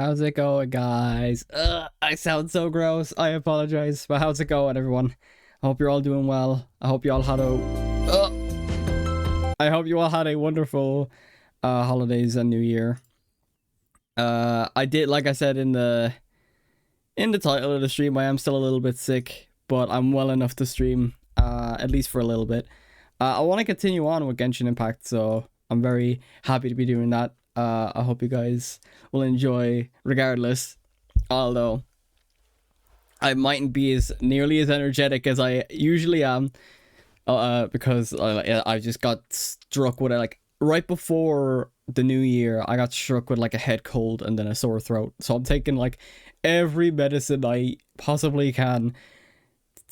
How's it going, guys? I sound so gross. I apologize. But how's it going, everyone? I hope you're all doing well. I hope you all had a wonderful holidays and New Year. I did, like I said in the title of the stream, I am still a little bit sick, but I'm well enough to stream, at least for a little bit. I want to continue on with Genshin Impact, so I'm very happy to be doing that. I hope you guys will enjoy regardless, although I mightn't be as nearly as energetic as I usually am, because I just got struck with it, like, right before the new year. I got struck with like a head cold and then a sore throat, so I'm taking like every medicine I possibly can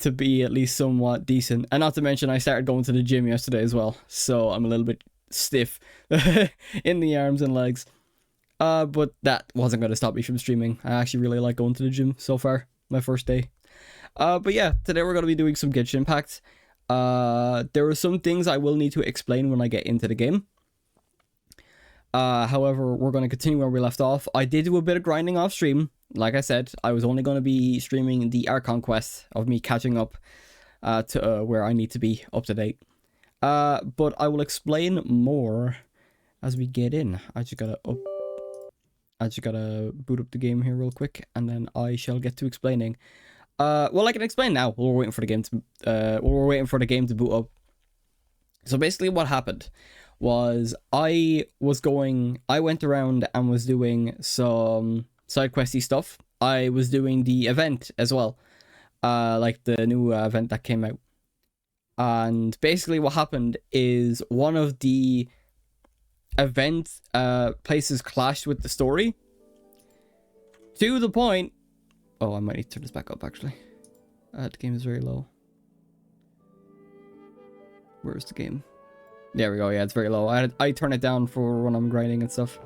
to be at least somewhat decent. And not to mention, I started going to the gym yesterday as well, so I'm a little bit stiff in the arms and legs, but that wasn't going to stop me from streaming. I actually really like going to the gym so far, my first day. But yeah, today we're going to be doing some Genshin Impact. There are some things I will need to explain when I get into the game. However, we're going to continue where we left off. I did do a bit of grinding off stream. Like I said, I was only going to be streaming the Archon quest of me catching up to where I need to be up to date. But I will explain more as we get in. I just gotta boot up the game here real quick, and then I shall get to explaining. Well, I can explain now. We're waiting for the game to boot up. So basically, what happened was I went around and was doing some side questy stuff. I was doing the event as well, like the new event that came out. And basically what happened is one of the event places clashed with the story to the point... Oh, I might need to turn this back up, actually. The game is very low. Where's the game? There we go. Yeah, it's very low. I turn it down for when I'm grinding and stuff.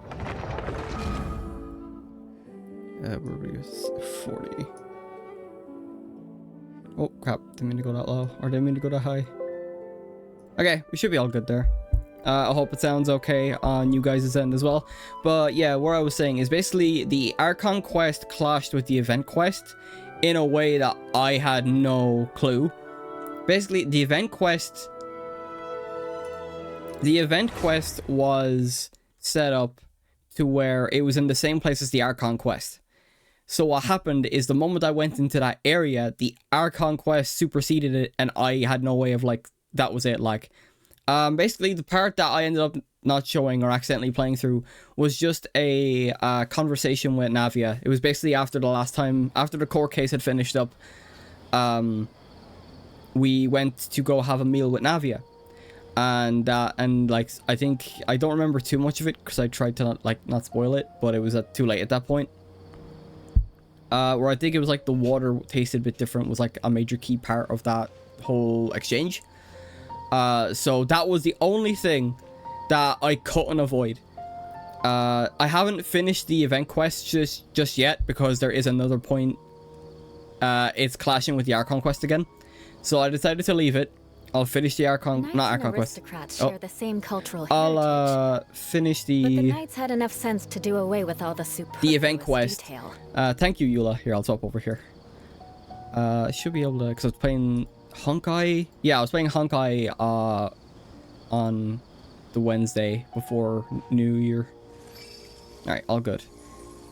Where we go? 40. Oh, crap. Didn't mean to go that low. Or didn't mean to go that high. Okay, we should be all good there. I hope it sounds okay on you guys' end as well. But yeah, what I was saying is basically the Archon quest clashed with the event quest in a way that I had no clue. Basically, the event quest was set up to where it was in the same place as the Archon quest. So what happened is the moment I went into that area, the Archon quest superseded it, and I had no way of, like, that was it. Like, basically the part that I ended up not showing or accidentally playing through was just a conversation with NAVIA. It was basically after the court case had finished up, we went to go have a meal with NAVIA. And like, I don't remember too much of it because I tried to not spoil it, but it was too late at that point. Where I think it was like the water tasted a bit different was like a major key part of that whole exchange. So that was the only thing that I couldn't avoid. I haven't finished the event quest just yet because there is another point. It's clashing with the Archon quest again. So I decided to leave it. I'll finish the Archon, not Archon quest. Share the same cultural I'll finish the... But the knights had enough sense to do away with all the event quest. Detail. Thank you, Eula. Here, I'll swap over here. I should be able to, because I was playing Honkai. Yeah, I was playing Honkai on the Wednesday before New Year. Alright, all good.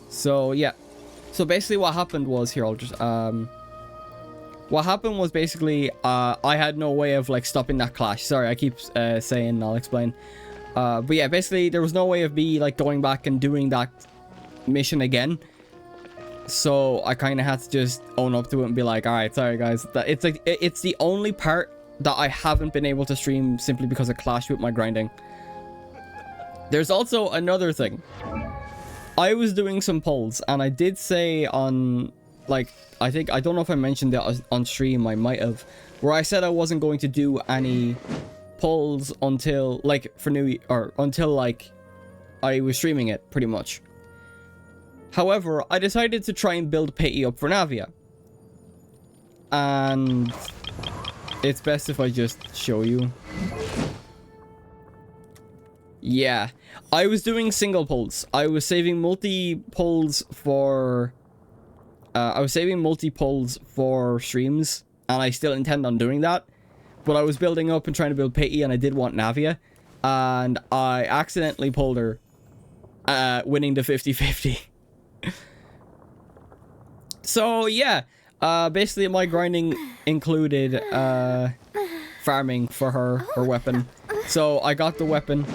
So, yeah. So basically what happened was, here, I'll just... What happened was basically, I had no way of, like, stopping that clash. Sorry, I keep saying, I'll explain. But yeah, basically, there was no way of me, like, going back and doing that mission again. So I kind of had to just own up to it and be like, alright, sorry, guys. It's like, it's the only part that I haven't been able to stream simply because it clashed with my grinding. There's also another thing. I was doing some polls, and I did say on... Like, I don't know if I mentioned it on stream, I might have, where I said I wasn't going to do any polls until, like, until, like, I was streaming it, pretty much. However, I decided to try and build pity up for NAVIA. And it's best if I just show you. Yeah, I was doing single pulls. I was saving multi pulls for streams, and I still intend on doing that. But I was building up and trying to build pity, and I did want Navia, and I accidentally pulled her, winning the 50-50. So yeah, basically my grinding included farming for her weapon. So I got the weapon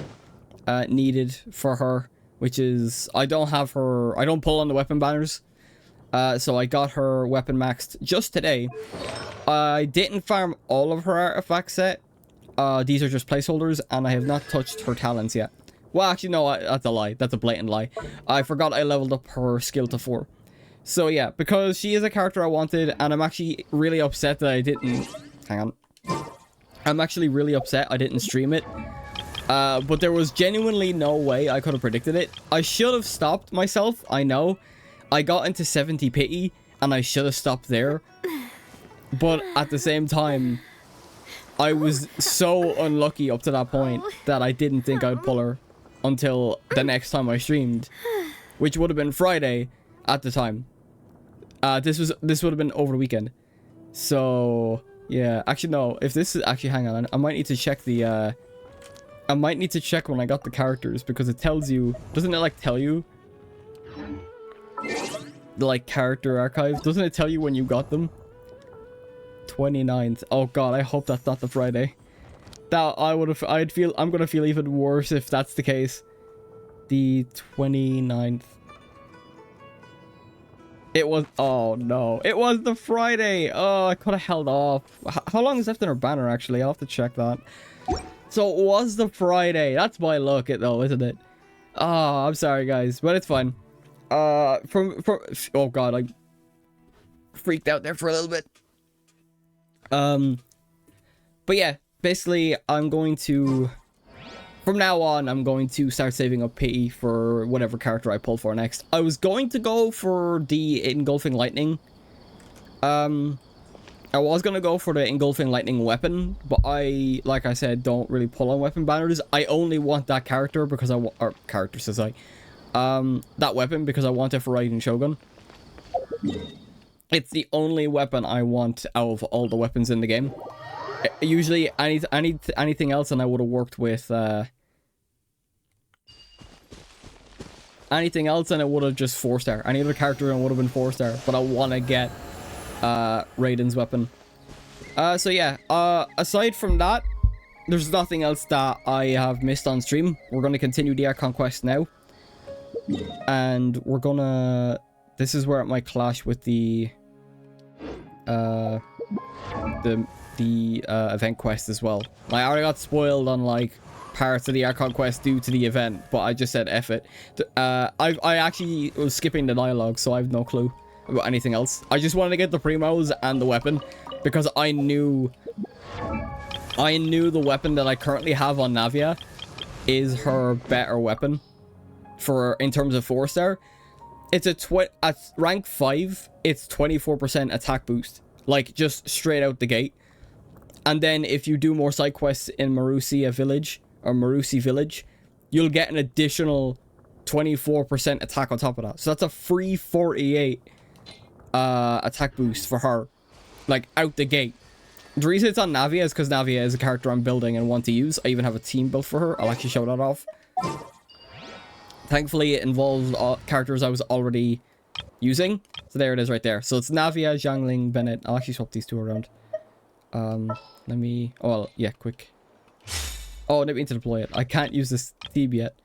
needed for her, which is I don't pull on the weapon banners. So I got her weapon maxed just today. I didn't farm all of her artifact set. These are just placeholders, and I have not touched her talents yet. Well, actually, no, that's a lie. That's a blatant lie. I forgot I leveled up her skill to 4. So yeah, because she is a character I wanted, and I'm actually really upset that I didn't... Hang on. I'm actually really upset I didn't stream it. But there was genuinely no way I could have predicted it. I should have stopped myself, I know. I got into 70 pity, and I should have stopped there. But at the same time, I was so unlucky up to that point that I didn't think I'd pull her until the next time I streamed, which would have been Friday at the time. This would have been over the weekend. So yeah, actually no, if this is actually, hang on, I might need to check the I might need to check when I got the characters, because it tells you, doesn't it like tell you the like character archive? Doesn't it tell you when you got them? 29th. Oh god, I hope that's not the Friday. That I'm gonna feel even worse if that's the case. The 29th. It was, oh no, it was the Friday. Oh, I could have held off. How long is left in her banner actually? I'll have to check that. So it was the Friday. That's my luck though, isn't it? Oh, I'm sorry guys, but it's fine. Oh god, I freaked out there for a little bit. But yeah, basically I'm going to, from now on, I'm going to start saving up pity for whatever character I pull for next. I was going to go for the engulfing lightning. I was going to go for the engulfing lightning weapon, but like I said, don't really pull on weapon banners. I only want that character because that weapon because I want it for riding Shogun. It's the only weapon I want out of all the weapons in the game. Usually, anything else, and I would have worked with anything else, and it would have just 4-star. Any other character and would have been 4-star. But I want to get Raiden's weapon. So yeah. Aside from that, there's nothing else that I have missed on stream. We're gonna continue the Archon quest now, and we're gonna. This is where it might clash with the event quest as well. I already got spoiled on like parts of the Archon quest due to the event, but I just said F it. I actually was skipping the dialogue, so I have no clue about anything else. I just wanted to get the primos and the weapon because I knew the weapon that I currently have on Navia is her better weapon in terms of 4-star. It's at rank 5, it's 24% attack boost, like just straight out the gate. And then if you do more side quests in Marusi Village, you'll get an additional 24% attack on top of that. So that's a free 48 attack boost for her, like out the gate. The reason it's on Navia is because Navia is a character I'm building and want to use. I even have a team built for her. I'll actually show that off. Thankfully, it involves characters I was already using. So there it is right there. So it's Navia, Zhangling, Bennett. I'll actually swap these two around. Let me... Oh, well, yeah, quick. Oh, I didn't mean to deploy it. I can't use this theme yet.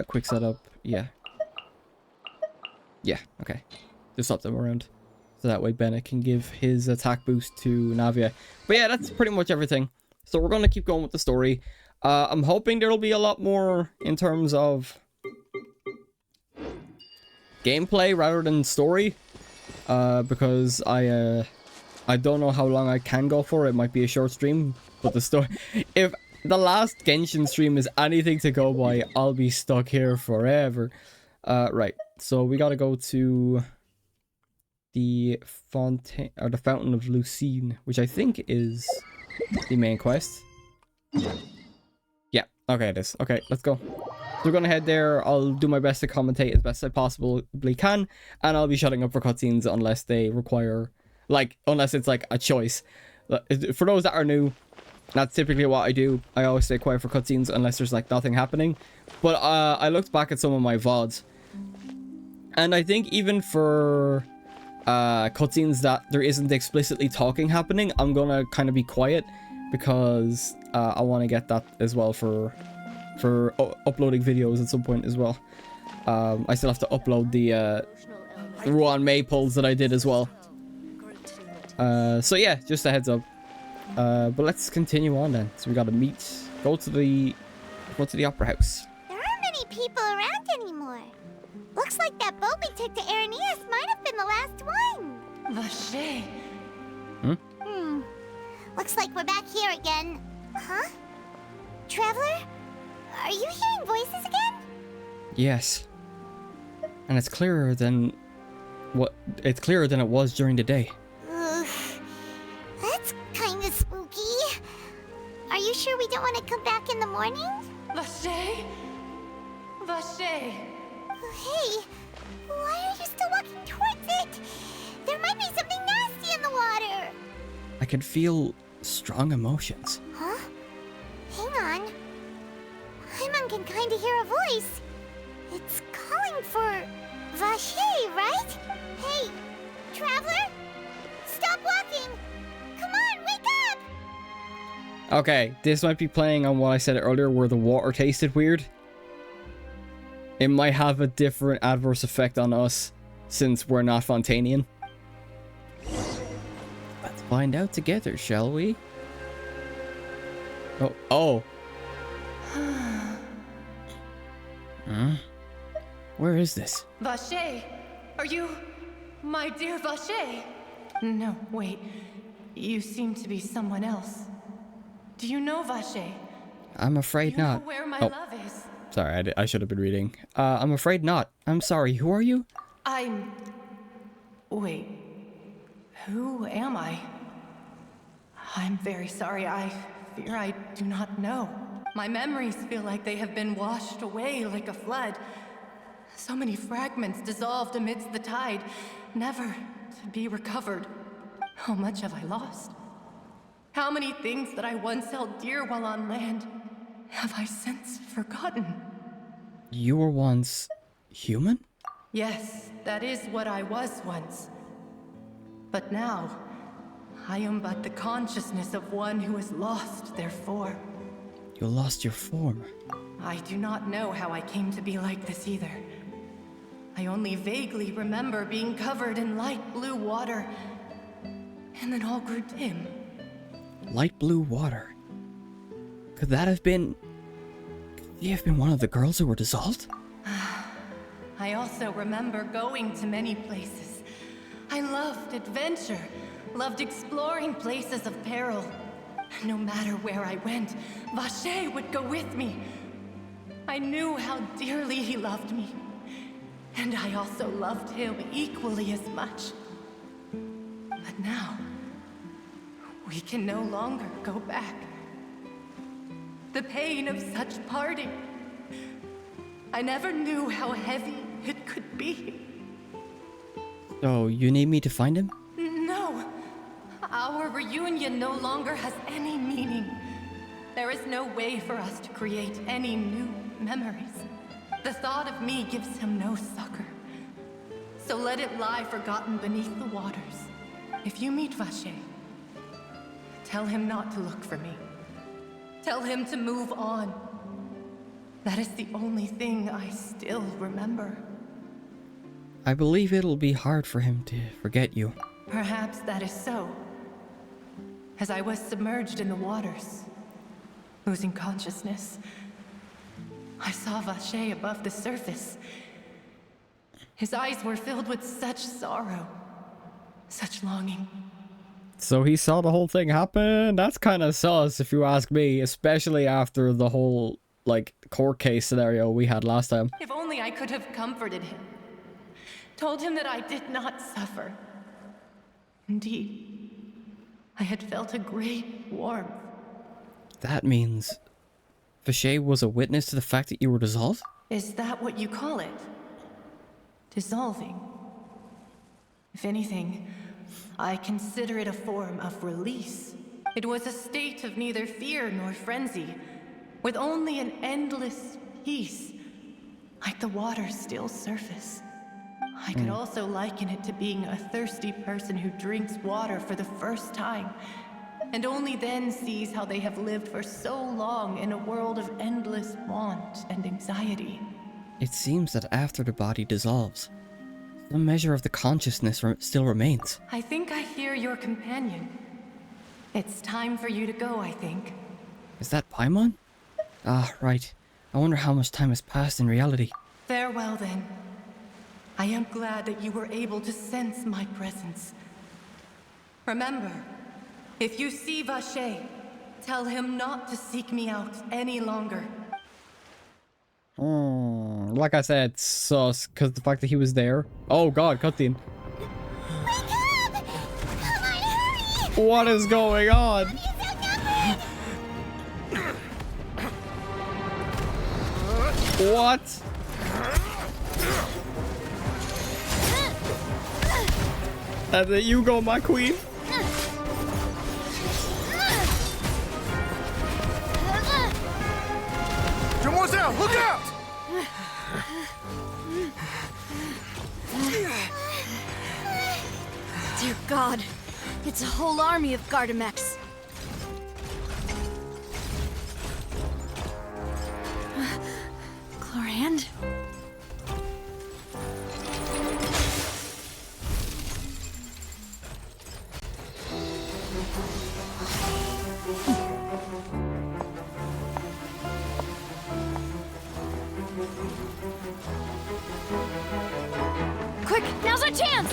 Quick setup. Yeah. Yeah, okay. Just swap them around. So that way Bennett can give his attack boost to Navia. But yeah, that's pretty much everything. So we're going to keep going with the story. I'm hoping there'll be a lot more in terms of gameplay rather than story. Because I don't know how long I can go for. It might be a short stream, but the story... If the last Genshin stream is anything to go by, I'll be stuck here forever. Right, so we gotta go to the Fontaine, or the Fountain of Lucine, which I think is the main quest. Yeah, Okay, it is. Okay, let's go. So we're gonna head there. I'll do my best to commentate as best I possibly can, and I'll be shutting up for cutscenes unless they require, like, unless it's like a choice. For those that are new, that's typically what I do. I always stay quiet for cutscenes unless there's like nothing happening. But I looked back at some of my VODs, and I think even for cutscenes that there isn't explicitly talking happening, I'm gonna kind of be quiet because I want to get that as well for uploading videos at some point as well. I still have to upload the Ruan May pulls that I did as well. So yeah, just a heads up. But let's continue on then. So we gotta go to the opera house. There aren't many people around anymore. Looks like that boat we took to Araneus might have been the last one. Vache. Looks like we're back here again. Huh? Traveler? Are you hearing voices again? Yes. And it's clearer than it was during the day. Oof. That's kind of spooky. Are you sure we don't want to come back in the morning? Vache. Vache. Hey, why are you still walking towards it? There might be something nasty in the water. I can feel strong emotions. Huh? Hang on. Paimon can kind of hear a voice. It's calling for Vache, right? Hey, Traveler? Stop walking! Come on, wake up! Okay, this might be playing on what I said earlier where the water tasted weird. It might have a different adverse effect on us since we're not Fontainian. Let's find out together, shall we? Oh. Huh? Where is this? Vache. Are you my dear Vache? No, wait. You seem to be someone else. Do you know Vache? I'm afraid Do you not. know where my Oh. love is? Sorry, I should have been reading. I'm afraid not. I'm sorry. Who are you? Wait. Who am I? I'm very sorry. I fear I do not know. My memories feel like they have been washed away like a flood. So many fragments dissolved amidst the tide, never to be recovered. How much have I lost? How many things that I once held dear while on land have I since forgotten? You were once human? Yes, that is what I was once. But now, I am but the consciousness of one who is lost, therefore. You lost your form. I do not know how I came to be like this either. I only vaguely remember being covered in light blue water, and then all grew dim. Light blue water. Could that have been... Could you have been one of the girls who were dissolved? I also remember going to many places. I loved adventure, loved exploring places of peril. No matter where I went, Vache would go with me. I knew how dearly he loved me, and I also loved him equally as much. But now, we can no longer go back. The pain of such parting, I never knew how heavy it could be. So, you need me to find him? No, our reunion no longer has any meaning. There is no way for us to create any new memories. The thought of me gives him no succor. So let it lie forgotten beneath the waters. If you meet Vache, tell him not to look for me. Tell him to move on. That is the only thing I still remember. I believe it'll be hard for him to forget you. Perhaps that is so. As I was submerged in the waters, losing consciousness, I saw Vache above the surface. His eyes were filled with such sorrow, such longing. So he saw the whole thing happen? That's kind of sus if you ask me, especially after the whole, like, court case scenario we had last time. If only I could have comforted him, told him that I did not suffer. Indeed, I had felt a great warmth. That means Vache was a witness to the fact that you were dissolved? Is that what you call it? Dissolving? If anything, I consider it a form of release. It was a state of neither fear nor frenzy, with only an endless peace, like the water's still surface. I could also liken it to being a thirsty person who drinks water for the first time, and only then sees how they have lived for so long in a world of endless want and anxiety. It seems that after the body dissolves, some measure of the consciousness still remains. I think I hear your companion. It's time for you to go, I think. Is that Paimon? Ah, right. I wonder how much time has passed in reality. Farewell, then. I am glad that you were able to sense my presence. Remember, if you see Vache, tell him not to seek me out any longer. Like I said, sus, because the fact that he was there. Oh god, cutscene. Wake up! Come on, hurry! What is going on? What? And then you go, my queen. Demoiselle, look out! Dear God, it's a whole army of Gardamex. Chlorand? Quick, now's our chance!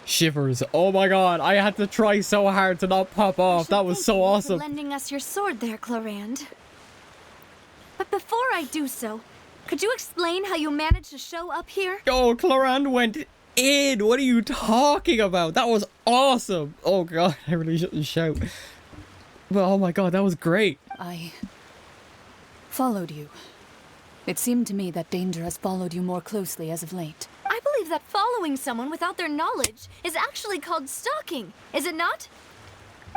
Shivers. Oh my god, I had to try so hard to not pop off. That was so awesome. For lending us your sword there, Chlorand. But before I do so, could you explain how you managed to show up here? Oh, Chlorand went in. What are you talking about? That was awesome. Oh god, I really shouldn't shout. But oh my god, that was great. I followed you. It seemed to me that danger has followed you more closely as of late. I believe that following someone without their knowledge is actually called stalking, is it not?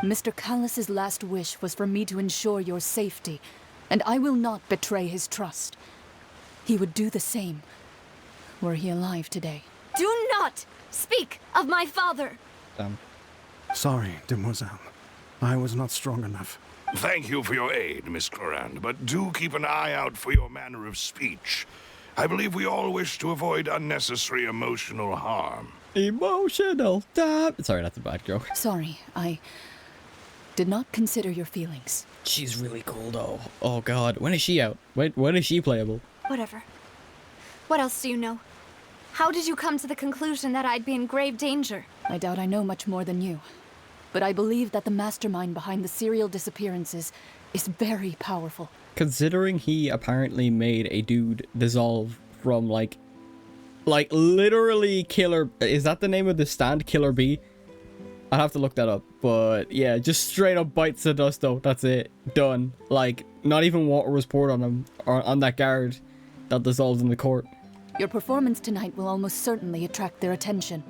Mr. Callus's last wish was for me to ensure your safety, and I will not betray his trust. He would do the same, were he alive today. Do not speak of my father! Damn. Sorry, Demoiselle. I was not strong enough. Thank you for your aid, Miss Chlorand, but do keep an eye out for your manner of speech. I believe we all wish to avoid unnecessary emotional harm. Emotional damn. Sorry, that's a bad joke. Sorry, I did not consider your feelings. She's really cool though. Oh god, when is she out? When is she playable? Whatever. What else do you know? How did you come to the conclusion that I'd be in grave danger? I doubt I know much more than you, but I believe that the mastermind behind the serial disappearances is very powerful. Considering he apparently made a dude dissolve from like literally Killer, is that the name of the stand? Killer Bee? I'd have to look that up, but yeah, just straight up bites the dust though. That's it. Done. Like, not even water was poured on him, or on that guard that dissolved in the court. Your performance tonight will almost certainly attract their attention.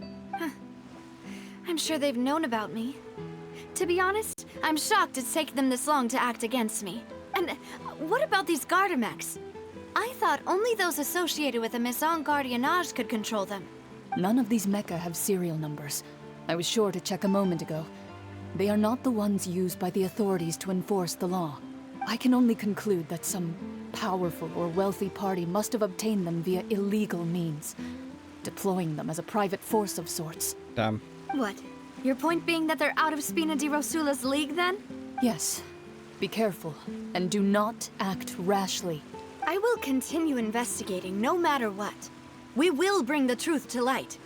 I'm sure they've known about me. To be honest, I'm shocked it's taken them this long to act against me. And what about these Gardamex? I thought only those associated with the Maison Gardiennage could control them. None of these mecha have serial numbers. I was sure to check a moment ago. They are not the ones used by the authorities to enforce the law. I can only conclude that some powerful or wealthy party must have obtained them via illegal means, deploying them as a private force of sorts. Damn. What? Your point being that they're out of Spina di Rosula's league, then? Yes. Be careful, and do not act rashly. I will continue investigating no matter what. We will bring the truth to light.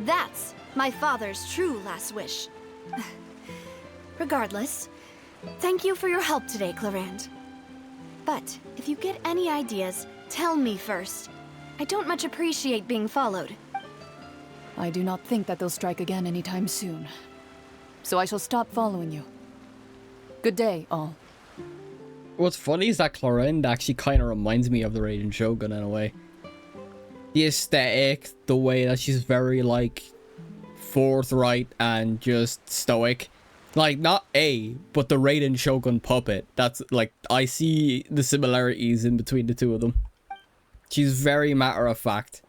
That's my father's true last wish. Regardless, thank you for your help today, Clarand. But if you get any ideas, tell me first. I don't much appreciate being followed. I do not think that they'll strike again anytime soon. So I shall stop following you. Good day, all. What's funny is that Clarend actually kind of reminds me of the Raiden Shogun in a way. The aesthetic, the way that she's very, like, forthright and just stoic. Like, not but the Raiden Shogun puppet. That's, like, I see the similarities in between the two of them. She's very matter-of-fact.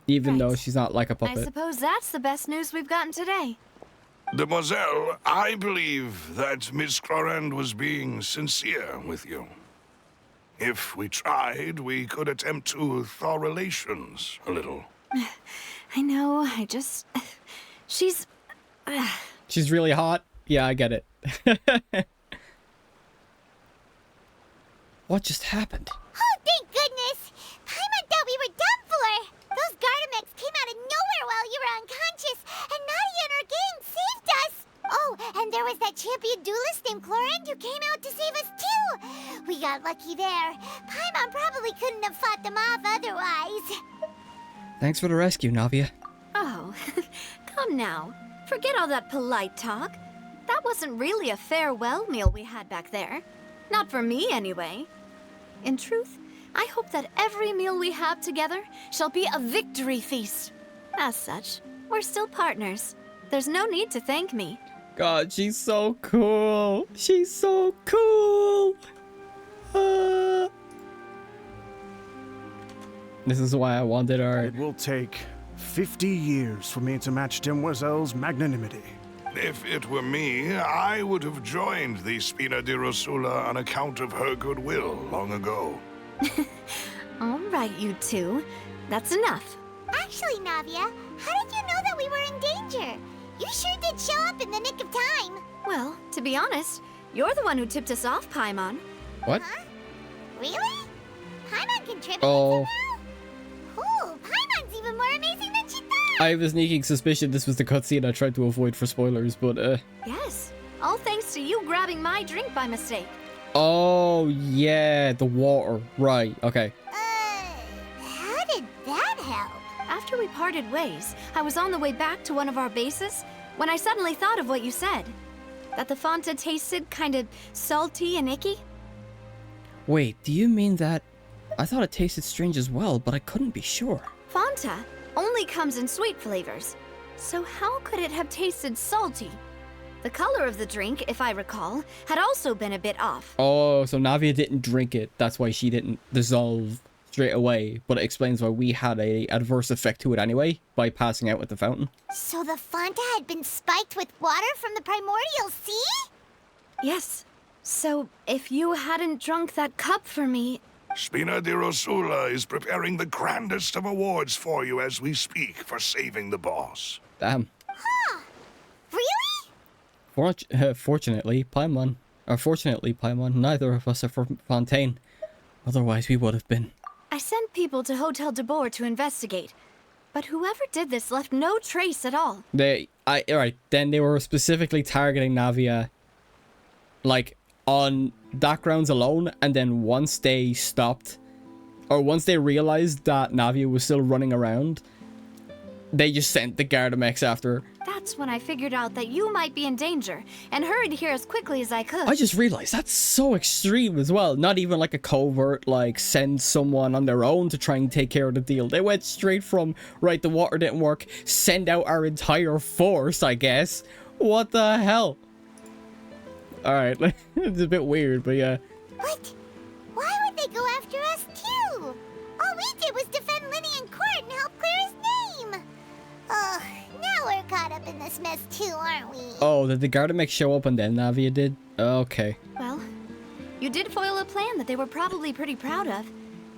Even though she's not like a I puppet. suppose that's the best news we've gotten today. Demoiselle, I believe that Miss Clarand was being sincere with you. If we tried, we could attempt to thaw relations a little. I know, she's... She's really hot? Yeah, I get it. What just happened? Oh, thank goodness! Paimon thought we were done for! Those Gardamex came out of nowhere while you were unconscious, and Nadia and her gang saved us! Oh, and there was that champion duelist named Clarand who came out to save us too! We got lucky there. Paimon probably couldn't have fought them off otherwise. Thanks for the rescue, Navia. Oh, come now. Forget all that polite talk. That wasn't really a farewell meal we had back there. Not for me, anyway. In truth, I hope that every meal we have together shall be a victory feast. As such, we're still partners. There's no need to thank me. God, she's so cool. She's so cool. This is why I wanted her. It will take 50 years for me to match Demoiselle's magnanimity. If it were me, I would have joined the Spina di Rosula on account of her goodwill long ago. All right, you two. That's enough. Actually, Navia, how did you know that we were in danger? You sure did show up in the nick of time. Well, to be honest, you're the one who tipped us off, Paimon. What? Huh? Really? Paimon contributed Oh. somehow? Cool, Paimon's even more amazing than she thought. I have a sneaking suspicion this was the cutscene I tried to avoid for spoilers, but Yes, all thanks to you grabbing my drink by mistake. oh yeah, the water. Right, okay. How did that help? After we parted ways, I was on the way back to one of our bases when I suddenly thought of what you said. That the Fonta tasted kind of salty and icky. Wait, do you mean that? I thought it tasted strange as well, but I couldn't be sure. Fonta only comes in sweet flavors. So how could it have tasted salty? The color of the drink, if I recall, had also been a bit off. Oh, so Navia didn't drink it. That's why she didn't dissolve straight away. But it explains why we had a adverse effect to it anyway, by passing out with the fountain. So the Fonta had been spiked with water from the primordial sea? Yes. So if you hadn't drunk that cup for me... Spina di Rosula is preparing the grandest of awards for you as we speak for saving the boss. Damn. Huh. Really? Fortunately, Paimon, neither of us are from Fontaine. Otherwise, we would have been. I sent people to Hotel de Boer to investigate. But whoever did this left no trace at all. Alright, then they were specifically targeting Navia, like, on that grounds alone, and then once they stopped, or once they realized that Navia was still running around, they just sent the Gardamex after her. That's when I figured out that you might be in danger, and hurried here as quickly as I could. I just realized that's so extreme as well. Not even like a covert, like, send someone on their own to try and take care of the deal. They went straight from, right, the water didn't work, send out our entire force, I guess. What the hell? Alright, it's a bit weird, but yeah. What? Why would they go after us too? All we did was defend Linny in court and help clear his name. Ugh, now we're caught up in this mess too, aren't we? Oh, did the Gardamex show up and then Navia did? Okay. Well, You did foil a plan that they were probably pretty proud of,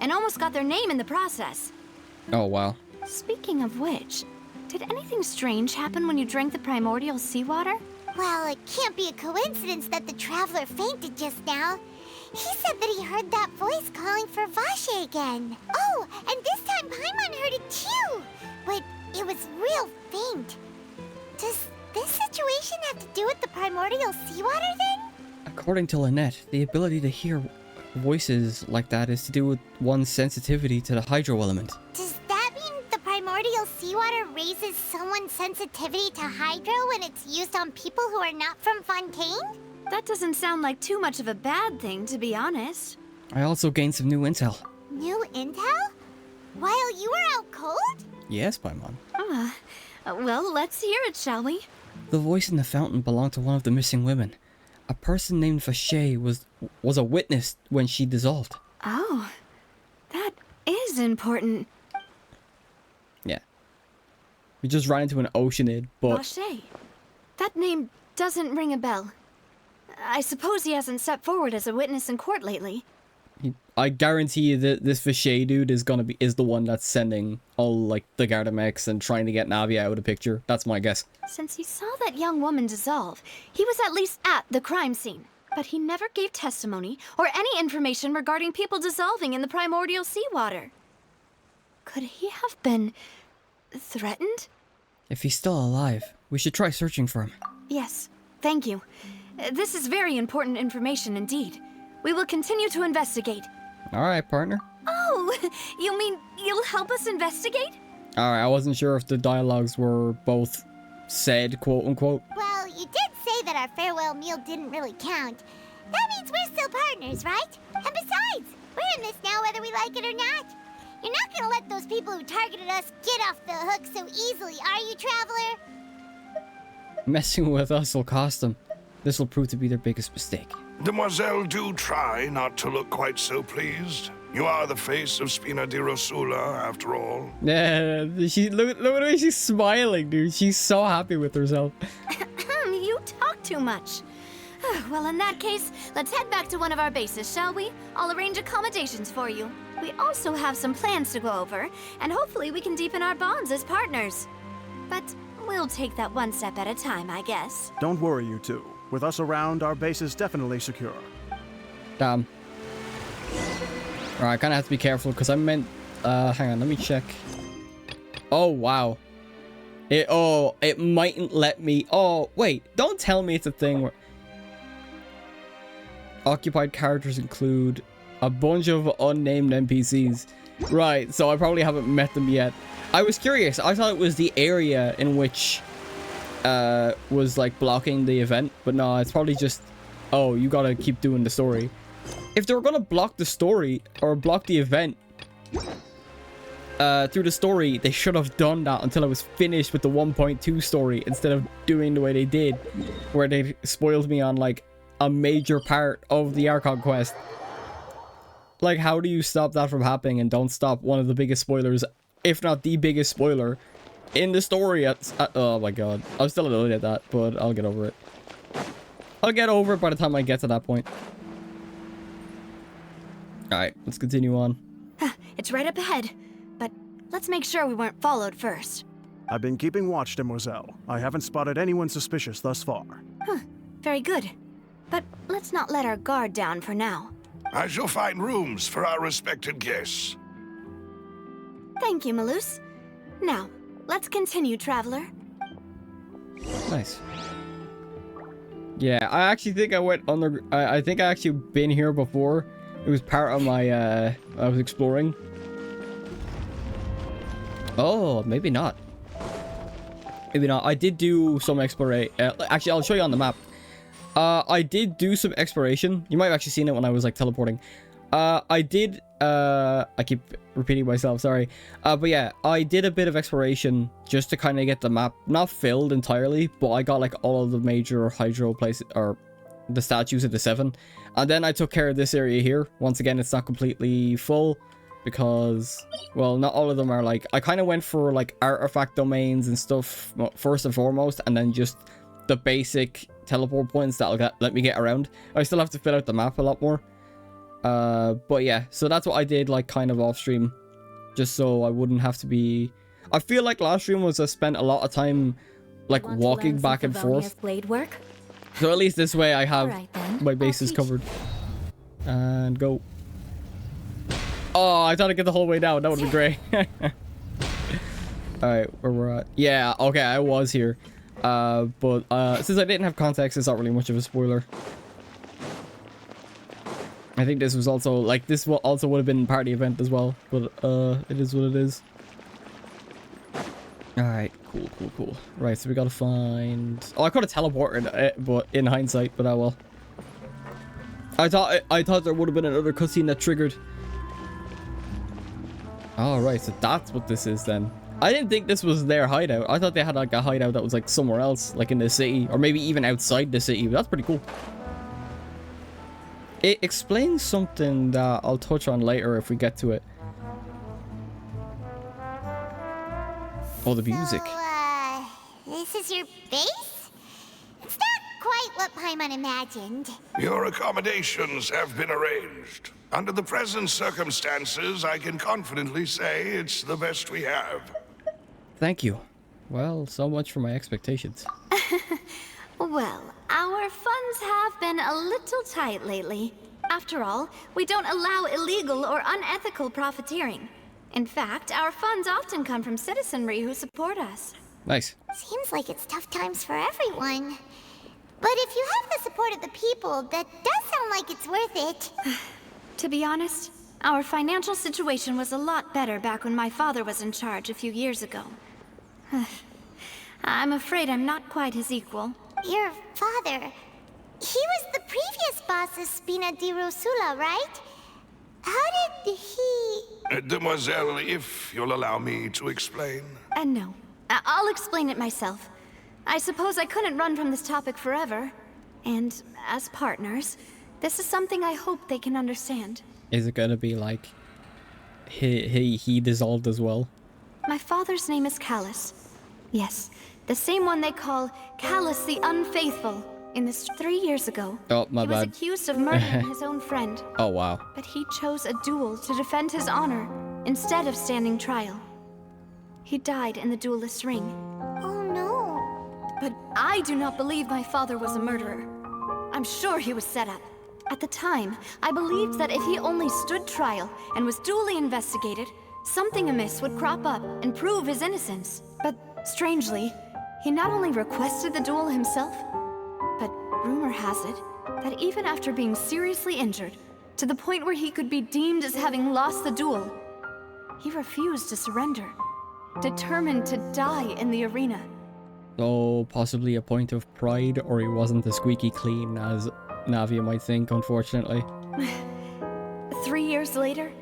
and almost got their name in the process. Oh, wow. Speaking of which, did anything strange happen when you drank the primordial seawater? Well, it can't be a coincidence that the traveler fainted just now. He said that he heard that voice calling for Vache again. Oh, and this time Paimon heard it too, but it was real faint. Does this situation have to do with the primordial seawater then? According to Lynette, the ability to hear voices like that is to do with one's sensitivity to the hydro element. Does that mean the primordial seawater raises someone's sensitivity to hydro when it's used on people who are not from Fontaine? That doesn't sound like too much of a bad thing, to be honest. I also gained some new intel. New intel? While you were out cold? Yes, Paimon. Well, let's hear it, shall we? The voice in the fountain belonged to one of the missing women. A person named Vache was a witness when she dissolved. Oh, that is important. Yeah. We just ran into an oceanid, but... Vache. That name doesn't ring a bell. I suppose he hasn't stepped forward as a witness in court lately. I guarantee you that this Vache dude is the one that's sending all, like, the Gardamex and trying to get Navia out of the picture. That's my guess. Since he saw that young woman dissolve, he was at least at the crime scene. But he never gave testimony or any information regarding people dissolving in the primordial seawater. Could he have been threatened? If he's still alive, we should try searching for him. Yes, thank you. This is very important information indeed. We will continue to investigate. Alright, partner. Oh, you mean you'll help us investigate? Alright, I wasn't sure if the dialogues were both said, quote unquote. Well, you did say that our farewell meal didn't really count. That means we're still partners, right? And besides, we're in this now whether we like it or not. You're not gonna let those people who targeted us get off the hook so easily, are you, Traveler? Messing with us will cost them. This will prove to be their biggest mistake. Demoiselle, do try not to look quite so pleased. You are the face of Spina di Rosula, after all. Yeah, look at the way she's smiling, dude. She's so happy with herself. You talk too much. Well, in that case, let's head back to one of our bases, shall we? I'll arrange accommodations for you. We also have some plans to go over, and hopefully we can deepen our bonds as partners. But we'll take that one step at a time, I guess. Don't worry, you two. With us around, our base is definitely secure. Damn. Alright, I kind of have to be careful because I meant... hang on, let me check. Oh, wow. It mightn't let me... Oh, wait. Don't tell me it's a thing where... Occupied characters include a bunch of unnamed NPCs. Right, so I probably haven't met them yet. I was curious. I thought it was the area in which... was like blocking the event, but no, it's probably just, oh, you gotta keep doing the story. If they were gonna block the story or block the event through the story, they should have done that until I was finished with the 1.2 story instead of doing the way they did, where they spoiled me on like a major part of the Archon quest. Like, how do you stop that from happening and don't stop one of the biggest spoilers, if not the biggest spoiler in the story? Oh my god. I'm still annoyed at that, but I'll get over it. I'll get over it by the time I get to that point. Alright, let's continue on. It's right up ahead, but let's make sure we weren't followed first. I've been keeping watch, Demoiselle. I haven't spotted anyone suspicious thus far. Very good. But let's not let our guard down for now. I shall find rooms for our respected guests. Thank you, Malus. Now, let's continue, Traveler. Nice. Yeah, I actually think I went under... I think I actually been here before. It was part of my... I was exploring. Oh, maybe not. Maybe not. I did do some exploration. Actually, I'll show you on the map. I did do some exploration. You might have actually seen it when I was like teleporting. I did... I keep repeating myself, sorry. But yeah, I did a bit of exploration just to kind of get the map not filled entirely, but I got like all of the major hydro places, or the statues of the 7. And then I took care of this area here. Once again, it's not completely full because, well, not all of them are like... I kind of went for like artifact domains and stuff first and foremost, and then just the basic teleport points that'll let me get around. I still have to fill out the map a lot more. But yeah, so that's what I did, like, kind of off stream, just so I wouldn't have to be. I feel like last stream was I spent a lot of time like Want to walking learn back some and Favonia's forth. blade work? So at least this way I have Alright then, my I'll bases teach. covered. And go. Oh, I thought I'd get the whole way down. That would be great. Alright, where we're at. Yeah, okay, I was here. But since I didn't have context, it's not really much of a spoiler. I think this was also, like, this also would have been part of the event as well. But it is what it is. Alright, cool. Right, so we gotta find... Oh, I could have teleported it, but in hindsight, but I will. I thought there would have been another cutscene that triggered. Alright, so that's what this is then. I didn't think this was their hideout. I thought they had like a hideout that was like somewhere else, like in the city, or maybe even outside the city. But that's pretty cool. It explains something that I'll touch on later if we get to it. Oh, the music. So, this is your base? It's not quite what Paimon imagined. Your accommodations have been arranged. Under the present circumstances, I can confidently say it's the best we have. Thank you. Well, so much for my expectations. Well, our funds have been a little tight lately. After all, we don't allow illegal or unethical profiteering. In fact, our funds often come from citizenry who support us. Nice. Seems like it's tough times for everyone. But if you have the support of the people, that does sound like it's worth it. To be honest, our financial situation was a lot better back when my father was in charge a few years ago. I'm afraid I'm not quite his equal. Your father, he was the previous boss of Spina di Rosula, right? How did he... Demoiselle, if you'll allow me to explain. No. I'll explain it myself. I suppose I couldn't run from this topic forever. And as partners, this is something I hope they can understand. Is it gonna be like he dissolved as well? My father's name is Callus. Yes, the same one they call Callus the Unfaithful. In this 3 years ago, Oh, my he bad. was accused of murdering his own friend. Oh, wow. But he chose a duel to defend his honor instead of standing trial. He died in the duelist's ring. Oh no. But I do not believe my father was a murderer. I'm sure he was set up. At the time, I believed that if he only stood trial and was duly investigated, something amiss would crop up and prove his innocence. But strangely, he not only requested the duel himself, but rumor has it that even after being seriously injured, to the point where he could be deemed as having lost the duel, he refused to surrender, determined to die in the arena. So, possibly a point of pride, or he wasn't as squeaky clean as Navia might think, unfortunately. 3 years later,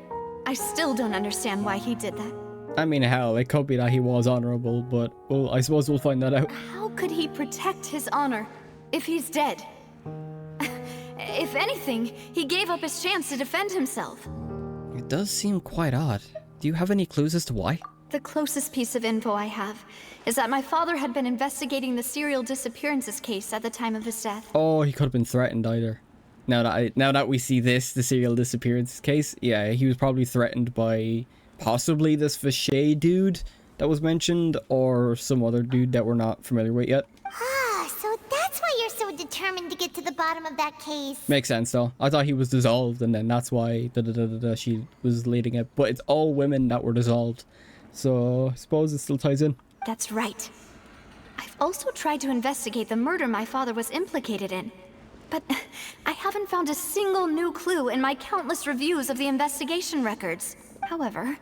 I still don't understand why he did that. I mean, hell, it could be that he was honorable, but, well, I suppose we'll find that out. How could he protect his honor if he's dead? If anything, he gave up his chance to defend himself. It does seem quite odd. Do you have any clues as to why? The closest piece of info I have is that my father had been investigating the serial disappearances case at the time of his death. Oh, he could have been threatened either. Now that we see this, the serial disappearance case, yeah, he was probably threatened by possibly this Vache dude that was mentioned, or some other dude that we're not familiar with yet. Ah, so that's why you're so determined to get to the bottom of that case. Makes sense though. I thought he was dissolved, and then that's why she was leading it. But it's all women that were dissolved, so I suppose it still ties in. That's right. I've also tried to investigate the murder my father was implicated in, but I haven't found a single new clue in my countless reviews of the investigation records. However,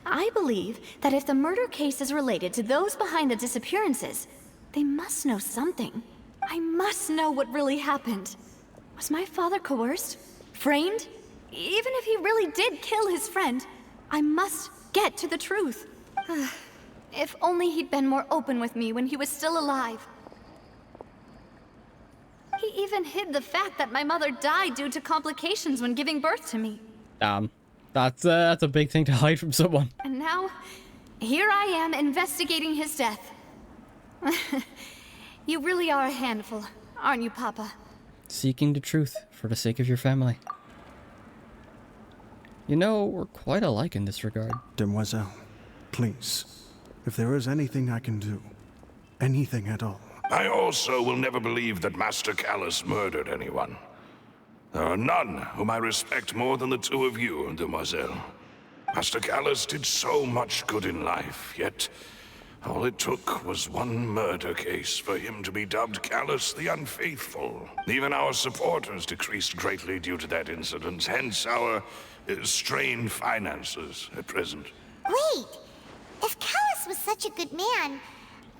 I believe that if the murder case is related to those behind the disappearances, they must know something. I must know what really happened. Was my father coerced? Framed? Even if he really did kill his friend, I must get to the truth. If only he'd been more open with me when he was still alive. He even hid the fact that my mother died due to complications when giving birth to me. That's a big thing to hide from someone. And now, here I am investigating his death. You really are a handful, aren't you, Papa? Seeking the truth for the sake of your family. You know, we're quite alike in this regard. Demoiselle, please, if there is anything I can do, anything at all. I also will never believe that Master Callus murdered anyone. There are none whom I respect more than the two of you, Demoiselle. Master Callus did so much good in life, yet all it took was one murder case for him to be dubbed Callus the Unfaithful. Even our supporters decreased greatly due to that incident, hence our strained finances at present. Wait, if Callus was such a good man,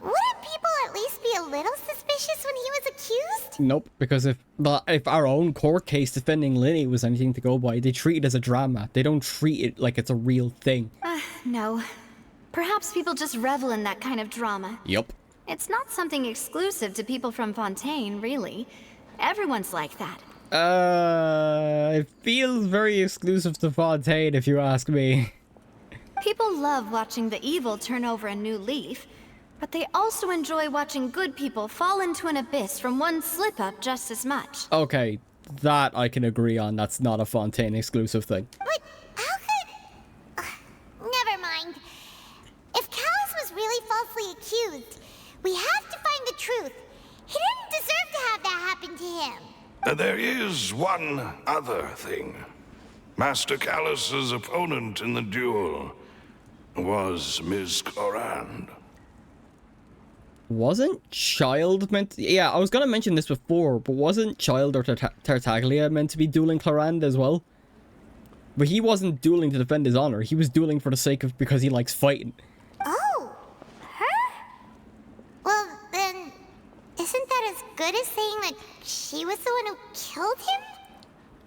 wouldn't people at least be a little suspicious when he was accused? Nope, because if our own court case defending Linny was anything to go by, they treat it as a drama. They don't treat it like it's a real thing. No. Perhaps people just revel in that kind of drama. Yup. It's not something exclusive to people from Fontaine, really. Everyone's like that. It feels very exclusive to Fontaine, if you ask me. People love watching the evil turn over a new leaf, but they also enjoy watching good people fall into an abyss from one slip-up just as much. Okay, that I can agree on. That's not a Fontaine exclusive thing. But how could... never mind. If Callus was really falsely accused, we have to find the truth. He didn't deserve to have that happen to him. There is one other thing. Master Callus's opponent in the duel was Ms. Clorand. Wasn't Child meant to... Yeah, I was gonna mention this before, but wasn't Child or Tartaglia meant to be dueling Clorand as well? But he wasn't dueling to defend his honor. He was dueling for the sake of... because he likes fighting. Oh, her? Well, then, isn't that as good as saying that she was the one who killed him?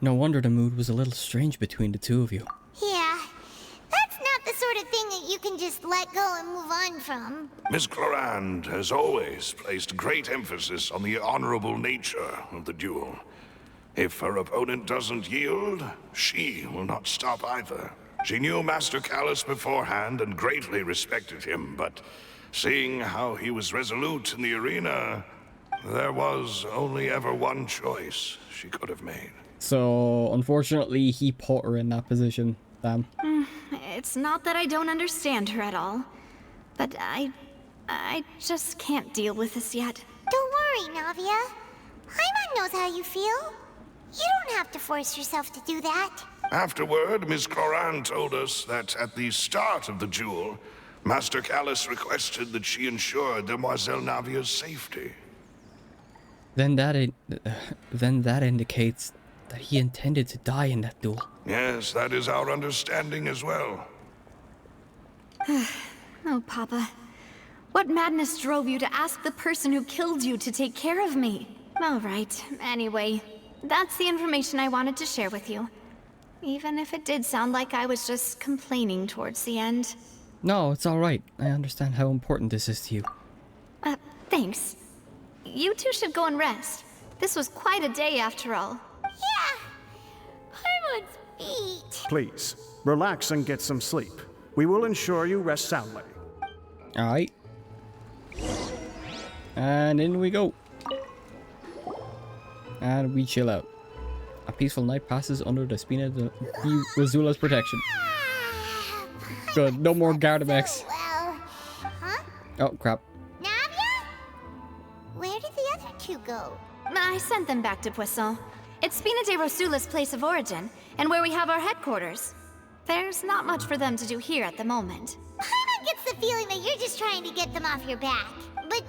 No wonder the mood was a little strange between the two of you. Yeah, that's not the sort of thing that you can just let go and move on from. Miss Clorand has always placed great emphasis on the honorable nature of the duel. If her opponent doesn't yield, she will not stop either. She knew Master Callus beforehand and greatly respected him, but seeing how he was resolute in the arena, there was only ever one choice she could have made. So, unfortunately, he put her in that position. Damn. It's not that I don't understand her at all, but I just can't deal with this yet. Don't worry, Navia. Paimon knows how you feel. You don't have to force yourself to do that. Afterward, Miss Clorand told us that at the start of the duel, Master Callus requested that she ensure Demoiselle Navia's safety. Then that indicates that he intended to die in that duel. Yes, that is our understanding as well. Oh, Papa. What madness drove you to ask the person who killed you to take care of me? All right, anyway, that's the information I wanted to share with you. Even if it did sound like I was just complaining towards the end. No, it's alright. I understand how important this is to you. Thanks. You two should go and rest. This was quite a day after all. Yeah. Paimon's feet. Please, relax and get some sleep. We will ensure you rest soundly. Alright. And in we go. And we chill out. A peaceful night passes under the Spina de Razula's protection. Good, no more Gardamex. Well, huh? Oh, crap. Navia? Where did the other two go? I sent them back to Poisson. It's Spina de Rosula's place of origin, and where we have our headquarters. There's not much for them to do here at the moment. Paimon gets the feeling that you're just trying to get them off your back. But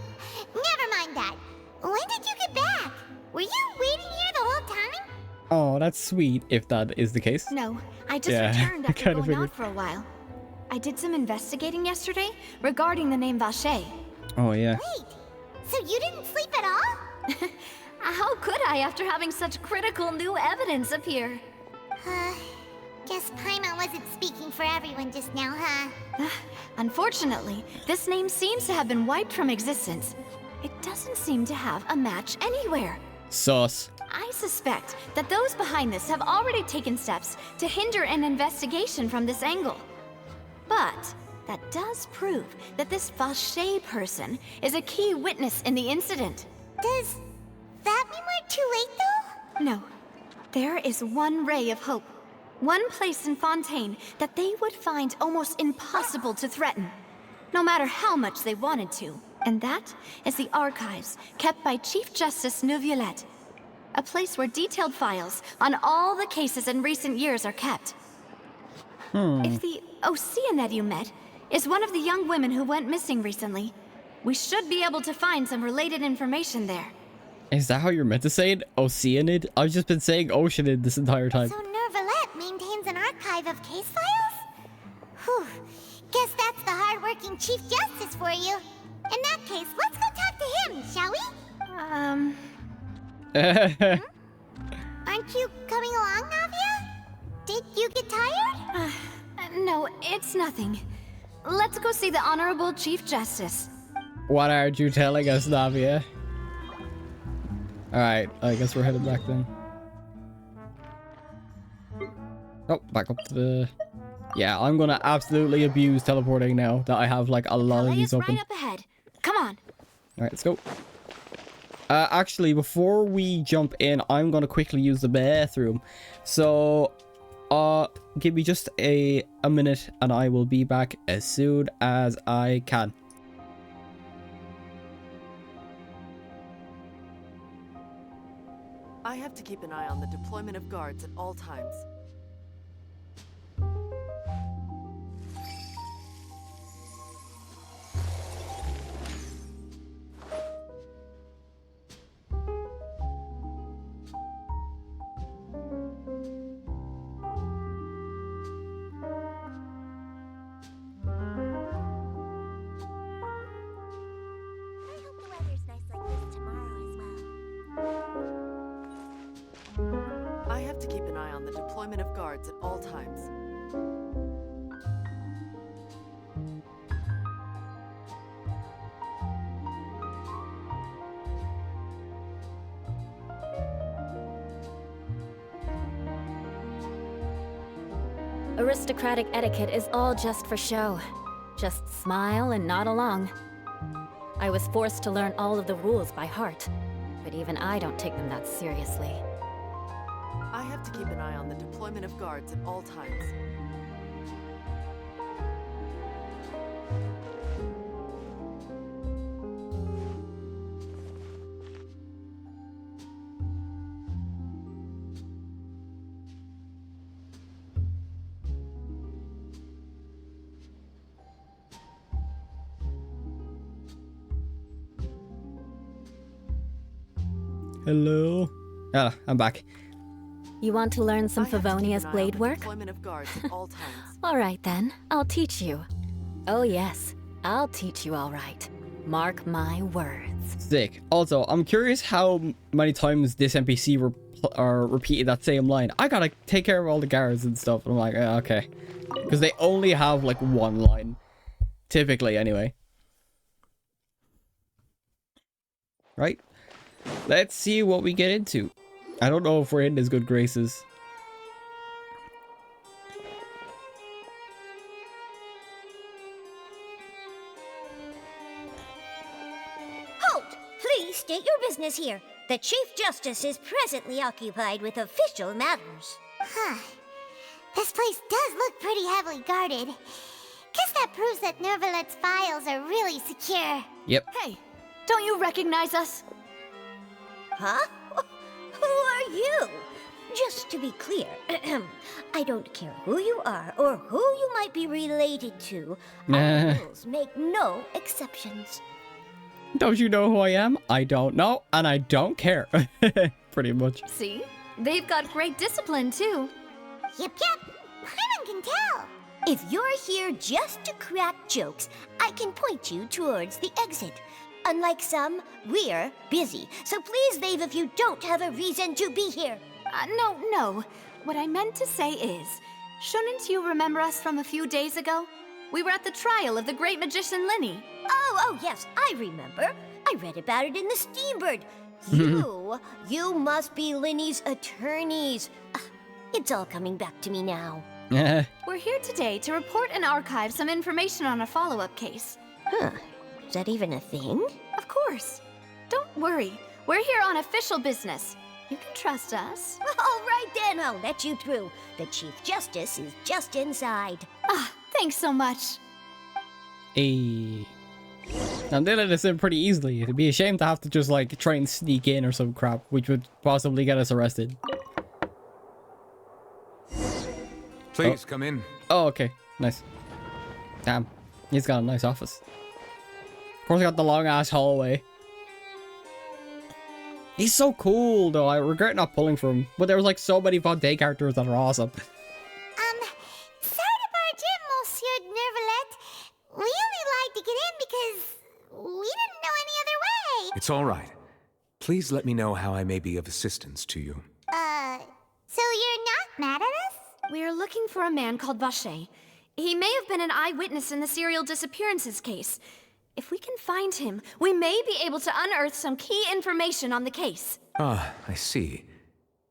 never mind that. When did you get back? Were you waiting here the whole time? Oh, that's sweet, if that is the case. No, I just Yeah, returned after kinda going out figured. for a while. I did some investigating yesterday regarding the name Vacher. Oh, yeah. Wait, so you didn't sleep at all? How could I after having such critical new evidence appear? Guess Paimon wasn't speaking for everyone just now, huh? Unfortunately, this name seems to have been wiped from existence. It doesn't seem to have a match anywhere. Sus. I suspect that those behind this have already taken steps to hinder an investigation from this angle. But that does prove that this Vacher person is a key witness in the incident. Does that mean we're too late, though? No. There is one ray of hope. One place in Fontaine that they would find almost impossible to threaten, no matter how much they wanted to. And that is the archives kept by Chief Justice NAVIA. A place where detailed files on all the cases in recent years are kept. If the Oceanid you met is one of the young women who went missing recently, we should be able to find some related information there. Is that how you're meant to say it? Oceanid? I've just been saying Oceanid this entire time. So Nervalette maintains an archive of case files? Whew. Guess that's the hard-working Chief Justice for you. In that case, let's go talk to him, shall we? Aren't you coming along, Navia? Did you get tired? No, it's nothing. Let's go see the Honorable Chief Justice. What aren't you telling us, Navia? Alright, I guess we're headed back then. Oh, back up to the... Yeah, I'm gonna absolutely abuse teleporting now that I have like a lot of these open. Right up ahead. Come on. Alright, let's go. Actually, before we jump in, I'm gonna quickly use the bathroom. So, give me just a minute and I will be back as soon as I can. I have to keep an eye on the deployment of guards at all times. I have to keep an eye on the deployment of guards at all times. Aristocratic etiquette is all just for show. Just smile and nod along. I was forced to learn all of the rules by heart, but even I don't take them that seriously. I have to keep an eye on the deployment of guards at all times. Hello? Ah, I'm back. You want to learn some I have to keep Favonia's an eye on blade the work? deployment of guards at all times. All right then, I'll teach you. Oh yes, I'll teach you all right. Mark my words. Sick. Also, I'm curious how many times this NPC repeated that same line. I gotta take care of all the guards and stuff. And I'm like, okay. Because they only have like one line. Typically, anyway. Right? Let's see what we get into. I don't know if we're in his good graces. Halt! Please state your business here. The Chief Justice is presently occupied with official matters. Huh. This place does look pretty heavily guarded. Guess that proves that Nervalette's files are really secure. Yep. Hey, don't you recognize us? Huh? Who are you? Just to be clear, I don't care who you are or who you might be related to. Our rules make no exceptions. Don't you know who I am? I don't know, and I don't care. Pretty much. See? They've got great discipline, too. Yep. Paimon can tell. If you're here just to crack jokes, I can point you towards the exit. Unlike some, we're busy, so please leave if you don't have a reason to be here. No. What I meant to say is, shouldn't you remember us from a few days ago? We were at the trial of the great magician Linny. Oh, yes, I remember. I read about it in the Steambird. You must be Linny's attorneys. It's all coming back to me now. We're here today to report and archive some information on a follow-up case. Huh. Is that even a thing? Of course. Don't worry. We're here on official business. You can trust us. All right then, I'll let you through. The Chief Justice is just inside. Ah, thanks so much. Hey. I'm doing this in pretty easily. It'd be a shame to have to just like try and sneak in or some crap, which would possibly get us arrested. Please come in. Oh, okay. Nice. Damn. He's got a nice office. Of course, I got the long ass hallway. He's so cool, though. I regret not pulling for him. But there was like so many Fontaine characters that are awesome. Sorry to barge in, Monsieur Nervalet. We only like to get in because we didn't know any other way. It's all right. Please let me know how I may be of assistance to you. So you're not mad at us? We're looking for a man called Vacher. He may have been an eyewitness in the serial disappearances case. If we can find him, we may be able to unearth some key information on the case. Ah, I see.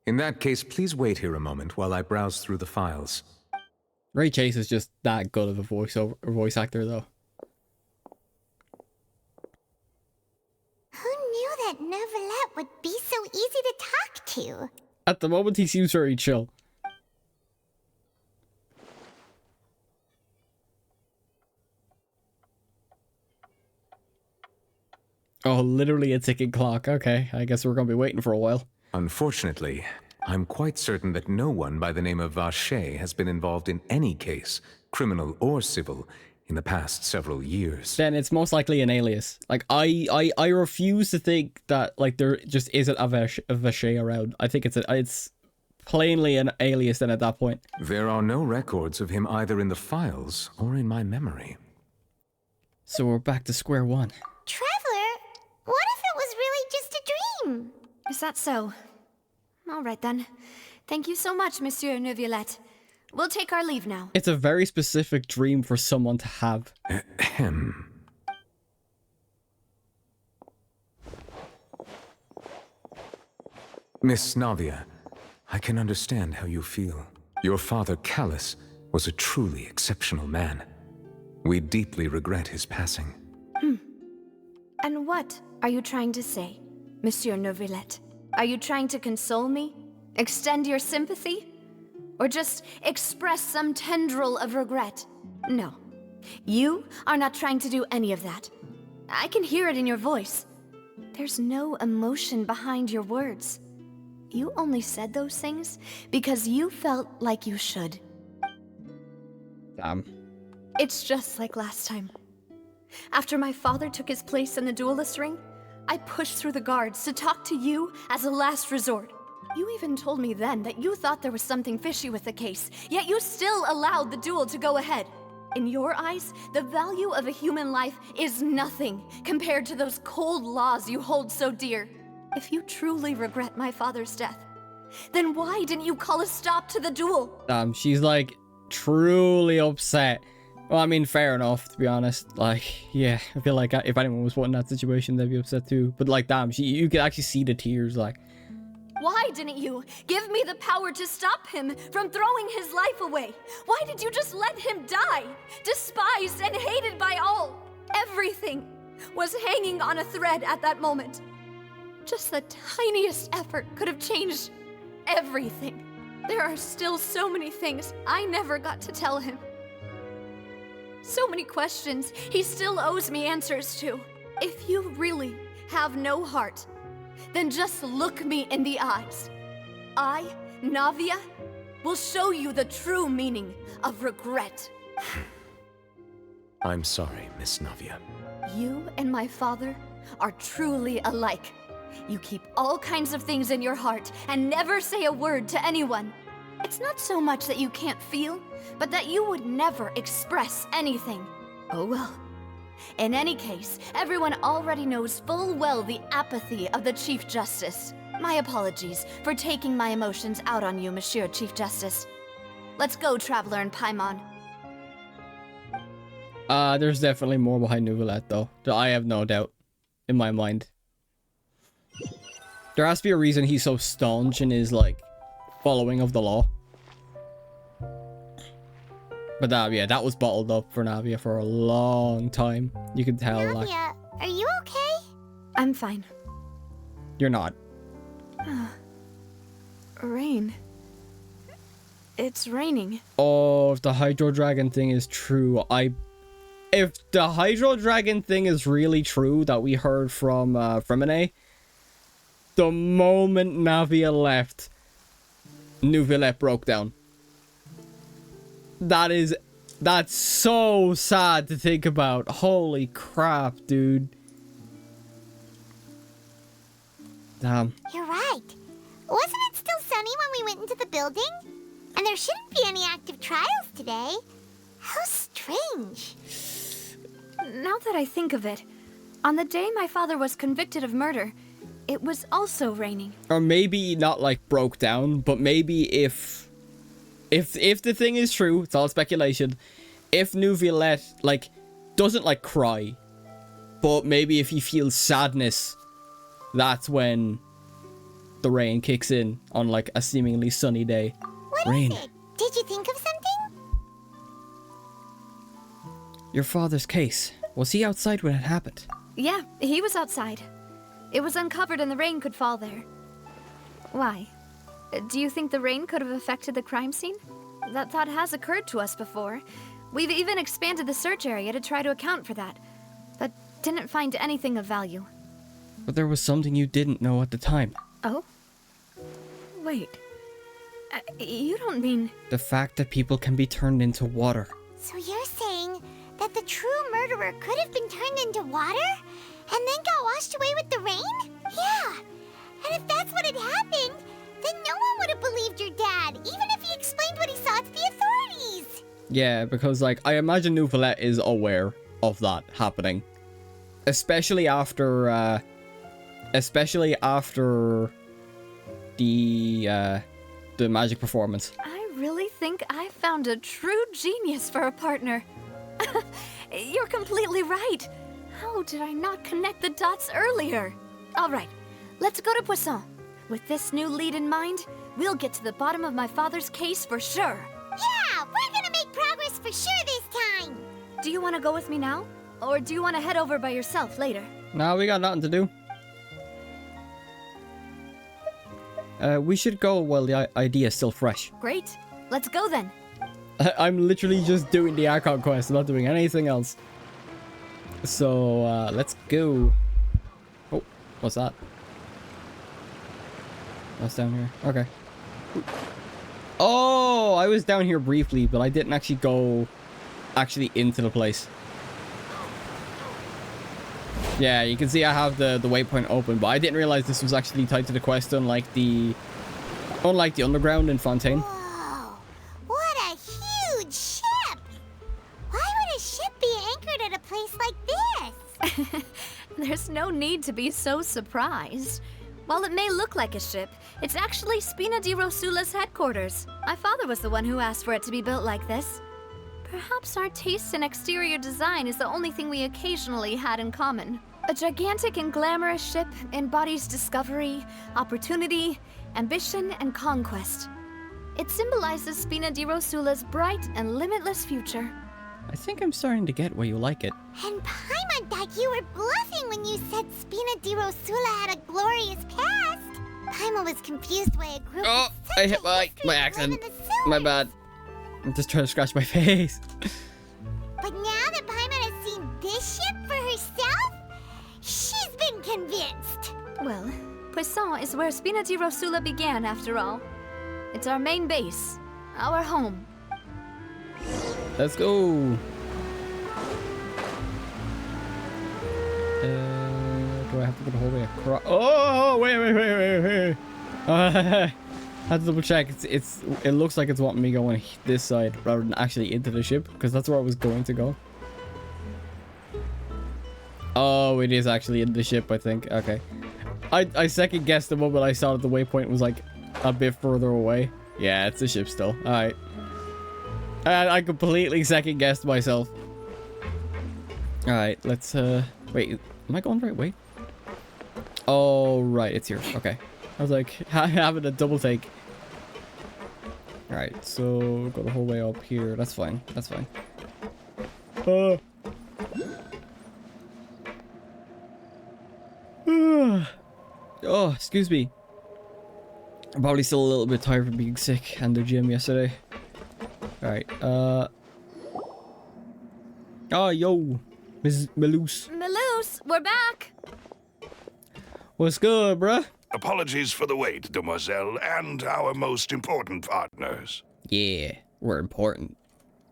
In that case, please wait here a moment while I browse through the files. Ray Chase is just that good of a voice actor, though. Who knew that Nervalet would be so easy to talk to? At the moment, he seems very chill. Oh, literally a ticking clock. Okay, I guess we're gonna be waiting for a while. Unfortunately, I'm quite certain that no one by the name of Vacher has been involved in any case, criminal or civil, in the past several years. Then it's most likely an alias. Like, I refuse to think that, like, there just isn't a Vacher around. I think it's plainly an alias then at that point. There are no records of him either in the files or in my memory. So we're back to square one. Traveler, what if it was really just a dream? Is that so? All right then. Thank you so much, Monsieur Neuvillette. We'll take our leave now. It's a very specific dream for someone to have. Ahem. Miss NAVIA, I can understand how you feel. Your father, Callus, was a truly exceptional man. We deeply regret his passing. And what are you trying to say, Monsieur Neuvillette? Are you trying to console me? Extend your sympathy? Or just express some tendril of regret? No. You are not trying to do any of that. I can hear it in your voice. There's no emotion behind your words. You only said those things because you felt like you should. Damn. It's just like last time. After my father took his place in the duelist ring, I pushed through the guards to talk to you as a last resort. You even told me then that you thought there was something fishy with the case, yet you still allowed the duel to go ahead. In your eyes, the value of a human life is nothing compared to those cold laws you hold so dear. If you truly regret my father's death, then why didn't you call a stop to the duel? She's like truly upset. Well, I mean, fair enough, to be honest. Like, yeah, I feel like if anyone was put in that situation, they'd be upset too. But like, damn, you could actually see the tears, like. Why didn't you give me the power to stop him from throwing his life away? Why did you just let him die? Despised and hated by all. Everything was hanging on a thread at that moment. Just the tiniest effort could have changed everything. There are still so many things I never got to tell him. So many questions he still owes me answers to. If you really have no heart, then just look me in the eyes. I, NAVIA, will show you the true meaning of regret. I'm sorry, Miss NAVIA. You and my father are truly alike. You keep all kinds of things in your heart and never say a word to anyone. It's not so much that you can't feel, but that you would never express anything. Oh well. In any case, everyone already knows full well the apathy of the Chief Justice. My apologies for taking my emotions out on you, Monsieur Chief Justice. Let's go, Traveler and Paimon. There's definitely more behind Neuvillette, though. I have no doubt in my mind. There has to be a reason he's so staunch in his, like, following of the law. But yeah, that was bottled up for NAVIA for a long time. You could tell, NAVIA, like... are you okay? I'm fine. You're not. Rain. It's raining. Oh, if the Hydro Dragon thing is true, if the Hydro Dragon thing is really true that we heard from Fremine, the moment Navia left, New Villette broke down. That's so sad to think about. Holy crap, dude. Damn. You're right. Wasn't it still sunny when we went into the building? And there shouldn't be any active trials today. How strange. Now that I think of it, on the day my father was convicted of murder, it was also raining. Or maybe not like broke down, but maybe if the thing is true, it's all speculation. If New Villette like doesn't like cry, but maybe if he feels sadness, that's when the rain kicks in on like a seemingly sunny day. What Rain. is it? Did you think of something? Your father's case. Was he outside when it happened? Yeah, he was outside. It was uncovered and the rain could fall there. Why? Do you think the rain could have affected the crime scene? That thought has occurred to us before. We've even expanded the search area to try to account for that, but didn't find anything of value. But there was something you didn't know at the time. Oh? Wait. You don't mean... The fact that people can be turned into water. So you're saying that the true murderer could have been turned into water and then got washed away with the rain? Yeah. And if that's what had happened, then no one would have believed your dad, even if he explained what he saw to the authorities. Yeah, because like I imagine New Villette is aware of that happening. Especially after the magic performance. I really think I found a true genius for a partner. You're completely right. How did I not connect the dots earlier? All right, let's go to Poisson. With this new lead in mind, we'll get to the bottom of my father's case for sure. Yeah, we're gonna make progress for sure this time. Do you want to go with me now? Or do you want to head over by yourself later? No, we got nothing to do. We should go while the idea is still fresh. Great. Let's go then. I'm literally just doing the Archon quest, I'm not doing anything else. So, let's go. Oh, what's that? What's down here? Okay. Oh, I was down here briefly, but I didn't actually go into the place. Yeah, you can see I have the waypoint open, but I didn't realize this was actually tied to the quest, unlike the underground in Fontaine. Whoa, what a huge ship! Why would a ship be anchored at a place like this? There's no need to be so surprised. While it may look like a ship, it's actually Spina di Rosula's headquarters. My father was the one who asked for it to be built like this. Perhaps our taste in exterior design is the only thing we occasionally had in common. A gigantic and glamorous ship embodies discovery, opportunity, ambition, and conquest. It symbolizes Spina di Rosula's bright and limitless future. I think I'm starting to get why you like it. And Paimon thought you were bluffing when you said Spina di Rosula had a glorious past. Paimon was confused why a group Oh, with such I a hit my history live accent. in the sewers. My bad. I'm just trying to scratch my face. But now that Paimon has seen this ship for herself, she's been convinced. Well, Poisson is where Spina di Rosula began, after all. It's our main base, our home. Let's go. Do I have to go the whole way across? Oh, wait. I had to double check. It looks like it's wanting me going this side rather than actually into the ship, because that's where I was going to go. Oh, it is actually in the ship, I think. Okay. I second guessed the moment I saw that the waypoint was like a bit further away. Yeah, it's a ship still. All right. I completely second guessed myself. All right, let's wait. Am I going the right way? Oh, right, it's here. Okay. I was like having a double take. All right, so go the whole way up here. That's fine. That's fine. Oh, excuse me. I'm probably still a little bit tired from being sick and the gym yesterday. Alright, oh, yo, Mrs. Maloose. Maloose, we're back! What's good, bruh? Apologies for the wait, demoiselle, and our most important partners. Yeah, we're important.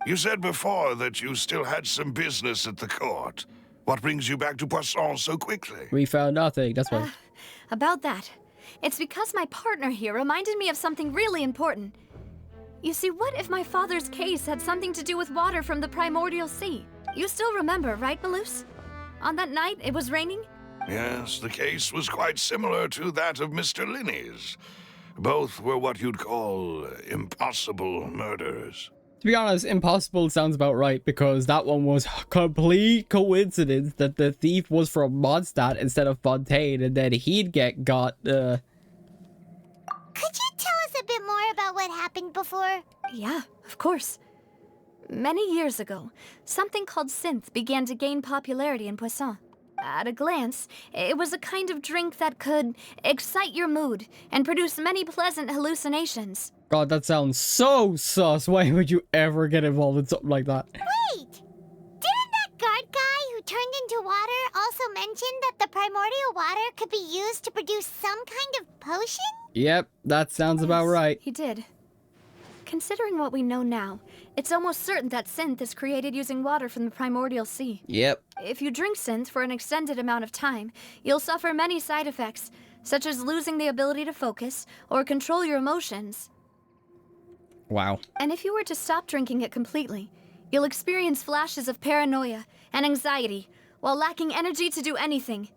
You said before that you still had some business at the court. What brings you back to Poisson so quickly? We found nothing, that's why. About that. It's because my partner here reminded me of something really important. You see, what if my father's case had something to do with water from the primordial sea? You still remember, right, Maloose? On that night, it was raining? Yes, the case was quite similar to that of Mr. Linney's. Both were what you'd call impossible murders. To be honest, impossible sounds about right, because that one was complete coincidence that the thief was from Mondstadt instead of Fontaine, and then he'd get got, Could you tell us a bit more about what happened before? Yeah, of course. Many years ago, something called synth began to gain popularity in Poisson. At a glance, it was a kind of drink that could excite your mood and produce many pleasant hallucinations. God, that sounds so sus. Why would you ever get involved in something like that? Wait! Didn't that guard guy who turned into water also mention that the primordial water could be used to produce some kind of potion? Yep, that sounds about right. He did. Considering what we know now, it's almost certain that synth is created using water from the primordial sea. Yep. If you drink synth for an extended amount of time, you'll suffer many side effects, such as losing the ability to focus or control your emotions. Wow. And if you were to stop drinking it completely, you'll experience flashes of paranoia and anxiety while lacking energy to do anything.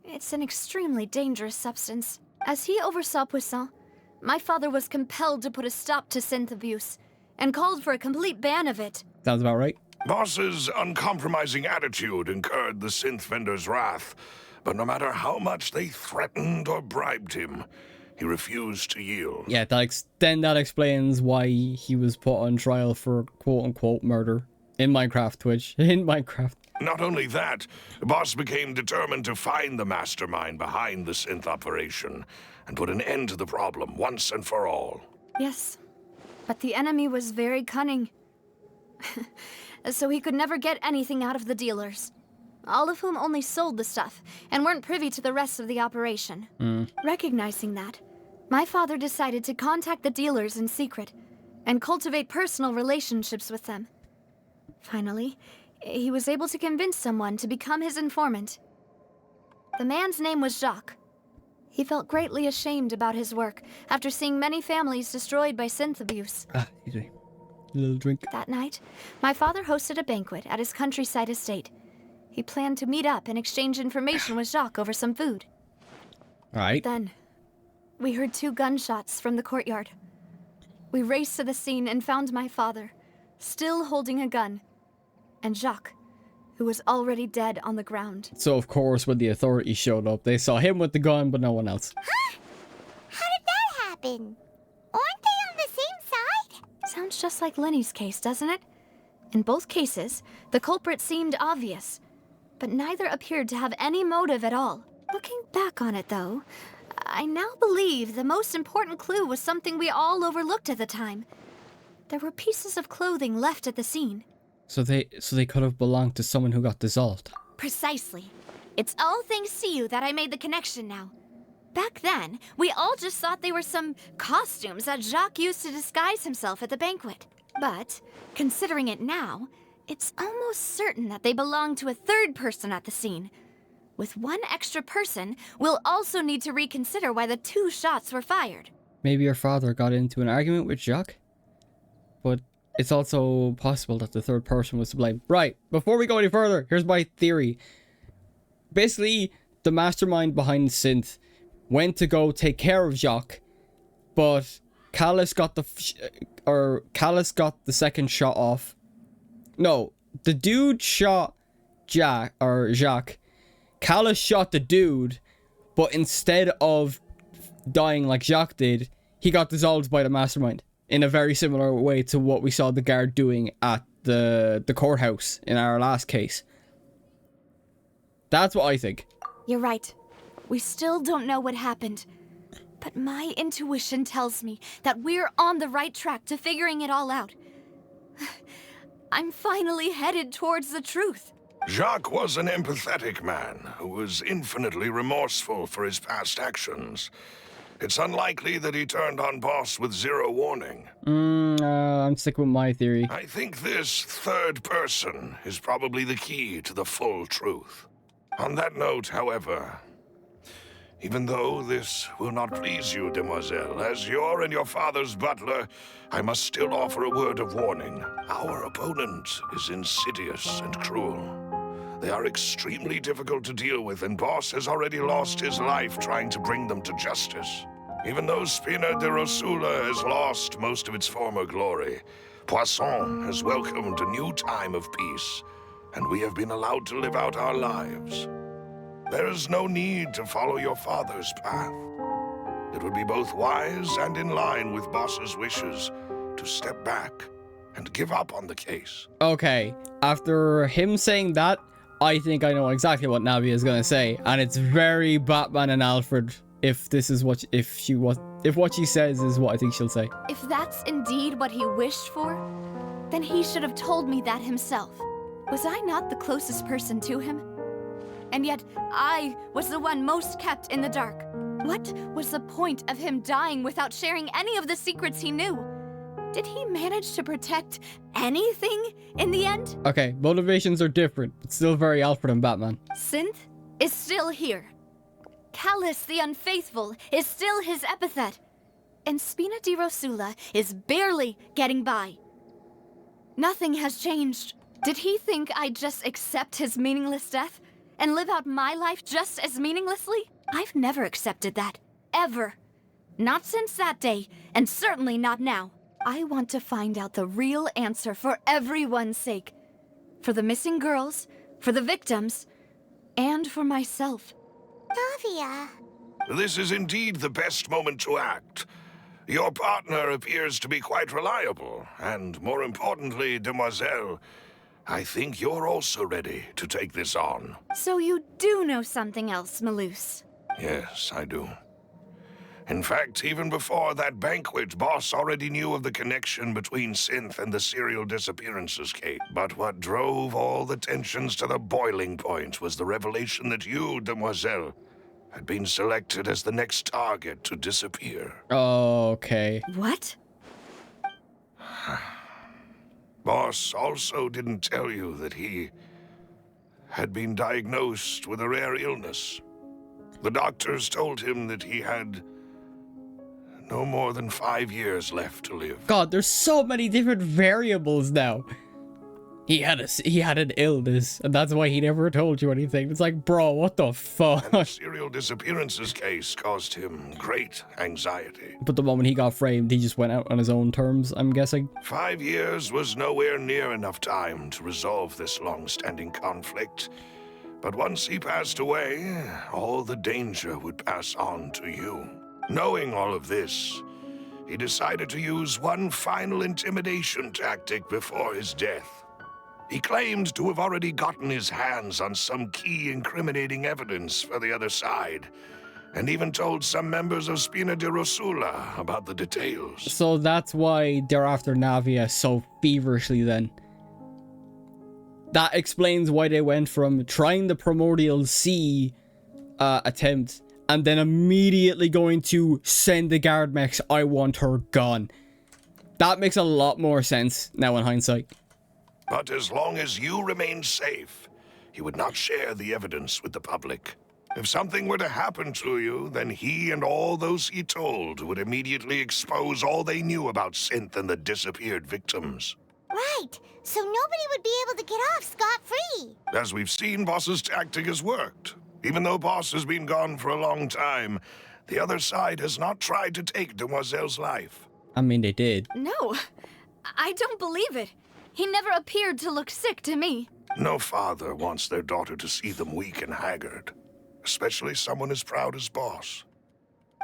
It's an extremely dangerous substance. As he oversaw Poisson, my father was compelled to put a stop to synth abuse and called for a complete ban of it. Sounds about right. Boss's uncompromising attitude incurred the synth vendor's wrath, but no matter how much they threatened or bribed him, he refused to yield. Yeah, then that explains why he was put on trial for quote-unquote murder in Minecraft, Twitch. In Minecraft. Not only that, Boss became determined to find the mastermind behind the synth operation and put an end to the problem once and for all. Yes, but the enemy was very cunning. So he could never get anything out of the dealers, all of whom only sold the stuff and weren't privy to the rest of the operation. Recognizing that, my father decided to contact the dealers in secret and cultivate personal relationships with them. Finally, he was able to convince someone to become his informant. The man's name was Jacques. He felt greatly ashamed about his work after seeing many families destroyed by synth abuse. Easy. A little drink. That night, my father hosted a banquet at his countryside estate. He planned to meet up and exchange information with Jacques over some food. Alright. Then, we heard 2 gunshots from the courtyard. We raced to the scene and found my father, still holding a gun, and Jacques, who was already dead on the ground. So, of course, when the authorities showed up, they saw him with the gun, but no one else. Huh? How did that happen? Aren't they on the same side? Sounds just like Lenny's case, doesn't it? In both cases, the culprit seemed obvious, but neither appeared to have any motive at all. Looking back on it, though, I now believe the most important clue was something we all overlooked at the time. There were pieces of clothing left at the scene. So they could have belonged to someone who got dissolved. Precisely. It's all thanks to you that I made the connection now. Back then, we all just thought they were some costumes that Jacques used to disguise himself at the banquet. But, considering it now, it's almost certain that they belong to a third person at the scene. With one extra person, we'll also need to reconsider why the 2 shots were fired. Maybe your father got into an argument with Jacques? But it's also possible that the third person was to blame. Right, before we go any further, here's my theory. Basically, the mastermind behind synth went to go take care of Jacques, but Callus got the second shot off. No, the dude shot Jacques. Callus shot the dude, but instead of dying like Jacques did, he got dissolved by the mastermind in a very similar way to what we saw the guard doing at the courthouse in our last case. That's what I think. You're right. We still don't know what happened. But my intuition tells me that we're on the right track to figuring it all out. I'm finally headed towards the truth. Jacques was an empathetic man who was infinitely remorseful for his past actions. It's unlikely that he turned on Boss with zero warning. I'm sticking with my theory. I think this third person is probably the key to the full truth. On that note, however, even though this will not please you, demoiselle, as your and your father's butler, I must still offer a word of warning. Our opponent is insidious and cruel. They are extremely difficult to deal with, and Boss has already lost his life trying to bring them to justice. Even though Spina de Rosula has lost most of its former glory, Poisson has welcomed a new time of peace, and we have been allowed to live out our lives. There is no need to follow your father's path. It would be both wise and in line with Boss's wishes to step back and give up on the case. Okay, after him saying that, I think I know exactly what Navia is gonna say, and it's very Batman and Alfred. If this is what if what she says is what I think she'll say. If that's indeed what he wished for, then he should have told me that himself. Was I not the closest person to him? And yet, I was the one most kept in the dark. What was the point of him dying without sharing any of the secrets he knew? Did he manage to protect anything in the end? Okay, motivations are different, but still very Alfred and Batman. Synth is still here. Callus the Unfaithful is still his epithet. And Spina di Rosula is barely getting by. Nothing has changed. Did he think I'd just accept his meaningless death and live out my life just as meaninglessly? I've never accepted that. Ever. Not since that day, and certainly not now. I want to find out the real answer for everyone's sake. For the missing girls, for the victims, and for myself. Navia. This is indeed the best moment to act. Your partner appears to be quite reliable, and more importantly, demoiselle, I think you're also ready to take this on. So you do know something else, Malus? Yes, I do. In fact, even before that banquet, Boss already knew of the connection between Synth and the serial disappearances case. But what drove all the tensions to the boiling point was the revelation that you, demoiselle, had been selected as the next target to disappear. Okay. What? Boss also didn't tell you that he had been diagnosed with a rare illness. The doctors told him that he had no more than 5 years left to live. God, there's so many different variables now. He had an illness, and that's why he never told you anything. It's like, bro, what the fuck? And the serial disappearances case caused him great anxiety. But the moment he got framed, he just went out on his own terms, I'm guessing. 5 years was nowhere near enough time to resolve this long-standing conflict. But once he passed away, all the danger would pass on to you. Knowing all of this, he decided to use one final intimidation tactic before his death. He claimed to have already gotten his hands on some key incriminating evidence for the other side, and even told some members of Spina de Rosula about the details. So that's why they're after Navia so feverishly then. That explains why they went from trying the Primordial Sea attempt and then immediately going to send the guard mechs. I want her gone. That makes a lot more sense now in hindsight. But as long as you remained safe, he would not share the evidence with the public. If something were to happen to you, then he and all those he told would immediately expose all they knew about Synth and the disappeared victims. Right, so nobody would be able to get off scot-free. As we've seen, Boss's tactic has worked. Even though Boss has been gone for a long time, the other side has not tried to take Demoiselle's life. I mean, they did. No, I don't believe it. He never appeared to look sick to me. No father wants their daughter to see them weak and haggard, especially someone as proud as Boss.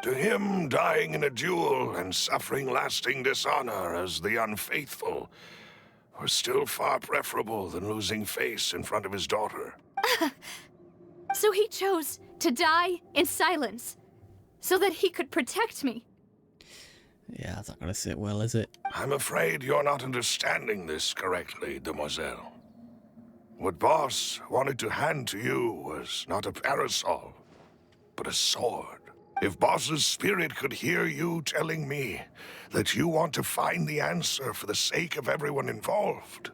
To him, dying in a duel and suffering lasting dishonor as the unfaithful were still far preferable than losing face in front of his daughter. So he chose to die in silence. so that he could protect me. Yeah, that's not gonna sit well, is it? I'm afraid you're not understanding this correctly, demoiselle. What Boss wanted to hand to you was not a parasol, but a sword. If Boss's spirit could hear you telling me that you want to find the answer for the sake of everyone involved,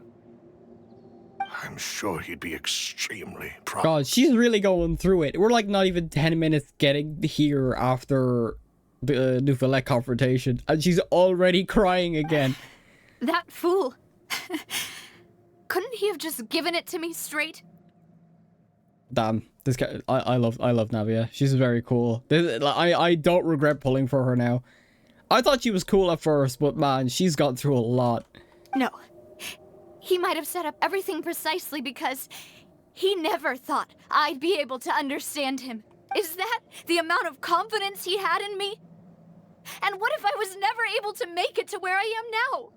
I'm sure he'd be extremely proud. God, she's really going through it. We're like not even 10 minutes getting here after the Neuvillette confrontation, and she's already crying again. That fool. Couldn't he have just given it to me straight? Damn, this guy, I love NAVIA. She's very cool. I don't regret pulling for her now. I thought she was cool at first, but man, she's gone through a lot. No. He might have set up everything precisely because he never thought I'd be able to understand him. Is that the amount of confidence he had in me? And what if I was never able to make it to where I am now?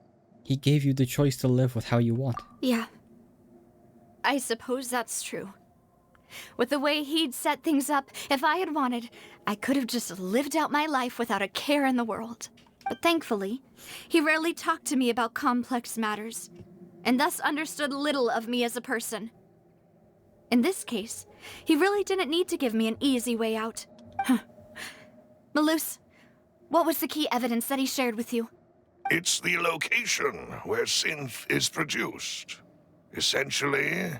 He gave you the choice to live with how you want. Yeah. I suppose that's true. With the way he'd set things up, if I had wanted, I could have just lived out my life without a care in the world. But thankfully, he rarely talked to me about complex matters, and thus understood little of me as a person. In this case, he really didn't need to give me an easy way out. Malus, what was the key evidence that he shared with you? It's the location where synth is produced. Essentially,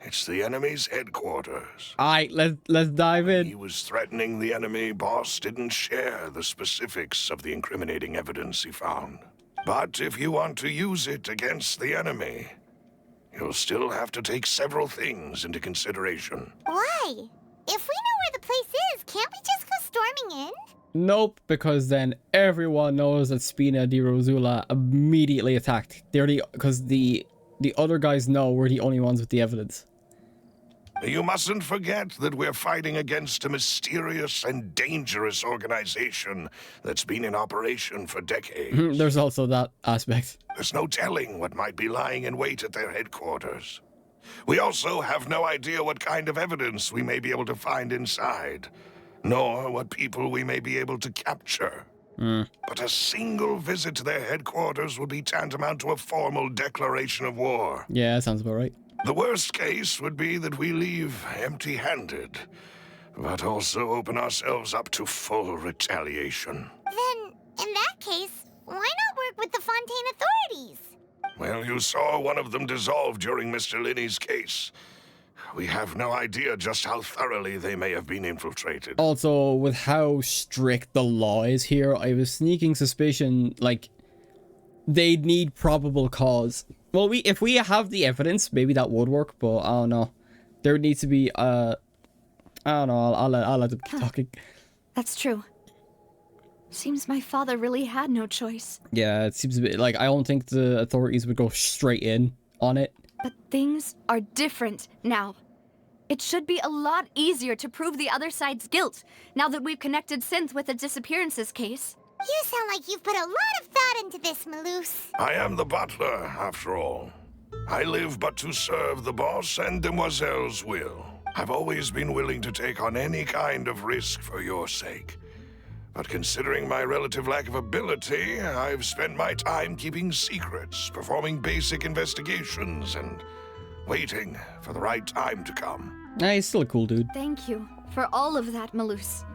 it's the enemy's headquarters. Alright, let's dive in. He was threatening the enemy. Boss didn't share the specifics of the incriminating evidence he found. But if you want to use it against the enemy, you'll still have to take several things into consideration. Why? If we know where the place is, can't we just go storming in? Nope, because then everyone knows that Spina di Rosula immediately attacked. Because the other guys know we're the only ones with the evidence. You mustn't forget that we're fighting against a mysterious and dangerous organization that's been in operation for decades. There's also that aspect. There's no telling what might be lying in wait at their headquarters. We also have no idea what kind of evidence we may be able to find inside, nor what people we may be able to capture. But a single visit to their headquarters would be tantamount to a formal declaration of war. Yeah, that sounds about right. The worst case would be that we leave empty-handed, but also open ourselves up to full retaliation. Then, in that case, why not work with the Fontaine authorities? Well, you saw one of them dissolve during Mr. Linney's case. We have no idea just how thoroughly they may have been infiltrated. Also, with how strict the law is here, I have a sneaking suspicion, like, they'd need probable cause. Well, if we have the evidence, maybe that would work, but I don't know. There needs to be, I don't know, I'll let them keep talking. That's true. Seems my father really had no choice. Yeah, it seems a bit like I don't think the authorities would go straight in on it. But things are different now. It should be a lot easier to prove the other side's guilt, now that we've connected Synth with the disappearances case. You sound like you've put a lot of thought into this, Malus. I am the butler, after all. I live but to serve the boss and Demoiselle's will. I've always been willing to take on any kind of risk for your sake. But considering my relative lack of ability, I've spent my time keeping secrets, performing basic investigations, and waiting for the right time to come. He's still a cool dude. Thank you for all of that, Malus.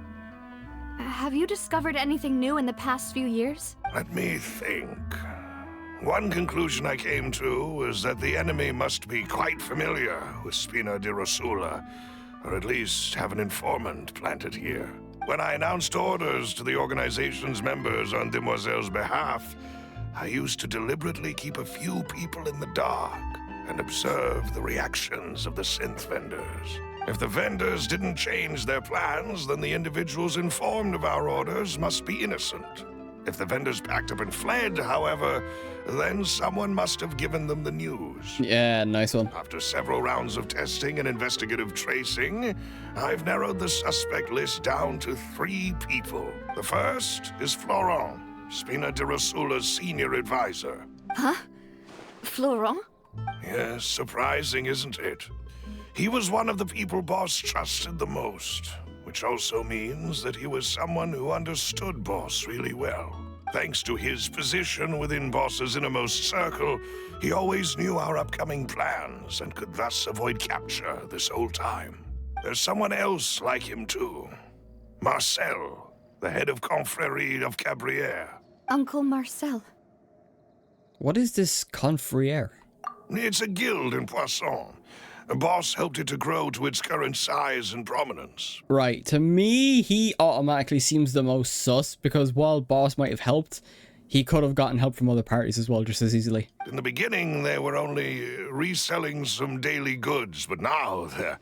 Have you discovered anything new in the past few years? Let me think. One conclusion I came to was that the enemy must be quite familiar with Spina di Rosula, or at least have an informant planted here. When I announced orders to the organization's members on Demoiselle's behalf, I used to deliberately keep a few people in the dark and observe the reactions of the synth vendors. If the vendors didn't change their plans, then the individuals informed of our orders must be innocent. If the vendors packed up and fled, however, then someone must have given them the news. Yeah, nice one. After several rounds of testing and investigative tracing, I've narrowed the suspect list down to 3 people. The first is Florent, Spina di Rosula's senior advisor. Huh? Florent? Yes, surprising, isn't it? He was one of the people Boss trusted the most. which also means that he was someone who understood Boss really well. Thanks to his position within Boss's innermost circle, he always knew our upcoming plans and could thus avoid capture this whole time. There's someone else like him too. Marcel, the head of Confrérie of Cabrières. Uncle Marcel. What is this Confrère? It's a guild in Poisson. Boss helped it to grow to its current size and prominence. Right, to me, he automatically seems the most sus, because while Boss might have helped, he could have gotten help from other parties as well, just as easily. In the beginning, they were only reselling some daily goods, but now they're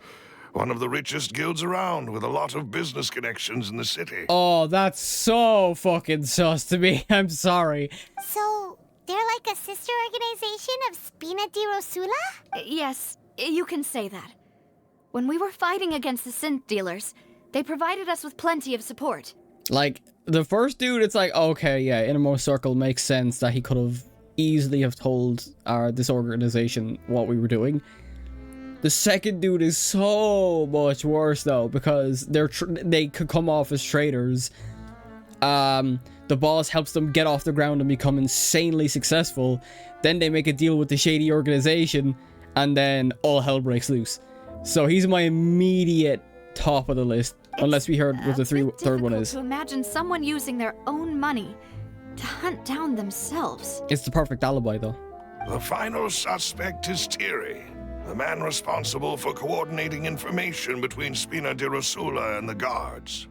one of the richest guilds around, with a lot of business connections in the city. Oh, that's so fucking sus to me. I'm sorry. So, they're like a sister organization of Spina di Rosula? Yes, you can say that. When we were fighting against the synth dealers, they provided us with plenty of support. Like, the first dude, it's like, okay, yeah, Innermost Circle makes sense that he could have easily have told this organization what we were doing. The second dude is so much worse, though, because they could come off as traitors. The boss helps them get off the ground and become insanely successful. Then they make a deal with the shady organization, and then all hell breaks loose. So he's my immediate top of the list, unless we heard what the third one is. To imagine someone using their own money to hunt down themselves. It's the perfect alibi, though. The final suspect is Thierry, the man responsible for coordinating information between Spina di Rosula and the guards.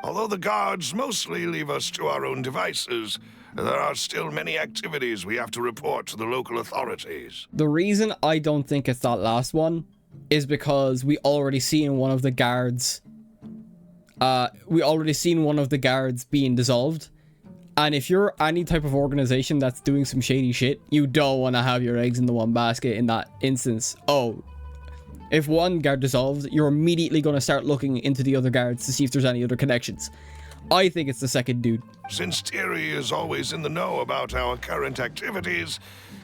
Although the guards mostly leave us to our own devices, there are still many activities we have to report to the local authorities. The reason I don't think it's that last one is because we already seen one of the guards being dissolved. And if you're any type of organization that's doing some shady shit, you don't want to have your eggs in the one basket in that instance. Oh, if one guard dissolves, you're immediately going to start looking into the other guards to see if there's any other connections. I think it's the second dude. Since Thierry is always in the know about our current activities,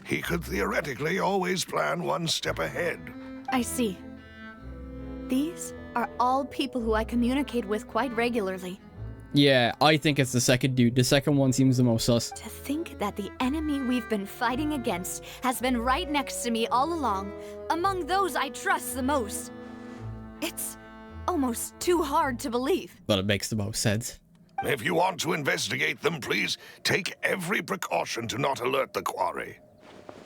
he could theoretically always plan one step ahead. I see. These are all people who I communicate with quite regularly. Yeah, I think it's the second dude. The second one seems the most sus. To think that the enemy we've been fighting against has been right next to me all along, among those I trust the most. It's almost too hard to believe. But it makes the most sense. If you want to investigate them, please take every precaution to not alert the quarry.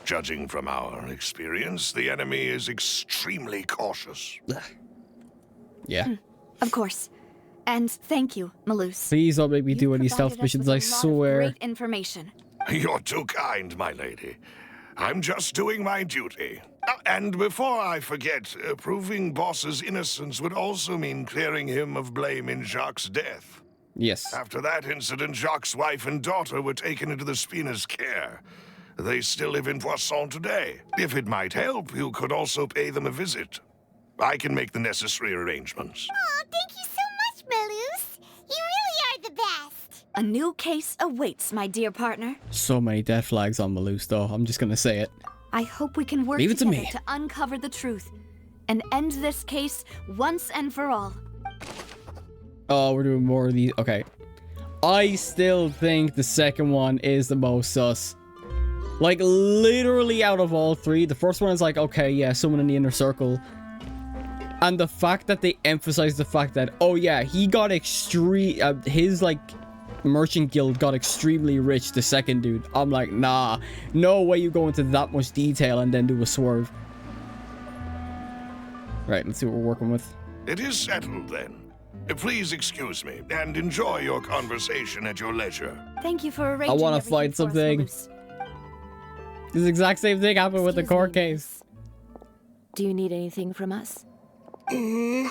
Judging from our experience, the enemy is extremely cautious. Yeah. Of course. And thank you, Malus. Please don't make me do any stealth missions, I swear. Great information. You're too kind, my lady. I'm just doing my duty. And before I forget, proving Boss's innocence would also mean clearing him of blame in Jacques' death. Yes. After that incident, Jacques' wife and daughter were taken into the Spina's care. They still live in Poisson today. If it might help, you could also pay them a visit. I can make the necessary arrangements. Oh, thank you so much, Malus. You really are the best. A new case awaits, my dear partner. So many death flags on Malus, though. I'm just gonna say it. I hope we can work Leave it to together me. to uncover the truth and end this case once and for all. Oh, we're doing more of these. Okay. I still think the second one is the most sus. Like, literally out of all three, the first one is like, okay, yeah, someone in the inner circle. And the fact that they emphasize the fact that, oh yeah, he got his, like, merchant guild got extremely rich, the second dude. I'm like, nah, no way you go into that much detail and then do a swerve. Right, let's see what we're working with. It is settled, then. Please excuse me, and enjoy your conversation at your leisure. Thank you for arranging. I want to everything find for us, something. Malus. This exact same thing happened with the court case. Do you need anything from us? Hey,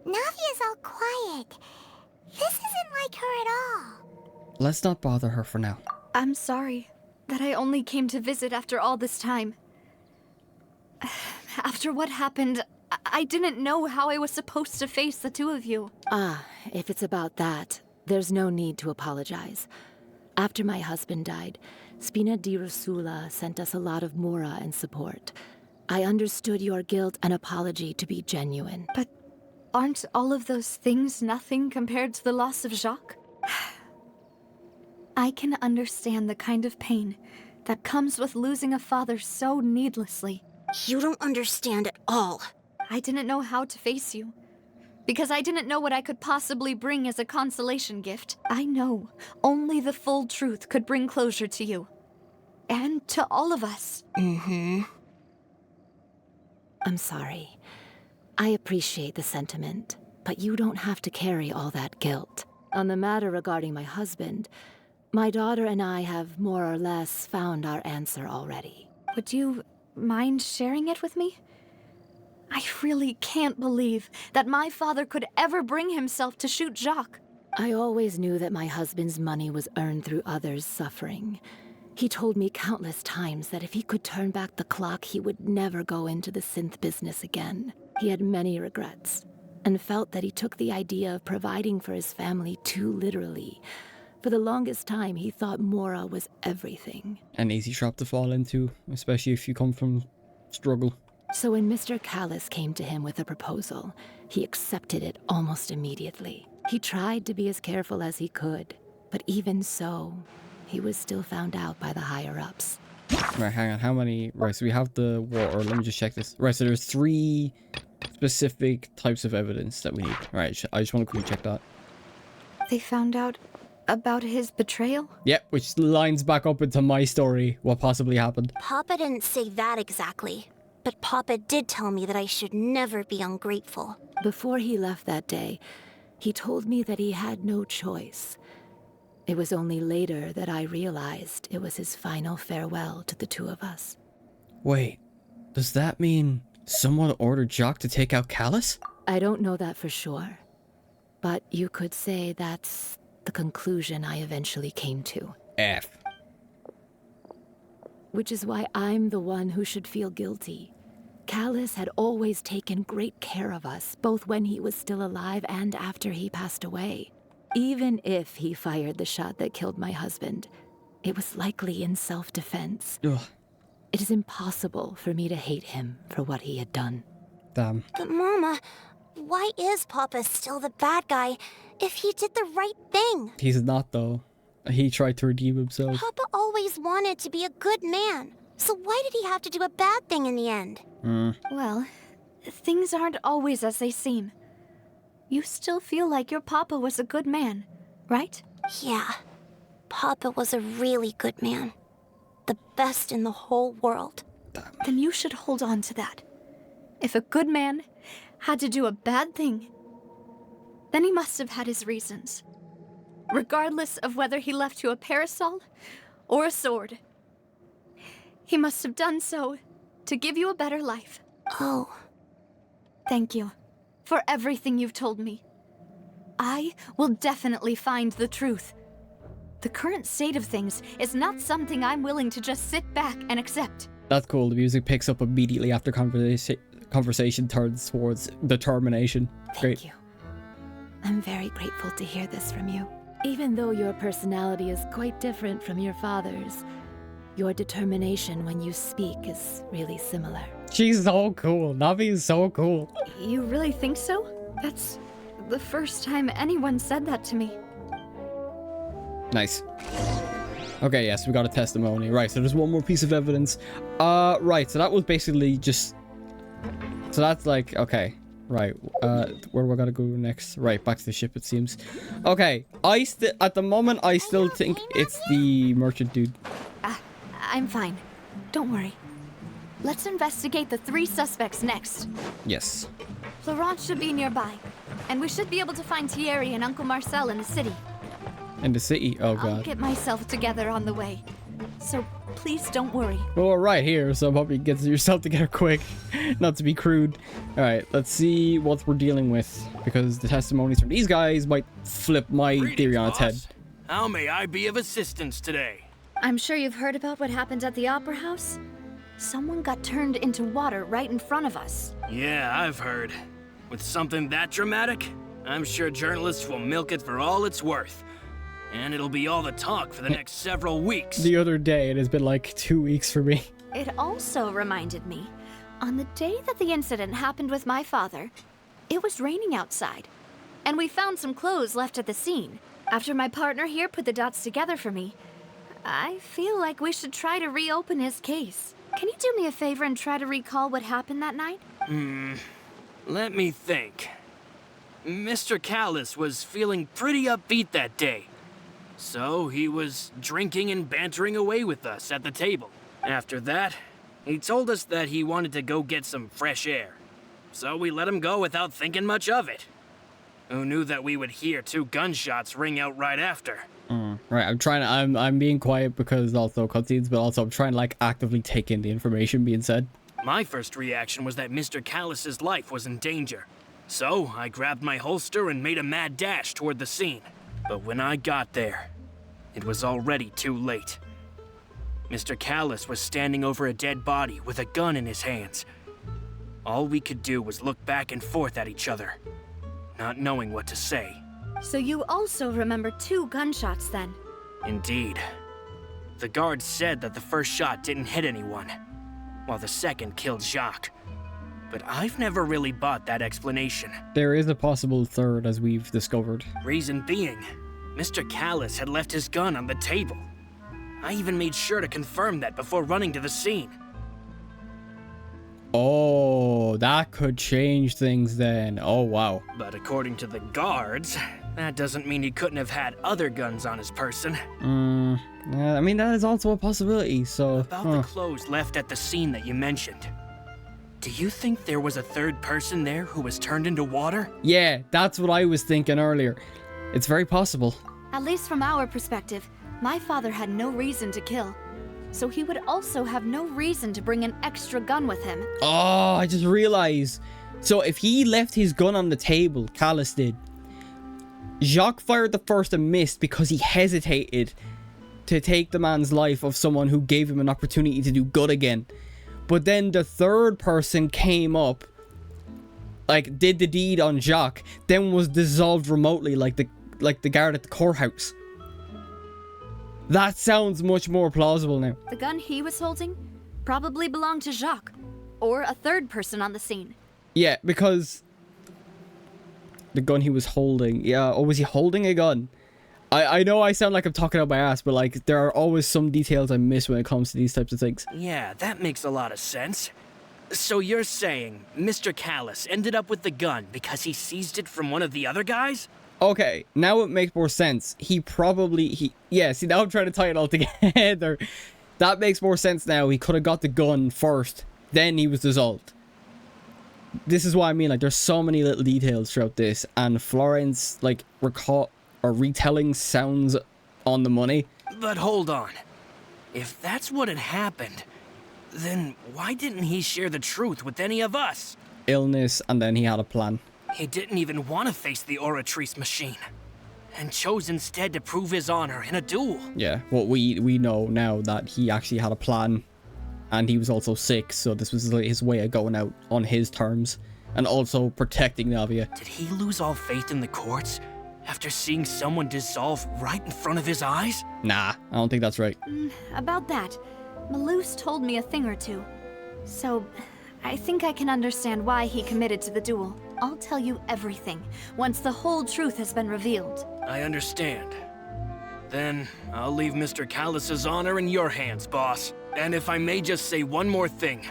Navia's all quiet. This isn't like her at all. Let's not bother her for now. I'm sorry that I only came to visit after all this time. After what happened, I didn't know how I was supposed to face the two of you. Ah, if it's about that, there's no need to apologize. After my husband died, Spina di Rosula sent us a lot of mora and support. I understood your guilt and apology to be genuine. But aren't all of those things nothing compared to the loss of Jacques? I can understand the kind of pain that comes with losing a father so needlessly. You don't understand at all. I didn't know how to face you, because I didn't know what I could possibly bring as a consolation gift. I know only the full truth could bring closure to you. And to all of us. I'm sorry. I appreciate the sentiment, but you don't have to carry all that guilt. On the matter regarding my husband, my daughter and I have more or less found our answer already. Would you mind sharing it with me? I really can't believe that my father could ever bring himself to shoot Jacques. I always knew that my husband's money was earned through others' suffering. He told me countless times that if he could turn back the clock, he would never go into the synth business again. He had many regrets, and felt that he took the idea of providing for his family too literally. For the longest time, he thought Mora was everything. An easy trap to fall into, especially if you come from struggle. So when Mr. Callis came to him with a proposal, he accepted it almost immediately. He tried to be as careful as he could, but even so, he was still found out by the higher-ups. Right, hang on, how many? Right, so we have the water. Let me just check this. Right, so there's 3 specific types of evidence that we need. Right, I just want to quickly check that. They found out about his betrayal? Yep, which lines back up into my story, what possibly happened. Papa didn't say that exactly, but Papa did tell me that I should never be ungrateful. Before he left that day, he told me that he had no choice. It was only later that I realized it was his final farewell to the two of us. Wait, does that mean someone ordered Jacques to take out Callis? I don't know that for sure, but you could say that's the conclusion I eventually came to. F. Which is why I'm the one who should feel guilty. Callis had always taken great care of us, both when he was still alive and after he passed away. Even if he fired the shot that killed my husband, it was likely in self-defense. Ugh. It is impossible for me to hate him for what he had done. Damn. But Mama, why is Papa still the bad guy if he did the right thing? He's not, though. He tried to redeem himself. Papa always wanted to be a good man, so why did he have to do a bad thing in the end? Well, things aren't always as they seem. You still feel like your Papa was a good man, right? Yeah, Papa was a really good man. The best in the whole world. Then you should hold on to that. If a good man had to do a bad thing, then he must have had his reasons. Regardless of whether he left you a parasol or a sword. He must have done so to give you a better life. Oh. Thank you for everything you've told me. I will definitely find the truth. The current state of things is not something I'm willing to just sit back and accept. That's cool. The music picks up immediately after conversation turns towards determination. Great. Thank you. I'm very grateful to hear this from you. Even though your personality is quite different from your father's, your determination when you speak is really similar. She's so cool. Navi is so cool. You really think so? That's the first time anyone said that to me. Nice. Okay, yes, we got a testimony. Right, so there's one more piece of evidence. Right, so that was basically just... So that's like, okay. Right, where we gotta go next? Right, back to the ship, it seems. Okay, at the moment, I still think it's the merchant dude. I'm fine. Don't worry. Let's investigate the 3 suspects next. Yes. Florent should be nearby, and we should be able to find Thierry and Uncle Marcel in the city. In the city? Oh, God. I'll get myself together on the way, so please don't worry. Well, we're right here, so I'm hoping you get yourself together quick. Not to be crude. Alright, let's see what we're dealing with, because the testimonies from these guys might flip my theory on its head. How may I be of assistance today? I'm sure you've heard about what happened at the Opera House. Someone got turned into water right in front of us. Yeah, I've heard. With something that dramatic, I'm sure journalists will milk it for all it's worth. And it'll be all the talk for the next several weeks. The other day, it has been like 2 weeks for me. It also reminded me, On the day that the incident happened with my father, it was raining outside, and we found some clothes left at the scene. After my partner here put the dots together for me, I feel like we should try to reopen his case. Can you do me a favor and try to recall what happened that night? Let me think. Mr. Callus was feeling pretty upbeat that day. So he was drinking and bantering away with us at the table. After that, he told us that he wanted to go get some fresh air. So we let him go without thinking much of it. Who knew that we would hear 2 gunshots ring out right after? Right, I'm being quiet because also cutscenes, but also I'm trying to like actively take in the information being said. My first reaction was that Mr. Callus's life was in danger. So I grabbed my holster and made a mad dash toward the scene. But when I got there, it was already too late. Mr. Callus was standing over a dead body with a gun in his hands. All we could do was look back and forth at each other, not knowing what to say. So you also remember 2 gunshots then? Indeed. The guard said that the first shot didn't hit anyone, while the second killed Jacques. But I've never really bought that explanation. There is a possible third, as we've discovered. Reason being, Mr. Callus had left his gun on the table. I even made sure to confirm that before running to the scene. Oh, that could change things then. Oh, wow. But according to the guards, that doesn't mean he couldn't have had other guns on his person. I mean, that is also a possibility, so... About the clothes left at the scene that you mentioned. Do you think there was a third person there who was turned into water? Yeah, that's what I was thinking earlier. It's very possible. At least from our perspective, my father had no reason to kill. So he would also have no reason to bring an extra gun with him. Oh, I just realized. So if he left his gun on the table, Callus did, Jacques fired the first and missed because he hesitated to take the man's life of someone who gave him an opportunity to do good again. But then the third person came up, like did the deed on Jacques, then was dissolved remotely like the guard at the courthouse. That sounds much more plausible now. The gun he was holding probably belonged to Jacques, or a third person on the scene. Yeah, because the gun he was holding, or was he holding a gun? I know I sound like I'm talking out my ass, but like there are always some details I miss when it comes to these types of things. Yeah, that makes a lot of sense. So you're saying Mr. Callus ended up with the gun because he seized it from one of the other guys? Okay, now it makes more sense. See, now I'm trying to tie it all together. That makes more sense now. He could have got the gun first, then he was dissolved. This is what I mean, like, there's so many little details throughout this, and Florence, like, retelling sounds on the money. But hold on. If that's what had happened, then why didn't he share the truth with any of us? Illness, and then he had a plan. He didn't even want to face the Oratrice machine, and chose instead to prove his honor in a duel. Yeah, well, we know now that he actually had a plan, and he was also sick, so this was like his way of going out on his terms, and also protecting Navia. Did he lose all faith in the courts after seeing someone dissolve right in front of his eyes? Nah, I don't think that's right. About that, Malus told me a thing or two, so I think I can understand why he committed to the duel. I'll tell you everything once the whole truth has been revealed. I understand. Then I'll leave Mr. Callus's honor in your hands, boss. And if I may just say one more thing.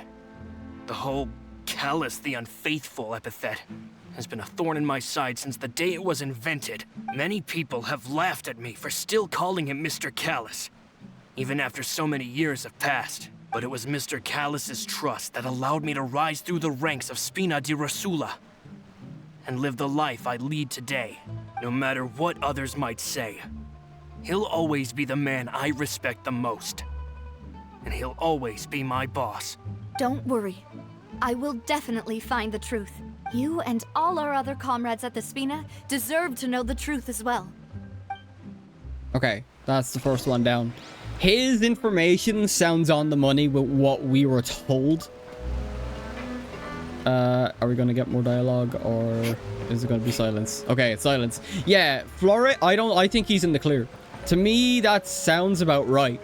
The whole Callus the Unfaithful epithet has been a thorn in my side since the day it was invented. Many people have laughed at me for still calling him Mr. Callus, even after so many years have passed. But it was Mr. Callus's trust that allowed me to rise through the ranks of Spina di Rosula and live the life I lead today. No matter what others might say, he'll always be the man I respect the most. And he'll always be my boss. Don't worry. I will definitely find the truth. You and all our other comrades at the Spina deserve to know the truth as well. Okay, that's the first one down. His information sounds on the money with what we were told. Are we gonna get more dialogue, or is it gonna be silence? Okay, it's silence. Yeah, Flora, I think he's in the clear. To me, that sounds about right.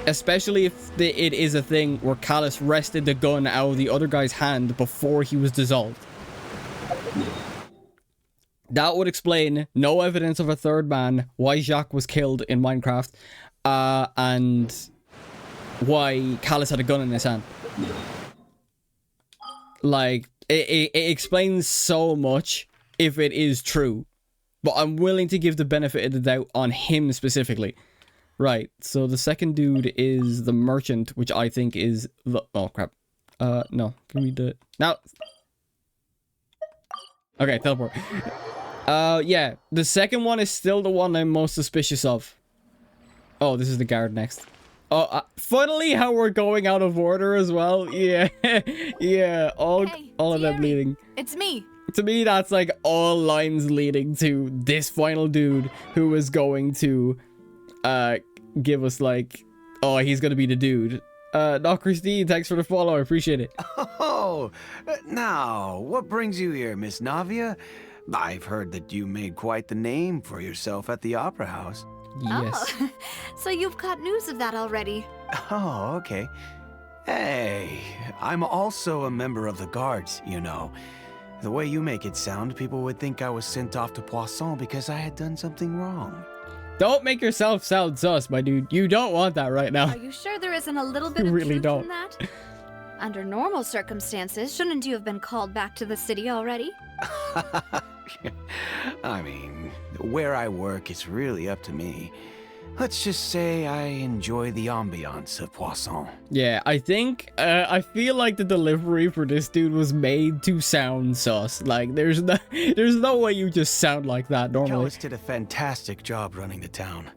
Especially if it is a thing where Callus wrested the gun out of the other guy's hand before he was dissolved. That would explain no evidence of a third man, why Jacques was killed in Minecraft, and why Callus had a gun in his hand. Like, it explains so much if it is true. But I'm willing to give the benefit of the doubt on him specifically. Right, so the second dude is the merchant, which I think is the... Oh, crap. No. Give me the... Now... Okay, teleport. Yeah. The second one is still the one I'm most suspicious of. Oh, this is the guard next. Oh, funnily how we're going out of order as well. Yeah. Yeah, all of them leading. It's me. To me, that's like all lines leading to this final dude who is going to give us like, oh, he's gonna be the dude. No, Christine, thanks for the follow. I appreciate it. Oh, now, what brings you here, Miss NAVIA? I've heard that you made quite the name for yourself at the Opera House. Yes. Oh, so you've caught news of that already. Oh, okay. Hey, I'm also a member of the Guards, you know. The way you make it sound, people would think I was sent off to Poisson because I had done something wrong. Don't make yourself sound sus, my dude. You don't want that right now. Are you sure there isn't a little bit of really truth don't. in that? Under normal circumstances, shouldn't you have been called back to the city already? I mean, where I work is really up to me. Let's just say I enjoy the ambiance of Poisson. Yeah, I think, I feel like the delivery for this dude was made to sound sus. Like, there's no way you just sound like that normally. Callus did a fantastic job running the town.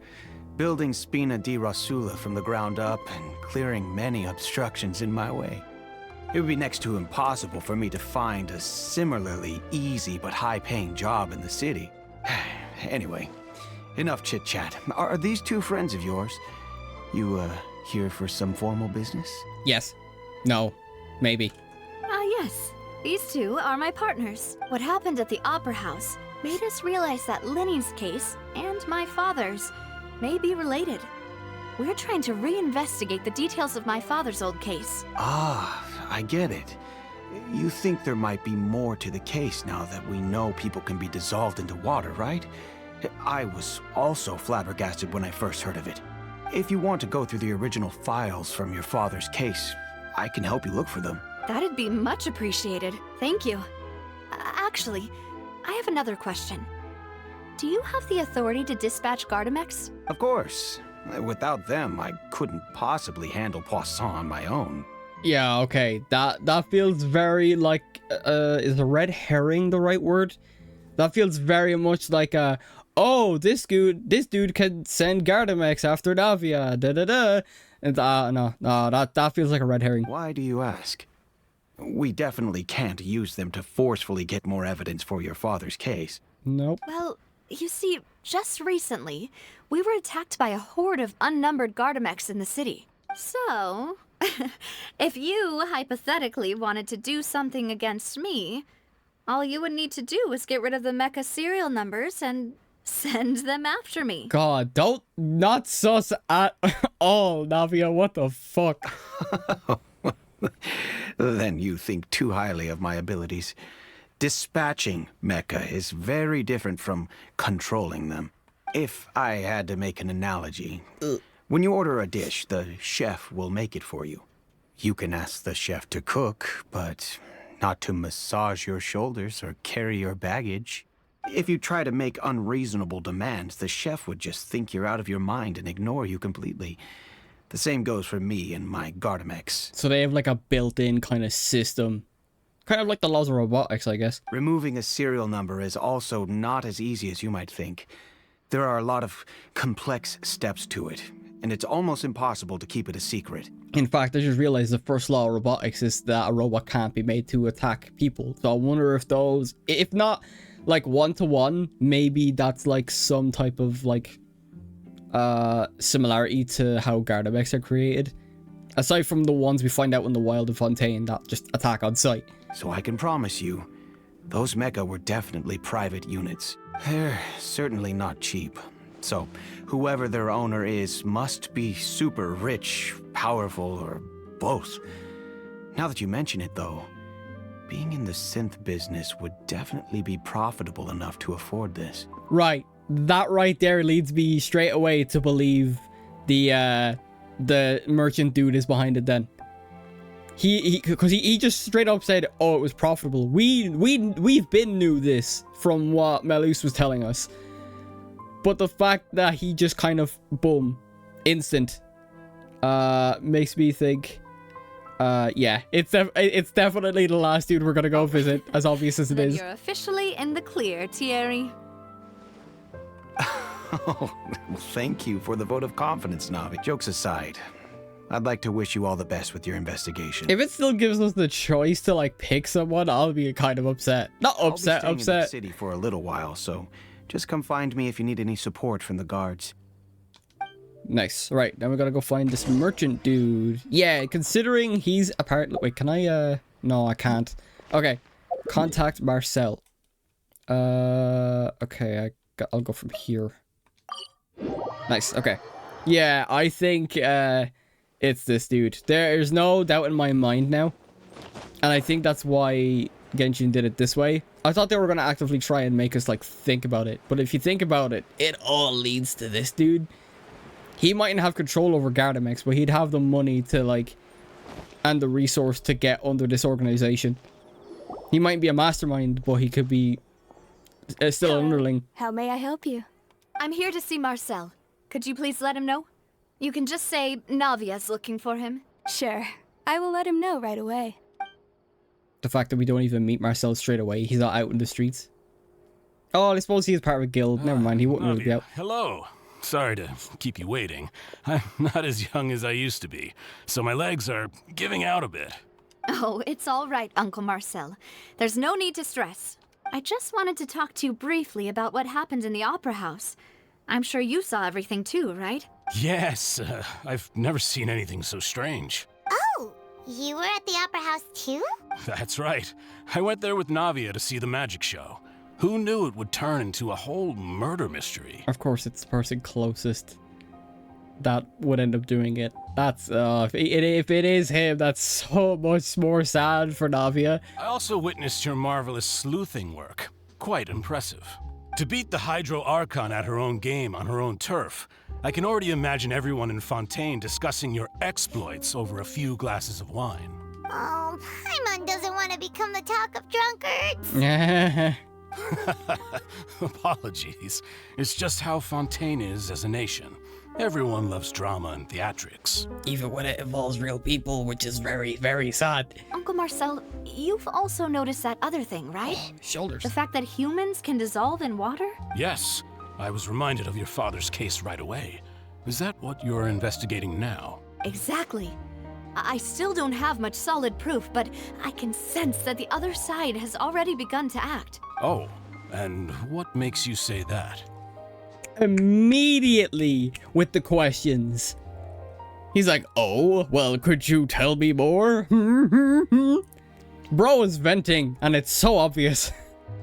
Building Spina di Rosula from the ground up and clearing many obstructions in my way. It would be next to impossible for me to find a similarly easy but high-paying job in the city. Anyway, enough chit-chat. Are these two friends of yours? You, here for some formal business? Yes. No. Maybe. Yes. These two are my partners. What happened at the Opera House made us realize that Linny's case and my father's may be related. We're trying to reinvestigate the details of my father's old case. Ah, I get it. You think there might be more to the case now that we know people can be dissolved into water, right? I was also flabbergasted when I first heard of it. If you want to go through the original files from your father's case, I can help you look for them. That'd be much appreciated. Thank you. Actually, I have another question. Do you have the authority to dispatch Gardamex? Of course. Without them, I couldn't possibly handle Poisson on my own. Yeah, okay. That feels very like, is a red herring the right word? That feels very much like oh, this dude can send Gardamex after NAVIA, da-da-da. And no, that feels like a red herring. Why do you ask? We definitely can't use them to forcefully get more evidence for your father's case. Nope. Well, you see, just recently, we were attacked by a horde of unnumbered Gardamex in the city. So, if you hypothetically wanted to do something against me, all you would need to do is get rid of the mecha serial numbers and send them after me. God, not sus at all, Navia. What the fuck? Then you think too highly of my abilities. Dispatching mecha is very different from controlling them. If I had to make an analogy, when you order a dish, the chef will make it for you. You can ask the chef to cook, but not to massage your shoulders or carry your baggage. If you try to make unreasonable demands, the chef would just think you're out of your mind and ignore you completely. The same goes for me and my Gardamex. So they have like a built-in kind of system. Kind of like the laws of robotics, I guess. Removing a serial number is also not as easy as you might think. There are a lot of complex steps to it, and it's almost impossible to keep it a secret. In fact, I just realized the first law of robotics is that a robot can't be made to attack people. So I wonder if those, if not like one-to-one, maybe that's like some type of like similarity to how Gardamex are created. Aside from the ones we find out in the wild of Fontaine that just attack on sight. So I can promise you, those mecha were definitely private units. They're certainly not cheap. So, whoever their owner is must be super rich, powerful, or both. Now that you mention it, though, being in the synth business would definitely be profitable enough to afford this. Right. That right there leads me straight away to believe the merchant dude is behind it then. Because he just straight up said, oh, it was profitable. We've been knew this from what Melus was telling us. But the fact that he just kind of, boom, instant, makes me think, yeah, it's definitely the last dude we're gonna go visit, as obvious as it Then is. you're officially in the clear, Thierry. Oh, well, thank you for the vote of confidence, Navi. Jokes aside, I'd like to wish you all the best with your investigation. If it still gives us the choice to like pick someone, I'll be kind of upset. Not upset, I'll be staying in the upset. city for a little while, so just come find me if you need any support from the guards. Nice. Right, now we gotta go find this merchant dude. Yeah, considering he's apparently... Wait, can I, No, I can't. Okay. Contact Marcel. Okay, I'll go from here. Nice, okay. Yeah, I think, it's this dude. There's no doubt in my mind now. And I think that's why Genshin did it this way. I thought they were gonna actively try and make us, like, think about it. But if you think about it, it all leads to this dude. He mightn't have control over Gardamex, but he'd have the money to, like, and the resource to get under this organization. He might be a mastermind, but he could be still an underling. How may I help you? I'm here to see Marcel. Could you please let him know? You can just say Navia's looking for him. Sure. I will let him know right away. The fact that we don't even meet Marcel straight away. He's not out in the streets. Oh, I suppose he's part of a guild. Never mind, he wouldn't really be out. Hello. Sorry to keep you waiting. I'm not as young as I used to be, so my legs are giving out a bit. Oh, it's all right, Uncle Marcel. There's no need to stress. I just wanted to talk to you briefly about what happened in the Opera House. I'm sure you saw everything too, right? Yes, I've never seen anything so strange. Oh, you were at the Opera House too? That's right. I went there with NAVIA to see the magic show. Who knew it would turn into a whole murder mystery? Of course, it's the person closest that would end up doing it. That's, if it is him, that's so much more sad for NAVIA. I also witnessed your marvelous sleuthing work. Quite impressive. To beat the Hydro Archon at her own game on her own turf, I can already imagine everyone in Fontaine discussing your exploits over a few glasses of wine. Oh, Paimon doesn't want to become the talk of drunkards. Apologies. It's just how Fontaine is as a nation. Everyone loves drama and theatrics. Even when it involves real people, which is very, very sad. Uncle Marcel, you've also noticed that other thing, right? Oh, shoulders. The fact that humans can dissolve in water? Yes. I was reminded of your father's case right away. Is that what you're investigating now? Exactly. I still don't have much solid proof, but I can sense that the other side has already begun to act. Oh, and what makes you say that? Immediately with the questions. He's like, oh, well, could you tell me more? Bro is venting, and it's so obvious.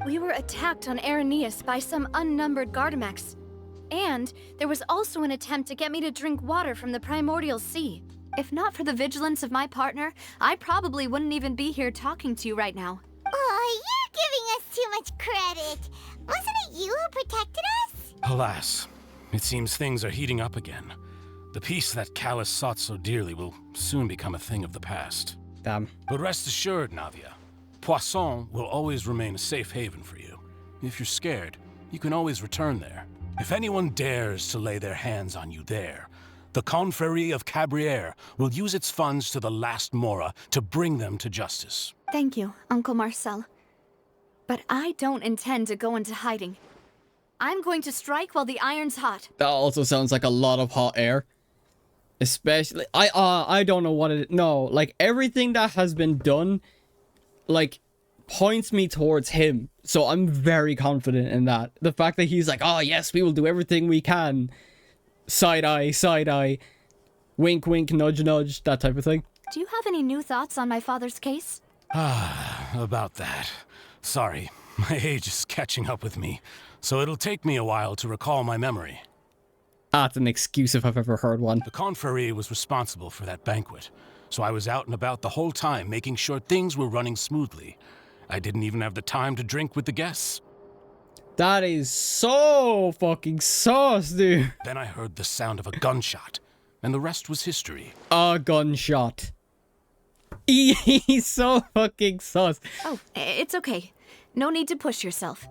We were attacked on Araneus by some unnumbered Gardamex. And there was also an attempt to get me to drink water from the primordial sea. If not for the vigilance of my partner, I probably wouldn't even be here talking to you right now. Oh, you're giving us too much credit. Wasn't it you who protected us? Alas, it seems things are heating up again. The peace that Callus sought so dearly will soon become a thing of the past. Damn. But rest assured, NAVIA, Poisson will always remain a safe haven for you. If you're scared, you can always return there. If anyone dares to lay their hands on you there, the Confrérie of Cabrières will use its funds to the last Mora to bring them to justice. Thank you, Uncle Marcel. But I don't intend to go into hiding. I'm going to strike while the iron's hot. That also sounds like a lot of hot air. Especially, I don't know what it is. No, like, everything that has been done, like, points me towards him. So I'm very confident in that. The fact that he's like, oh, yes, we will do everything we can. Side eye, wink, wink, nudge, nudge, that type of thing. Do you have any new thoughts on my father's case? About that. Sorry, my age is catching up with me, so it'll take me a while to recall my memory. That's an excuse if I've ever heard one. The confrérie was responsible for that banquet, so I was out and about the whole time making sure things were running smoothly. I didn't even have the time to drink with the guests. That is so fucking sus, dude. Then I heard the sound of a gunshot, and the rest was history. A gunshot. He's so fucking sus. Oh, it's okay. No need to push yourself.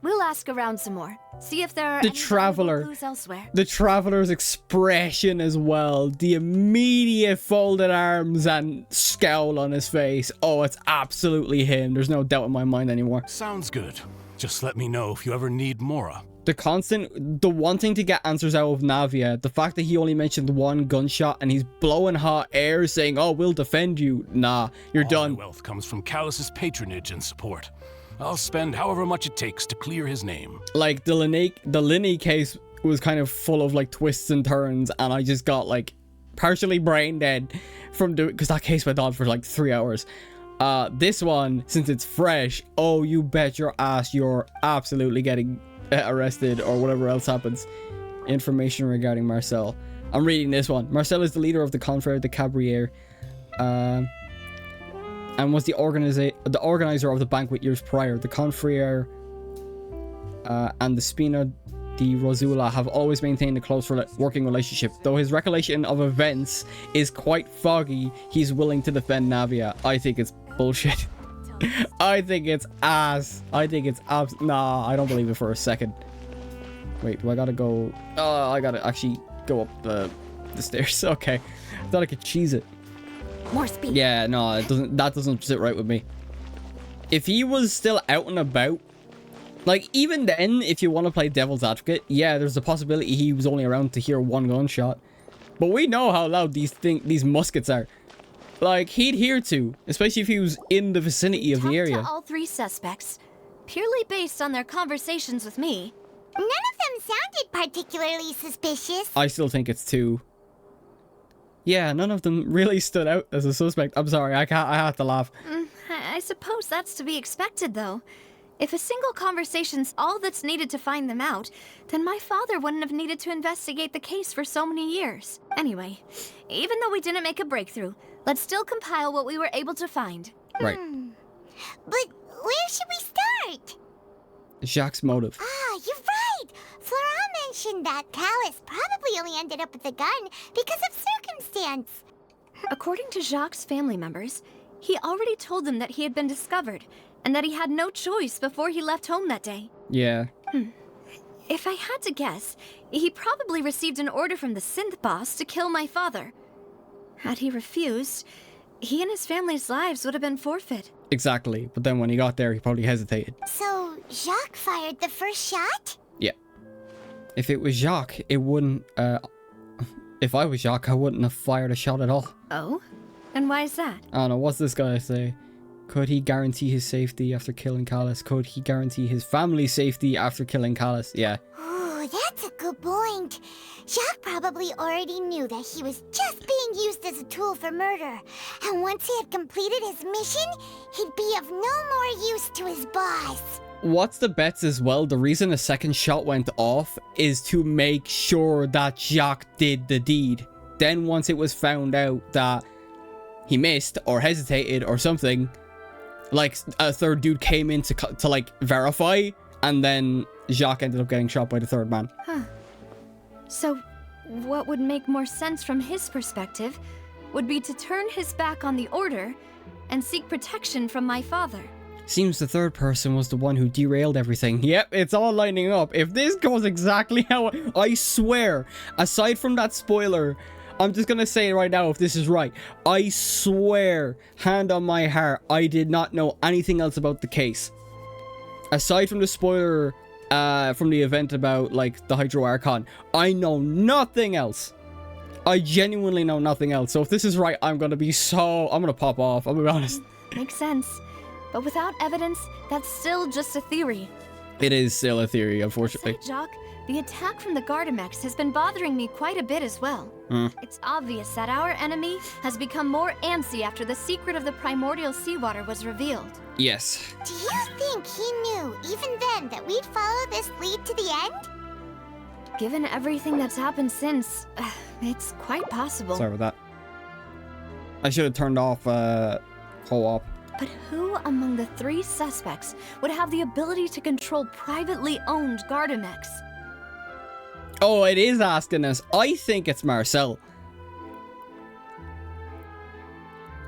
We'll ask around some more. See if there are any valuable clues elsewhere. The traveler's expression as well. The immediate folded arms and scowl on his face. Oh, it's absolutely him. There's no doubt in my mind anymore. Sounds good. Just let me know if you ever need Mora. The wanting to get answers out of Navia, the fact that he only mentioned one gunshot and he's blowing hot air saying, oh, we'll defend you. Nah, you're done. All my wealth comes from Callus's patronage and support. I'll spend however much it takes to clear his name. Like, the Linny case was kind of full of, like, twists and turns, and I just got, like, partially brain dead from doing... Because that case went on for, like, 3 hours. This one, since it's fresh, oh, you bet your ass you're absolutely getting arrested or whatever else happens. Information regarding Marcel. I'm reading this one. Marcel is the leader of the Confrère de Cabrières. And was the organizer of the banquet years prior. The Confrère and the Spina di Rosula have always maintained a close working relationship. Though his recollection of events is quite foggy, he's willing to defend Navia. I think it's bullshit. I think it's ass. I think it's nah, I don't believe it for a second. Wait, do I gotta go? I gotta actually go up the stairs. Okay. I thought I could cheese it. More speed. Yeah, no, that doesn't sit right with me. If he was still out and about, like, even then, if you want to play devil's advocate, yeah, there's a possibility he was only around to hear one gunshot. But we know how loud these muskets are. Like, he'd hear to, especially if he was in the vicinity of the area. To all 3 suspects, purely based on their conversations with me. None of them sounded particularly suspicious. I still think it's 2. Yeah, none of them really stood out as a suspect. I'm sorry, I have to laugh. I suppose that's to be expected, though. If a single conversation's all that's needed to find them out, then my father wouldn't have needed to investigate the case for so many years. Anyway, even though we didn't make a breakthrough, let's still compile what we were able to find. Right. But where should we start? Jacques' motive. Ah, you're right! Florent mentioned that Callus probably only ended up with the gun because of circumstance. According to Jacques' family members, he already told them that he had been discovered, and that he had no choice before he left home that day. Yeah. If I had to guess, he probably received an order from the synth boss to kill my father. Had he refused, he and his family's lives would have been forfeit. Exactly, but then when he got there, he probably hesitated. So, Jacques fired the first shot? Yeah. If it was Jacques, it wouldn't, if I was Jacques, I wouldn't have fired a shot at all. Oh? And why is that? I don't know, what's this guy say? Could he guarantee his safety after killing Callus? Could he guarantee his family's safety after killing Callus? Yeah. Ooh, that's a good point. Jacques probably already knew that he was just being used as a tool for murder. And once he had completed his mission, he'd be of no more use to his boss. What's the bets as well? The reason a second shot went off is to make sure that Jacques did the deed. Then once it was found out that he missed or hesitated or something, like a third dude came in to like verify, and then Jacques ended up getting shot by the third man. Huh. So, what would make more sense from his perspective would be to turn his back on the order and seek protection from my father. Seems the third person was the one who derailed everything. Yep, it's all lining up. If this goes exactly how I swear, aside from that spoiler, I'm just gonna say it right now if this is right. I swear, hand on my heart, I did not know anything else about the case. Aside from the spoiler from the event about, like, the Hydro Archon, I know nothing else. I genuinely know nothing else. So if this is right, I'm gonna pop off, I'm gonna be honest. Makes sense. But without evidence, that's still just a theory. It is still a theory, unfortunately. Say, Jock, the attack from the Gardamex has been bothering me quite a bit as well. It's obvious that our enemy has become more antsy after the secret of the primordial seawater was revealed. Yes. Do you think he knew, even then, that we'd follow this lead to the end? given everything that's happened since, it's quite possible. Sorry about that. I should have turned off co-op. But who among the 3 suspects would have the ability to control privately owned Gardamex? Oh, it is asking us. I think it's Marcel.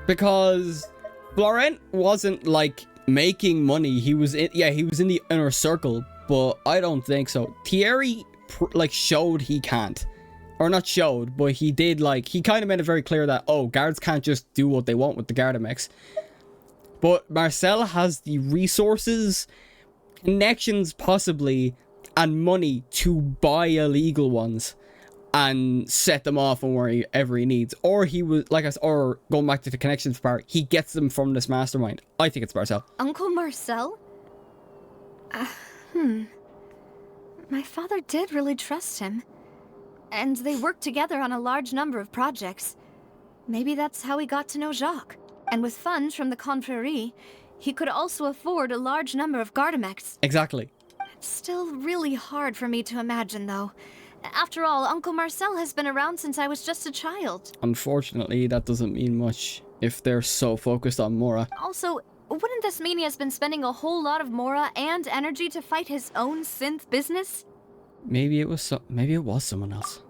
Because Florent wasn't like making money. He was in the inner circle, but I don't think so. Thierry like showed he can't. Or not showed, but he did, like, he kind of made it very clear that, oh, guards can't just do what they want with the Gardamex. But Marcel has the resources, connections possibly, and money to buy illegal ones and set them off on wherever he needs. Or he was, like I said, or going back to the connections part, he gets them from this mastermind. I think it's Marcel. Uncle Marcel? My father did really trust him. And they worked together on a large number of projects. Maybe that's how he got to know Jacques. And with funds from the Confrérie, he could also afford a large number of Gardamex. Exactly. It's still really hard for me to imagine, though. After all, Uncle Marcel has been around since I was just a child. Unfortunately, that doesn't mean much if they're so focused on Mora. Also, wouldn't this mean he has been spending a whole lot of Mora and energy to fight his own synth business? Maybe it was someone else.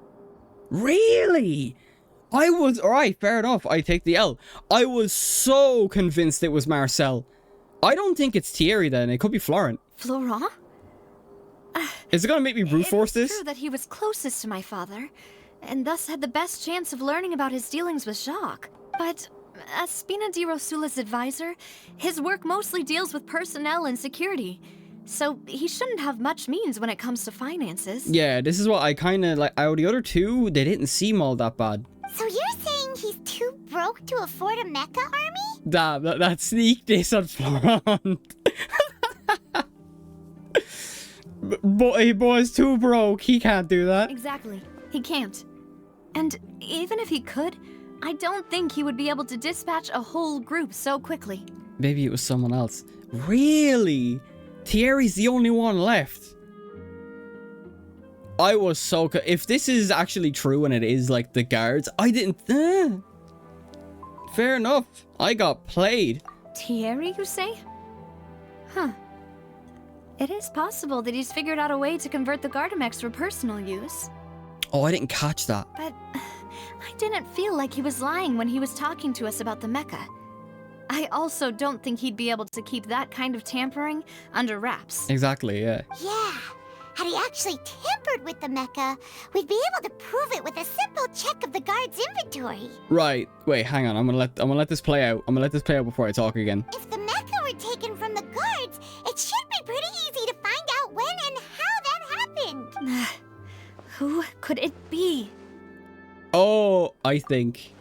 Really? Alright, fair enough. I take the L. I was so convinced it was Marcel. I don't think it's Thierry then. It could be Florent. Florent? Is it gonna make me brute force this? It's true that he was closest to my father, and thus had the best chance of learning about his dealings with Jacques. But as Spina di Rosula's advisor, his work mostly deals with personnel and security. So he shouldn't have much means when it comes to finances. Yeah, this is what I kind of like. Out of the other 2, they didn't seem all that bad. So you're saying he's too broke to afford a mecha army? Damn, that sneak diss on Florent. But he was too broke. He can't do that. Exactly. He can't. And even if he could, I don't think he would be able to dispatch a whole group so quickly. Maybe it was someone else. Really? Thierry's the only one left. I was so... If this is actually true and it is like the guards, I didn't... Fair enough. I got played. Thierry, you say? Huh. It is possible that he's figured out a way to convert the Gardamex for personal use. Oh, I didn't catch that. But I didn't feel like he was lying when he was talking to us about the mecha. I also don't think he'd be able to keep that kind of tampering under wraps. Exactly, yeah. Yeah. Had he actually tampered with the mecha, we'd be able to prove it with a simple check of the guard's inventory. Right. Wait, hang on. I'm gonna let this play out. I'm gonna let this play out before I talk again. If the mecha were taken from the guards, it should be pretty easy to find out when and how that happened. Who could it be? Oh, I think...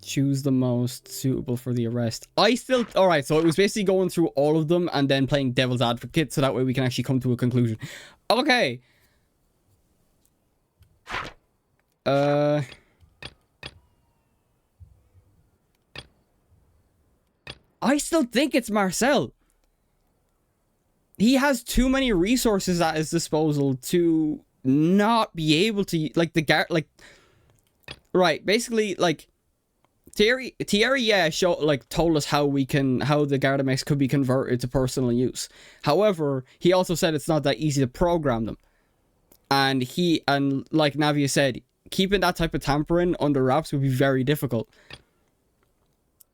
Choose the most suitable for the arrest. Alright, so it was basically going through all of them and then playing devil's advocate so that way we can actually come to a conclusion. Okay. I still think it's Marcel. He has too many resources at his disposal to not be able to, like, right, basically, like, Thierry, yeah, told us how the Gardamex could be converted to personal use. However, he also said it's not that easy to program them. And like Navia said, keeping that type of tampering under wraps would be very difficult.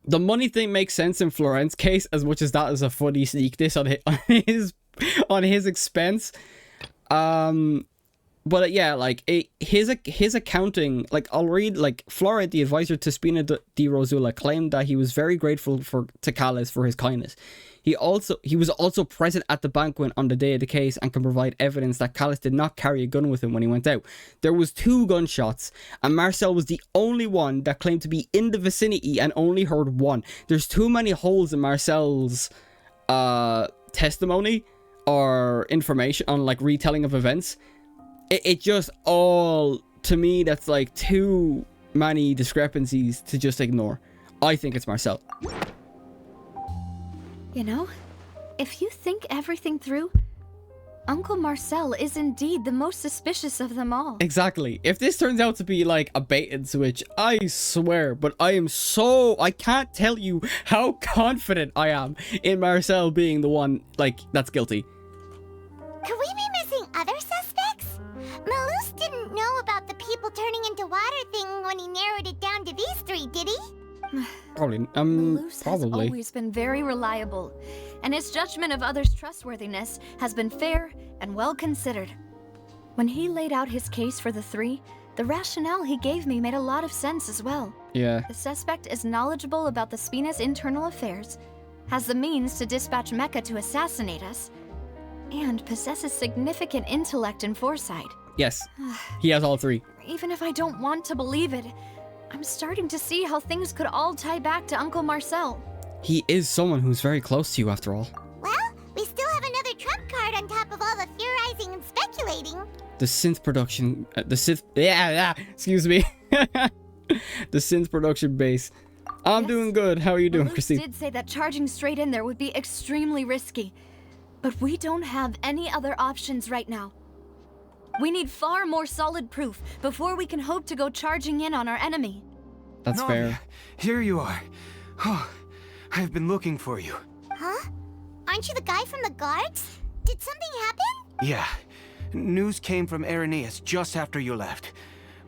The money thing makes sense in Florent's case, as much as that is a funny sneak diss on his expense. But yeah, like his accounting, like I'll read, like Florent, the advisor to Spina di Rosula, claimed that he was very grateful to Callis for his kindness. He was also present at the banquet on the day of the case and can provide evidence that Callis did not carry a gun with him when he went out. There was 2 gunshots, and Marcel was the only one that claimed to be in the vicinity and only heard 1. There's too many holes in Marcel's testimony or information on like retelling of events. It just all, to me, that's like too many discrepancies to just ignore. I think it's Marcel. You know, if you think everything through, Uncle Marcel is indeed the most suspicious of them all. Exactly. If this turns out to be like a bait and switch, I swear, but I can't tell you how confident I am in Marcel being the one, like, that's guilty. Could we be missing other suspects? Malus didn't know about the people turning into water thing when he narrowed it down to these three, did he? Probably. Malus Probably. has always been very reliable, and his judgment of others' trustworthiness has been fair and well considered. When he laid out his case for the three, the rationale he gave me made a lot of sense as well. Yeah. The suspect is knowledgeable about the Spina's internal affairs, has the means to dispatch Mecha to assassinate us, and possesses significant intellect and foresight. Yes. He has all three. Even if I don't want to believe it, I'm starting to see how things could all tie back to Uncle Marcel. He is someone who's very close to you, after all. Well, we still have another trump card on top of all the theorizing and speculating. The synth production... excuse me. The synth production base. I'm doing good. How are you doing, Malus Christine? did say that charging straight in there would be extremely risky, but we don't have any other options right now. We need far more solid proof before we can hope to go charging in on our enemy. That's fair. Here you are. Oh, I've been looking for you. Huh? Aren't you the guy from the guards? Did something happen? Yeah. News came from Irenaeus just after you left.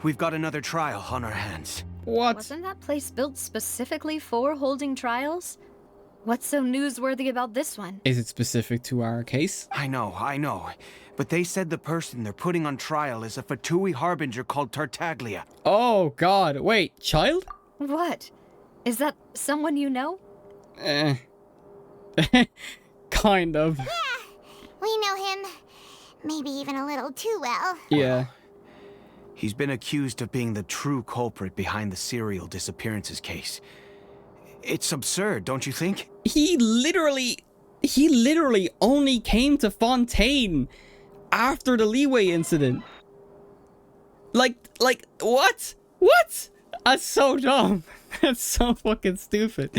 We've got another trial on our hands. What? Wasn't that place built specifically for holding trials? What's so newsworthy about this one? Is it specific to our case? I know. But they said the person they're putting on trial is a Fatui harbinger called Tartaglia. Oh, God. Wait, child? What? Is that someone you know? Kind of. Yeah, we know him. Maybe even a little too well. Yeah. He's been accused of being the true culprit behind the serial disappearances case. It's absurd, don't you think? He literally only came to Fontaine after the Leeway incident. Like, what? What? That's so dumb. That's so fucking stupid.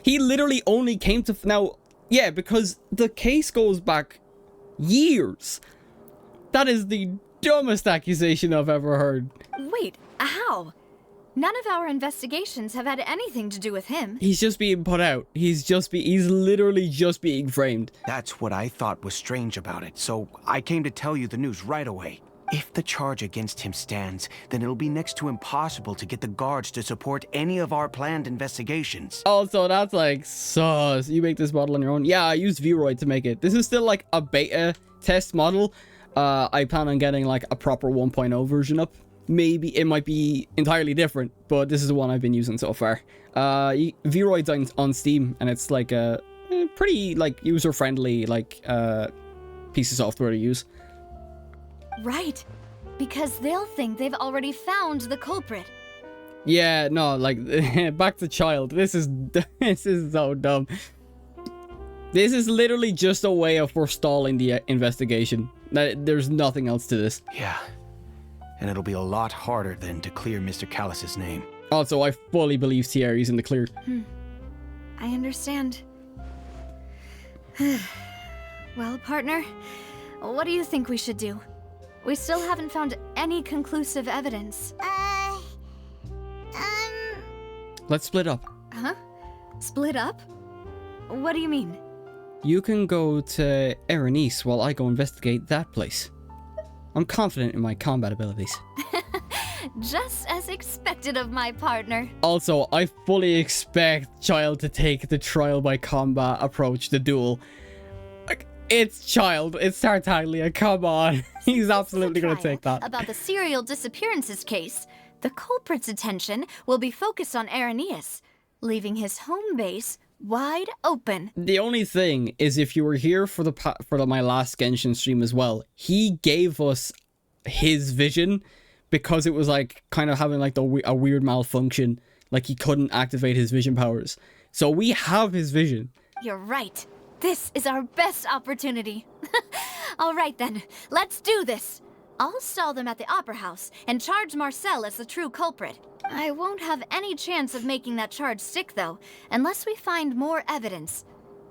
He literally only came to... Now, yeah, because the case goes back years. That is the dumbest accusation I've ever heard. Wait, how? None of our investigations have had anything to do with him. He's just being put out. He's literally just being framed. That's what I thought was strange about it, so I came to tell you the news right away. If the charge against him stands, then it'll be next to impossible to get the guards to support any of our planned investigations. Also, that's like sus. You make this model on your own? Yeah, I used Vroid to make it. This is still like a beta test model. I plan on getting like a proper 1.0 version up. Maybe it might be entirely different, but this is the one I've been using so far. Vroid's on Steam, and it's like a pretty like user-friendly like piece of software to use. Right, because they'll think they've already found the culprit. Yeah, no, like back to child. This is so dumb. This is literally just a way of forestalling the investigation. There's nothing else to this. Yeah. And it'll be a lot harder then to clear Mr. Callus's name. Also, I fully believe Thierry's in the clear. I understand. Well, partner, what do you think we should do? We still haven't found any conclusive evidence. Let's split up. Huh? Split up? What do you mean? You can go to Irenaeus while I go investigate that place. I'm confident in my combat abilities. Just as expected of my partner. Also, I fully expect Child to take the trial by combat approach to duel. Like, it's Child, it's Tartaglia, come on. He's absolutely gonna take that. About the serial disappearances case, the culprit's attention will be focused on Irenaeus, leaving his home base wide open. The only thing is, if you were here for my last Genshin stream as well, he gave us his vision because it was like kind of having like a weird malfunction, like he couldn't activate his vision powers. So we have his vision. You're right. This is our best opportunity. All right then, let's do this. I'll stall them at the Opera House and charge Marcel as the true culprit. I won't have any chance of making that charge stick, though, unless we find more evidence.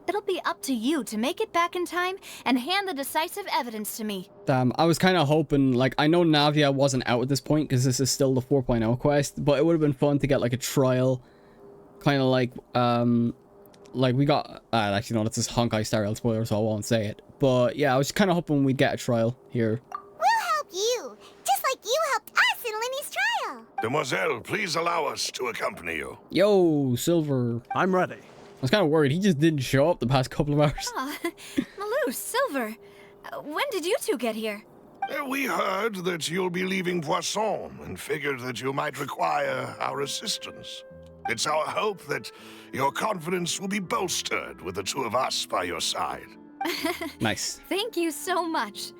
It'll be up to you to make it back in time and hand the decisive evidence to me. Damn, I was kind of hoping, like, I know Navia wasn't out at this point because this is still the 4.0 quest, but it would have been fun to get, like, a trial. Kind of like we got, actually no, that's this Honkai style spoiler, so I won't say it. But yeah, I was kind of hoping we'd get a trial here. We'll help you, just like you helped us in Linny's trial. Demoiselle, please allow us to accompany you. Yo, Silver. I'm ready. I was kind of worried. He just didn't show up the past couple of hours. Aw, Malou, Silver. When did you two get here? We heard that you'll be leaving Poisson and figured that you might require our assistance. It's our hope that your confidence will be bolstered with the two of us by your side. Nice. Thank you so much.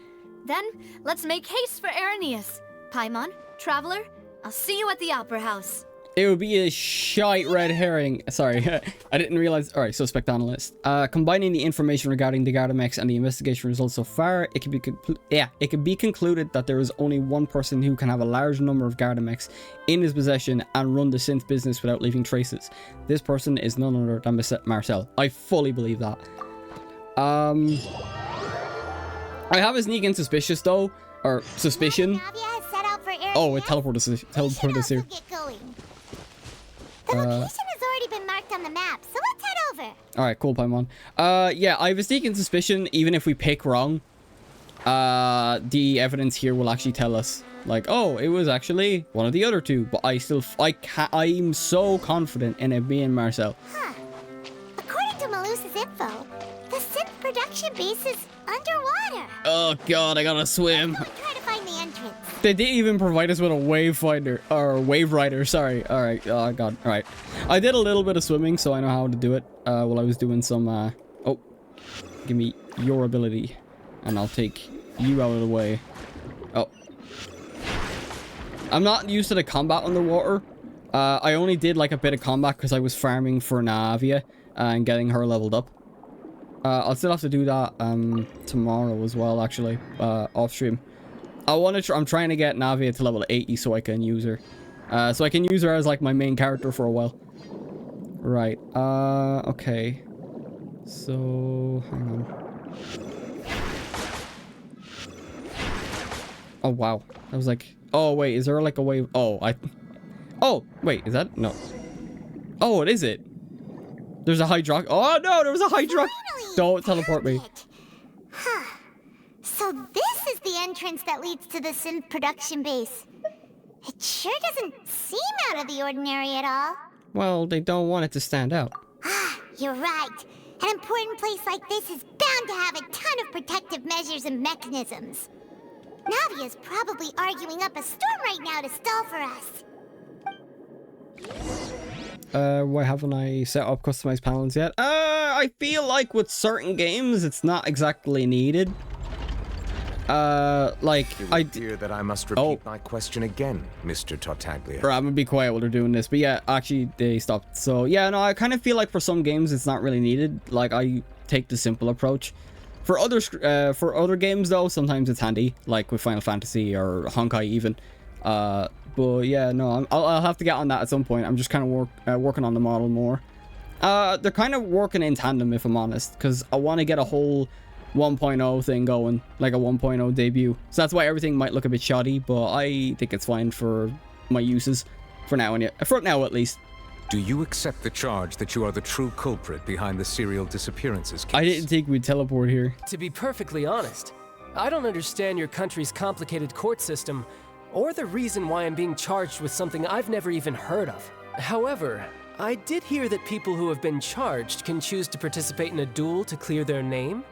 Then, let's make haste for Arrhenius. Paimon, Traveler, I'll see you at the Opera House. It would be a shite red herring. Sorry, I didn't realize. All right, suspect analyst. Combining the information regarding the Gardamex and the investigation results so far, it can be concluded that there is only one person who can have a large number of Gardamex in his possession and run the synth business without leaving traces. This person is none other than Marcel. I fully believe that. I have a sneaking suspicion though, or suspicion. Oh, it teleported us here. The location has already been marked on the map, so let's head over. Alright, cool, Paimon. Yeah, I have a sneaking suspicion, even if we pick wrong, the evidence here will actually tell us, like, oh, it was actually one of the other two, but I'm so confident in it being Marcel. Huh. According to Malus's info, the synth production base is underwater. Oh god, I gotta swim. Try to find the entrance. They didn't even provide us with a wave finder, or wave rider, sorry. Alright, oh god, alright. I did a little bit of swimming, so I know how to do it, while I was doing some, oh, give me your ability, and I'll take you out of the way. Oh. I'm not used to the combat underwater. I only did, like, a bit of combat because I was farming for Navia, and getting her leveled up. I'll still have to do that, tomorrow as well, actually, off stream. I'm trying to get Navia to level 80 so I can use her. So I can use her as like my main character for a while. Right. Okay. So hang on. Oh wow. I was like, oh wait, is there like a wave? Oh, wait, is that? No. Oh, it is it. There's a hydrox. Oh no, there was a hydrox. Don't teleport me. Huh. So this is the entrance that leads to the synth production base. It sure doesn't seem out of the ordinary at all. Well, they don't want it to stand out. Ah, you're right. An important place like this is bound to have a ton of protective measures and mechanisms. Navia's probably arguing up a storm right now to stall for us. Why haven't I set up customized panels yet? I feel like with certain games, it's not exactly needed. Like, I fear that I must repeat my question again, Mr. Tartaglia. Bro, I'm gonna be quiet while they're doing this, but yeah, actually, they stopped. So, yeah, no, I kind of feel like for some games, it's not really needed. Like, I take the simple approach. For other games, though, sometimes it's handy, like with Final Fantasy or Honkai even. But yeah, no, I'll have to get on that at some point. I'm just kind of working on the model more. They're kind of working in tandem, if I'm honest, because I want to get a whole 1.0 thing going, like a 1.0 debut. So that's why everything might look a bit shoddy, but I think it's fine for my uses for now, for now at least. Do you accept the charge that you are the true culprit behind the serial disappearances case? I didn't think we'd teleport here. To be perfectly honest, I don't understand your country's complicated court system, or the reason why I'm being charged with something I've never even heard of. However, I did hear that people who have been charged can choose to participate in a duel to clear their name.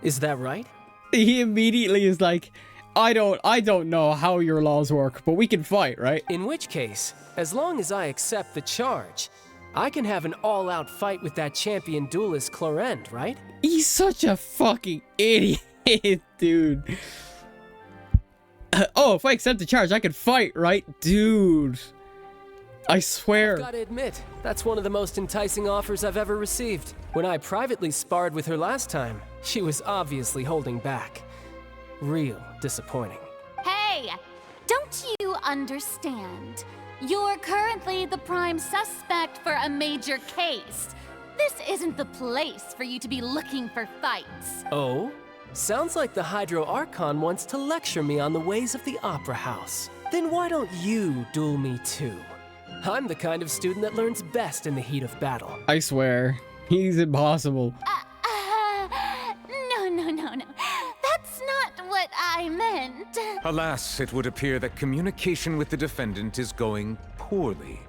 Is that right? He immediately is like, I don't know how your laws work, but we can fight, right? In which case, as long as I accept the charge, I can have an all-out fight with that champion duelist Clorend, right? He's such a fucking idiot, dude. Oh, if I accept the charge, I can fight, right? Dude. I swear. I've gotta admit, that's one of the most enticing offers I've ever received. When I privately sparred with her last time, she was obviously holding back. Real disappointing. Hey, don't you understand? You're currently the prime suspect for a major case. This isn't the place for you to be looking for fights. Oh? Sounds like the Hydro Archon wants to lecture me on the ways of the Opera House. Then why don't you duel me too? I'm the kind of student that learns best in the heat of battle. I swear, he's impossible. No. That's not what I meant. Alas, it would appear that communication with the defendant is going poorly,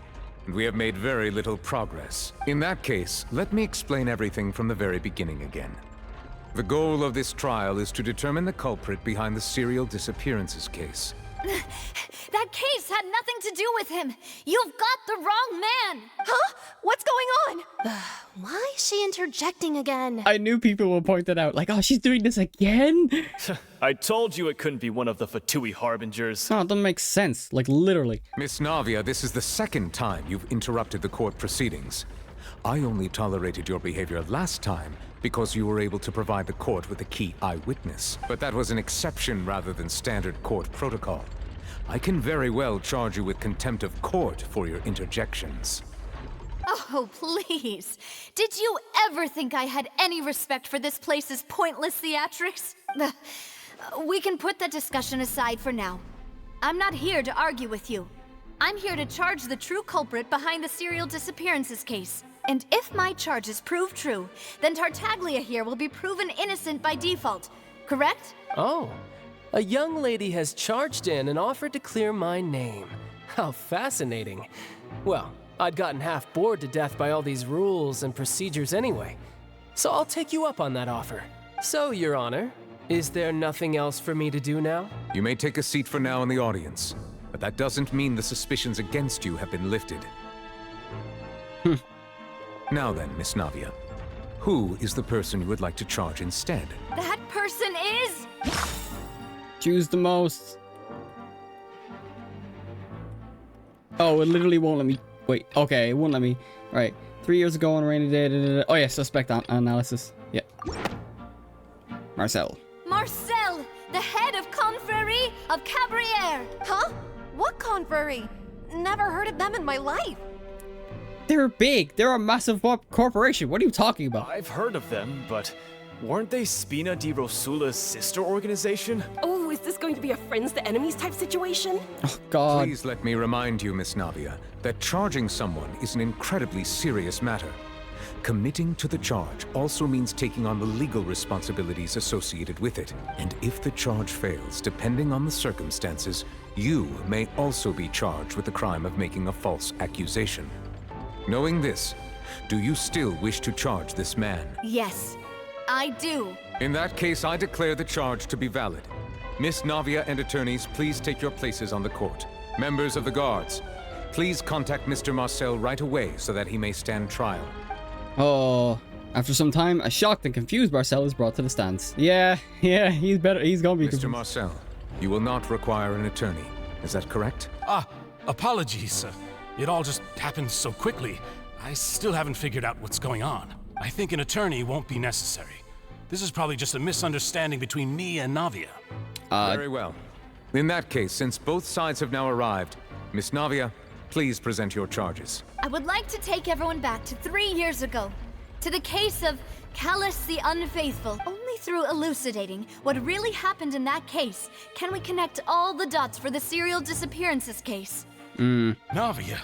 and we have made very little progress. In that case, let me explain everything from the very beginning again. The goal of this trial is to determine the culprit behind the serial disappearances case. That case had nothing to do with him. You've got the wrong man. Huh? What's going on? Why is she interjecting again? I knew people would point that out. Like, oh, she's doing this again? I told you it couldn't be one of the Fatui Harbingers. No, it doesn't make sense. Like, literally. Miss Navia, this is the second time you've interrupted the court proceedings. I only tolerated your behavior last time because you were able to provide the court with a key eyewitness. But that was an exception rather than standard court protocol. I can very well charge you with contempt of court for your interjections. Oh, please. Did you ever think I had any respect for this place's pointless theatrics? We can put that discussion aside for now. I'm not here to argue with you. I'm here to charge the true culprit behind the serial disappearances case. And if my charges prove true, then Tartaglia here will be proven innocent by default, correct? Oh, a young lady has charged in and offered to clear my name. How fascinating. Well, I'd gotten half bored to death by all these rules and procedures anyway, so I'll take you up on that offer. So, Your Honor, is there nothing else for me to do now? You may take a seat for now in the audience, but that doesn't mean the suspicions against you have been lifted. Now then, Miss Navia, who is the person you would like to charge instead? That person is... Choose the most. Oh, it literally won't let me... Wait, okay, it won't let me... Right, 3 years ago on a rainy day... Oh yeah, suspect analysis. Yeah. Marcel. Marcel, the head of Confrérie of Cabrières. Huh? What confrérie? Never heard of them in my life. They're big. They're a massive corporation. What are you talking about? I've heard of them, but weren't they Spina di Rosula's sister organization? Oh, is this going to be a friends to enemies type situation? Oh, God. Please let me remind you, Miss Navia, that charging someone is an incredibly serious matter. Committing to the charge also means taking on the legal responsibilities associated with it. And if the charge fails, depending on the circumstances, you may also be charged with the crime of making a false accusation. Knowing this, do you still wish to charge this man? Yes, I do. In that case, I declare the charge to be valid. Miss Navia and attorneys, please take your places on the court. Members of the guards, please contact Mr. Marcel right away so that he may stand trial. Oh, after some time, a shocked and confused Marcel is brought to the stands. Yeah, he's better. He's gonna be Mr. confused. Marcel, you will not require an attorney. Is that correct? Apologies, sir. It all just happened so quickly. I still haven't figured out what's going on. I think an attorney won't be necessary. This is probably just a misunderstanding between me and Navia. Very well. In that case, since both sides have now arrived, Miss Navia, please present your charges. I would like to take everyone back to 3 years ago, to the case of Callus the Unfaithful. Only through elucidating what really happened in that case can we connect all the dots for the serial disappearances case. Navia,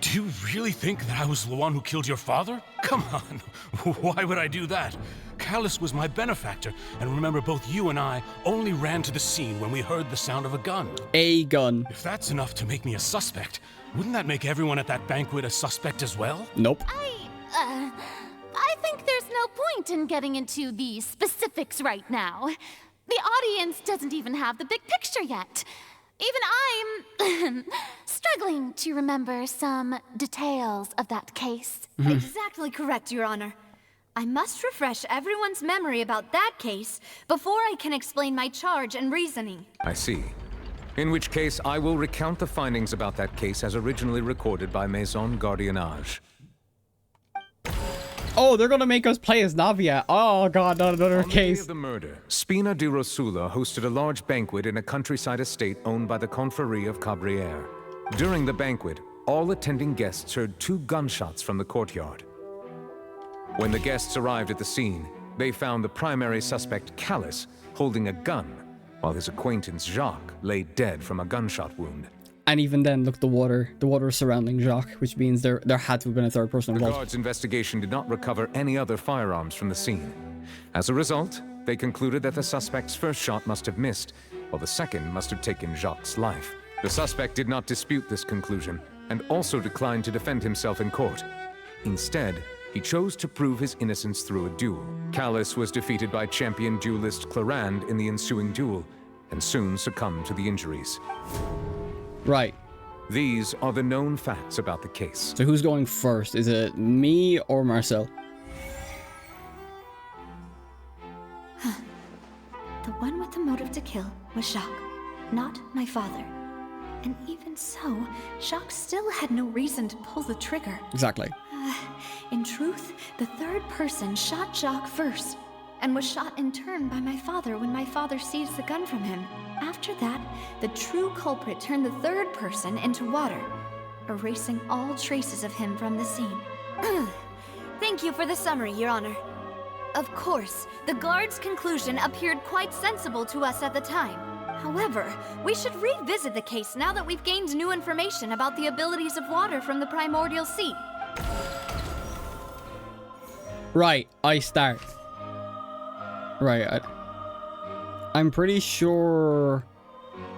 do you really think that I was the one who killed your father? Come on, why would I do that? Callus was my benefactor, and remember both you and I only ran to the scene when we heard the sound of a gun. A gun. If that's enough to make me a suspect, wouldn't that make everyone at that banquet a suspect as well? Nope. I think there's no point in getting into the specifics right now. The audience doesn't even have the big picture yet. Even I'm struggling to remember some details of that case. Exactly correct, Your Honor. I must refresh everyone's memory about that case before I can explain my charge and reasoning. I see. In which case, I will recount the findings about that case as originally recorded by Maison Gardiennage. Oh, they're gonna make us play as Navia. Oh God, not another On the day case. of the murder, Spina di Rosula hosted a large banquet in a countryside estate owned by the Confrérie of Cabrières. During the banquet, all attending guests heard 2 gunshots from the courtyard. When the guests arrived at the scene, they found the primary suspect, Callus, holding a gun, while his acquaintance, Jacques, lay dead from a gunshot wound. And even then, look, the water surrounding Jacques, which means there had to have been a third person The involved. guards' investigation did not recover any other firearms from the scene. As a result, they concluded that the suspect's first shot must have missed, while the second must have taken Jacques' life. The suspect did not dispute this conclusion, and also declined to defend himself in court. Instead, he chose to prove his innocence through a duel. Callus was defeated by champion duelist Clarand in the ensuing duel, and soon succumbed to the injuries. Right. These are the known facts about the case. So who's going first? Is it me or Marcel? The one with the motive to kill was Jacques, not my father. And even so, Jacques still had no reason to pull the trigger. Exactly. In truth, the third person shot Jacques first, and was shot in turn by my father when my father seized the gun from him. After that, the true culprit turned the third person into water, erasing all traces of him from the scene. Thank you for the summary, Your Honor. Of course, the guard's conclusion appeared quite sensible to us at the time. However, we should revisit the case now that we've gained new information about the abilities of water from the primordial sea. Right, I start. Right, I'm pretty sure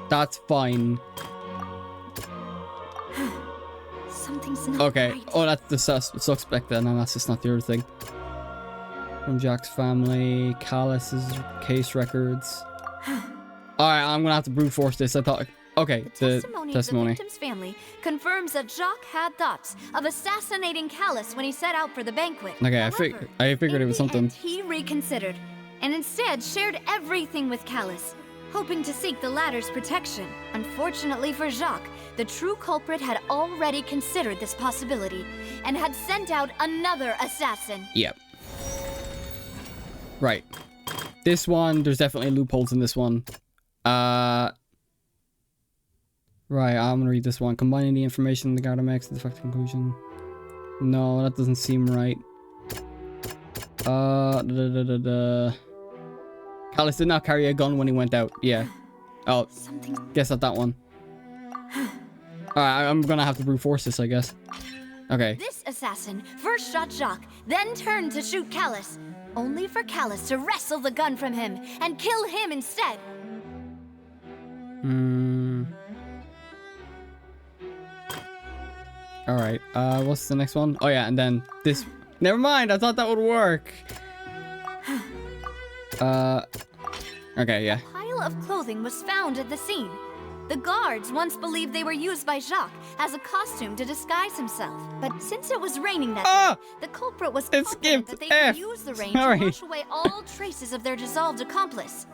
that's fine. Something's not Okay, right. oh, that's the suspect then, and that's just not the other thing. From Jack's family, Callus's case records. Alright, I'm gonna have to brute force this. I thought... Okay, the Testimony of the testimony. victim's family confirms that Jacques had thoughts of assassinating Callus when he set out for the banquet. Okay, However, I figured it was something. and he reconsidered, and instead shared everything with Callus, hoping to seek the latter's protection. Unfortunately for Jacques, the true culprit had already considered this possibility, and had sent out another assassin. Yep. Right. This one, there's definitely loopholes in this one. Right, I'm gonna read this one. Combining the information in the Gardamex to the fact conclusion. No, that doesn't seem right. Callus did not carry a gun when he went out. Yeah. Oh, guess not that one. Alright, I'm gonna have to brute force this, I guess. Okay. This assassin first shot Jacques, then turned to shoot Callus, only for Callus to wrestle the gun from him and kill him instead. Alright, what's the next one? Oh yeah, and then this... Never mind, I thought that would work. Okay, yeah. A pile of clothing was found at the scene. The guards once believed they were used by Jacques as a costume to disguise himself. But since it was raining that day, the culprit was confident that they could use the rain to wash away all traces of their dissolved accomplice.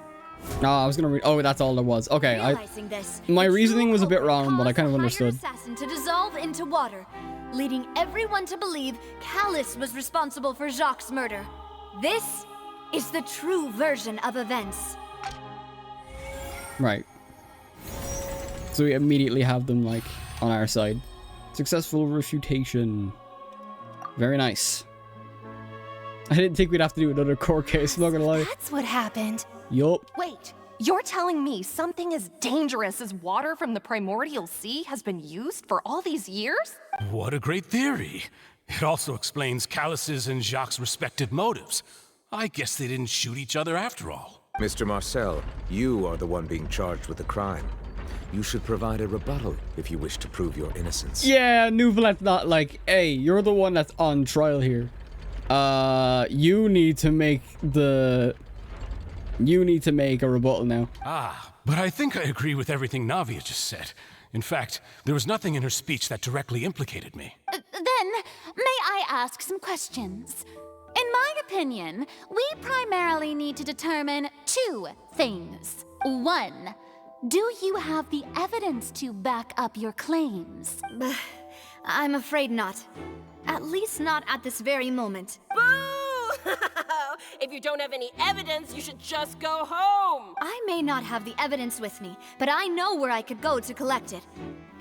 No, I was gonna read... Oh, that's all there was. Okay, Realizing this, my the reasoning true was a bit culprit wrong, but I kind of caused the understood. hired assassin to dissolve into water, leading everyone to believe Callus was responsible for Jacques' murder. This is the true version of events. Right. So we immediately have them, like, on our side. Successful refutation. Very nice. I didn't think we'd have to do another court case, I'm not gonna lie. That's what happened. Yup. Wait, you're telling me something as dangerous as water from the primordial sea has been used for all these years? What a great theory. It also explains Callus's and Jacques' respective motives. I guess they didn't shoot each other after all. Mr. Marcel, you are the one being charged with the crime. You should provide a rebuttal if you wish to prove your innocence. Yeah, Nouvelette's not like, hey, you're the one that's on trial here. You need to make a rebuttal now. Ah, but I think I agree with everything Navia just said. In fact, there was nothing in her speech that directly implicated me. Then, may I ask some questions? In my opinion, we primarily need to determine two things. One, do you have the evidence to back up your claims? I'm afraid not. At least not at this very moment. Boo! If you don't have any evidence, you should just go home! I may not have the evidence with me, but I know where I could go to collect it.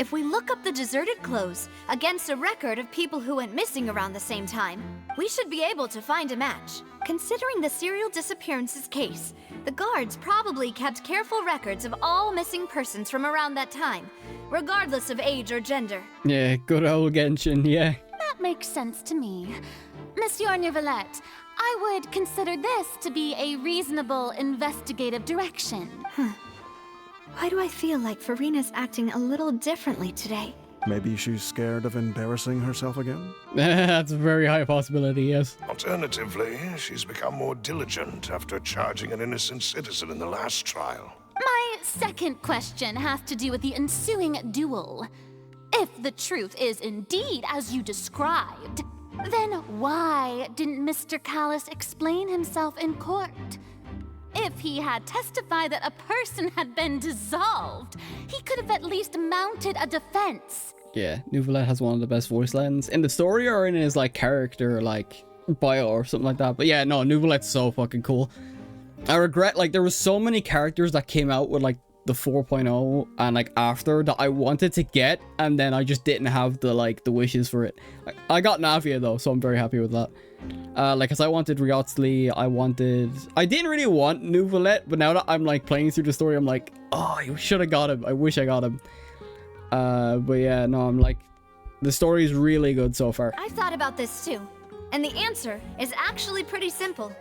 If we look up the deserted clothes against a record of people who went missing around the same time, we should be able to find a match. Considering the serial disappearances case, the guards probably kept careful records of all missing persons from around that time, regardless of age or gender. Yeah, good old Genshin, yeah. That makes sense to me. Monsieur Neuvillette, I would consider this to be a reasonable investigative direction. Why do I feel like Farina's acting a little differently today? Maybe she's scared of embarrassing herself again? That's a very high possibility, yes. Alternatively, she's become more diligent after charging an innocent citizen in the last trial. My second question has to do with the ensuing duel. If the truth is indeed as you described, then why didn't Mr. Callis explain himself in court? If he had testified that a person had been dissolved, he could have at least mounted a defense. Yeah, Neuvillette has one of the best voice lines in the story or in his like character like bio or something like that. But yeah, no, Neuvillette's so fucking cool. I regret like there was so many characters that came out with like the 4.0 and like after that I wanted to get, and then I just didn't have the like the wishes for it. I got Navia though, so I'm very happy with that. Like, cause I wanted Riotsli, I didn't really want Neuvillette, but now that I'm like playing through the story, I'm like, oh, I should have got him. I wish I got him. But yeah, no, I'm like, the story is really good so far. I've thought about this too, and the answer is actually pretty simple.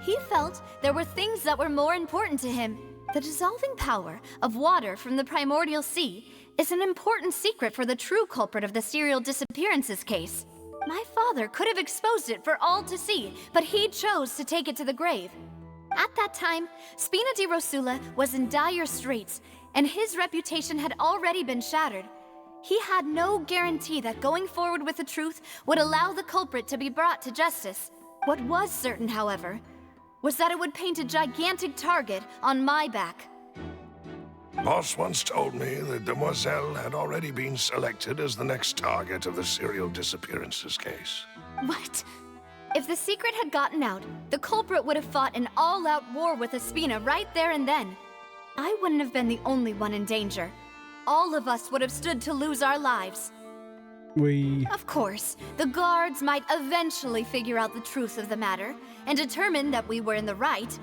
He felt there were things that were more important to him. The dissolving power of water from the primordial sea is an important secret for the true culprit of the serial disappearances case. My father could have exposed it for all to see, but he chose to take it to the grave. At that time, Spina di Rosula was in dire straits, and his reputation had already been shattered. He had no guarantee that going forward with the truth would allow the culprit to be brought to justice. What was certain, however, was that it would paint a gigantic target on my back. Boss once told me that Demoiselle had already been selected as the next target of the serial disappearances case. What? If the secret had gotten out, the culprit would have fought an all-out war with Espina right there and then. I wouldn't have been the only one in danger. All of us would have stood to lose our lives. Of course, the guards might eventually figure out the truth of the matter and determine that we were in the right.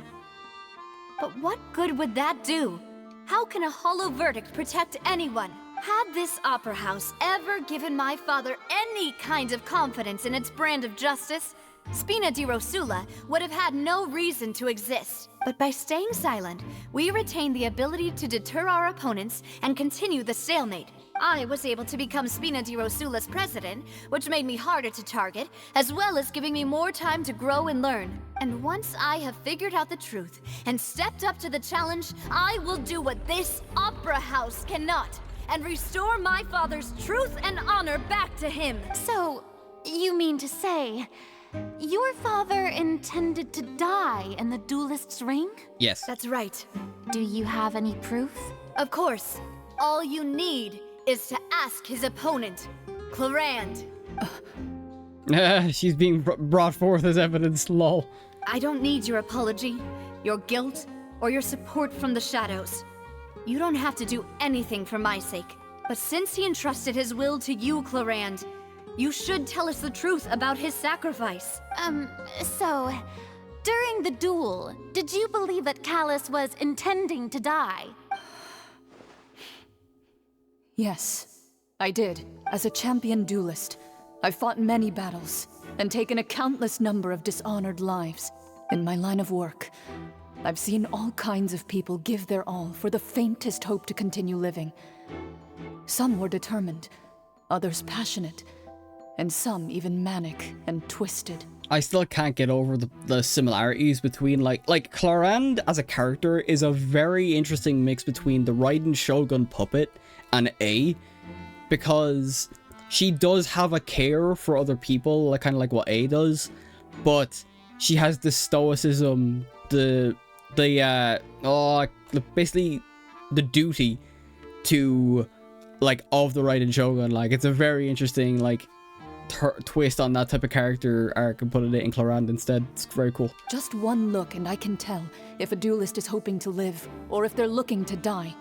But what good would that do? How can a hollow verdict protect anyone? Had this opera house ever given my father any kind of confidence in its brand of justice, Spina di Rosula would have had no reason to exist. But by staying silent, we retained the ability to deter our opponents and continue the stalemate. I was able to become Spina di Rosula's president, which made me harder to target, as well as giving me more time to grow and learn. And once I have figured out the truth and stepped up to the challenge, I will do what this opera house cannot, and restore my father's truth and honor back to him. So, you mean to say, your father intended to die in the duelist's ring? Yes. That's right. Do you have any proof? Of course. All you need is to ask his opponent, Clarand. She's being brought forth as evidence, lol. I don't need your apology, your guilt, or your support from the shadows. You don't have to do anything for my sake. But since he entrusted his will to you, Clarand, you should tell us the truth about his sacrifice. So, during the duel, did you believe that Callis was intending to die? Yes, I did. As a champion duelist, I've fought many battles and taken a countless number of dishonored lives. In my line of work, I've seen all kinds of people give their all for the faintest hope to continue living. Some were determined, others passionate, and some even manic and twisted. I still can't get over the similarities between like Clarand as a character is a very interesting mix between the Raiden Shogun puppet and A, because she does have a care for other people, like kind of like what A does, but she has the stoicism, basically the duty to like of the Raiden Shogun. Like it's a very interesting like twist on that type of character arc and put it in Clarand instead. It's very cool. Just one look and I can tell if a duelist is hoping to live or if they're looking to die.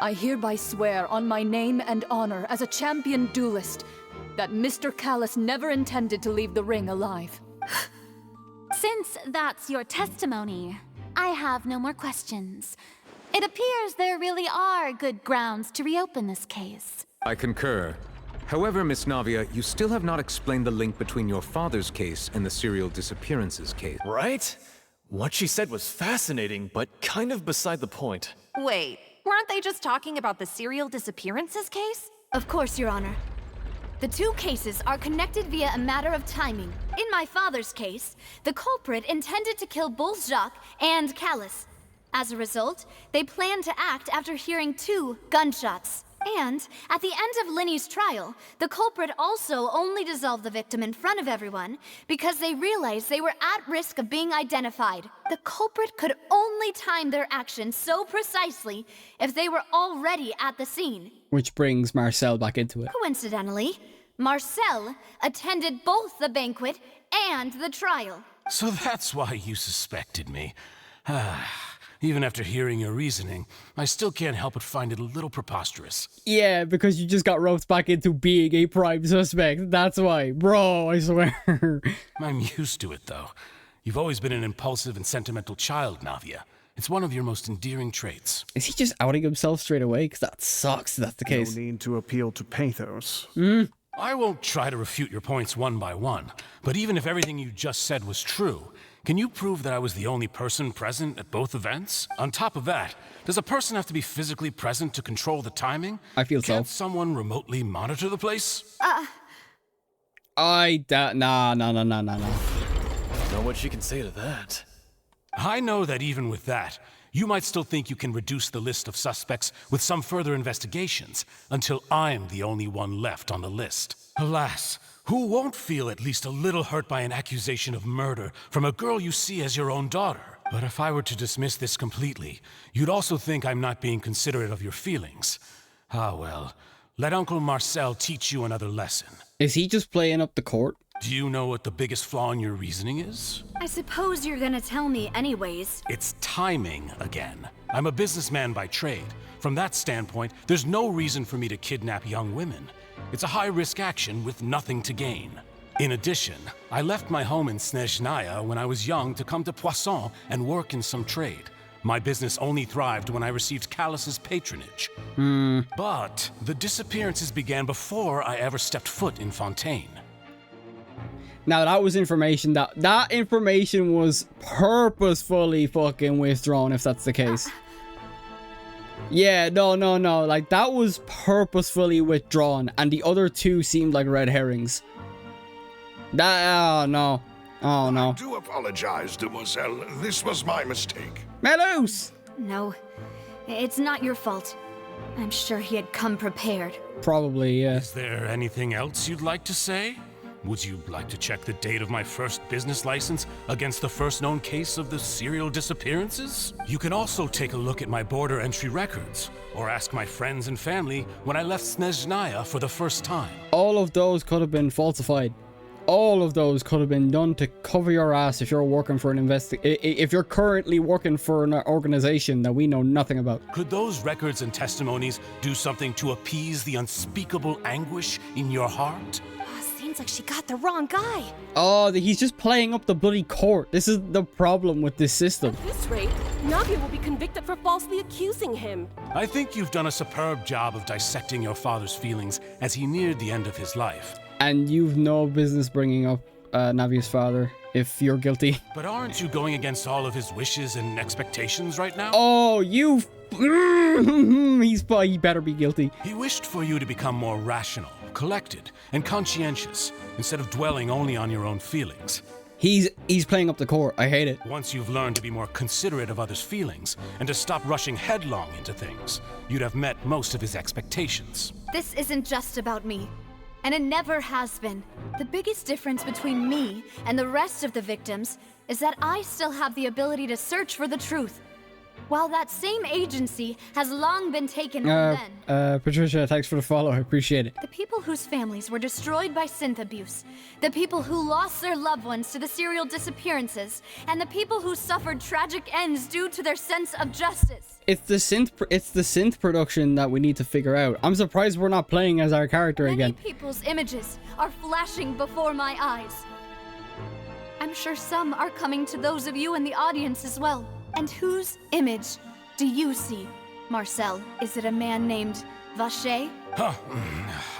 I hereby swear on my name and honor as a champion duelist that Mr. Callus never intended to leave the ring alive. Since that's your testimony, I have no more questions. It appears there really are good grounds to reopen this case. I concur. However, Miss Navia, you still have not explained the link between your father's case and the serial disappearances case. Right? What she said was fascinating, but kind of beside the point. Wait, weren't they just talking about the serial disappearances case? Of course, Your Honor. The two cases are connected via a matter of timing. In my father's case, the culprit intended to kill both Jacques and Callus. As a result, they planned to act after hearing 2 gunshots. And, at the end of Linny's trial, the culprit also only dissolved the victim in front of everyone because they realized they were at risk of being identified. The culprit could only time their actions so precisely if they were already at the scene. Which brings Marcel back into it. Coincidentally, Marcel attended both the banquet and the trial. So that's why you suspected me. Even after hearing your reasoning, I still can't help but find it a little preposterous. Yeah, because you just got roped back into being a prime suspect. That's why. Bro, I swear. I'm used to it, though. You've always been an impulsive and sentimental child, Navia. It's one of your most endearing traits. Is he just outing himself straight away? Because that sucks if that's the case. No need to appeal to pathos. I won't try to refute your points one by one, but even if everything you just said was true, can you prove that I was the only person present at both events? On top of that, does a person have to be physically present to control the timing? I feel Can't someone remotely monitor the place? Nah. Know what she can say to that. I know that even with that, you might still think you can reduce the list of suspects with some further investigations, until I'm the only one left on the list. Alas, who won't feel at least a little hurt by an accusation of murder from a girl you see as your own daughter? But if I were to dismiss this completely, you'd also think I'm not being considerate of your feelings. Ah well, let Uncle Marcel teach you another lesson. Is he just playing up the court? Do you know what the biggest flaw in your reasoning is? I suppose you're gonna tell me anyways. It's timing again. I'm a businessman by trade. From that standpoint, there's no reason for me to kidnap young women. It's a high-risk action with nothing to gain. In addition, I left my home in Snezhnaya when I was young to come to Poisson and work in some trade. My business only thrived when I received Callus's patronage. But the disappearances began before I ever stepped foot in Fontaine. Now that was information that information was purposefully fucking withdrawn, if that's the case. Yeah, no. Like, that was purposefully withdrawn, and the other 2 seemed like red herrings. Oh no. I do apologize, demoiselle. This was my mistake. Melos! No, it's not your fault. I'm sure he had come prepared. Probably, yeah. Is there anything else you'd like to say? Would you like to check the date of my first business license against the first known case of the serial disappearances? You can also take a look at my border entry records, or ask my friends and family when I left Snezhnaya for the first time. All of those could have been falsified. All of those could have been done to cover your ass if you're working for an if you're currently working for an organization that we know nothing about. Could those records and testimonies do something to appease the unspeakable anguish in your heart? Seems like she got the wrong guy. Oh, he's just playing up the bloody court. This is the problem with this system. At this rate, Navia will be convicted for falsely accusing him. I think you've done a superb job of dissecting your father's feelings as he neared the end of his life. And you've no business bringing up Navia's father if you're guilty. But aren't you going against all of his wishes and expectations right now? Oh, you... he better be guilty. He wished for you to become more rational, collected, and conscientious, instead of dwelling only on your own feelings. He's playing up the court. I hate it. Once you've learned to be more considerate of others' feelings, and to stop rushing headlong into things, you'd have met most of his expectations. This isn't just about me. And it never has been. The biggest difference between me and the rest of the victims is that I still have the ability to search for the truth. while that same agency has long been taken from them. Patricia, thanks for the follow. I appreciate it. The people whose families were destroyed by synth abuse, the people who lost their loved ones to the serial disappearances, and the people who suffered tragic ends due to their sense of justice. It's the synth production that we need to figure out. I'm surprised we're not playing as our character again. Many people's images are flashing before my eyes. I'm sure some are coming to those of you in the audience as well. And whose image do you see, Marcel? Is it a man named Vache? Huh.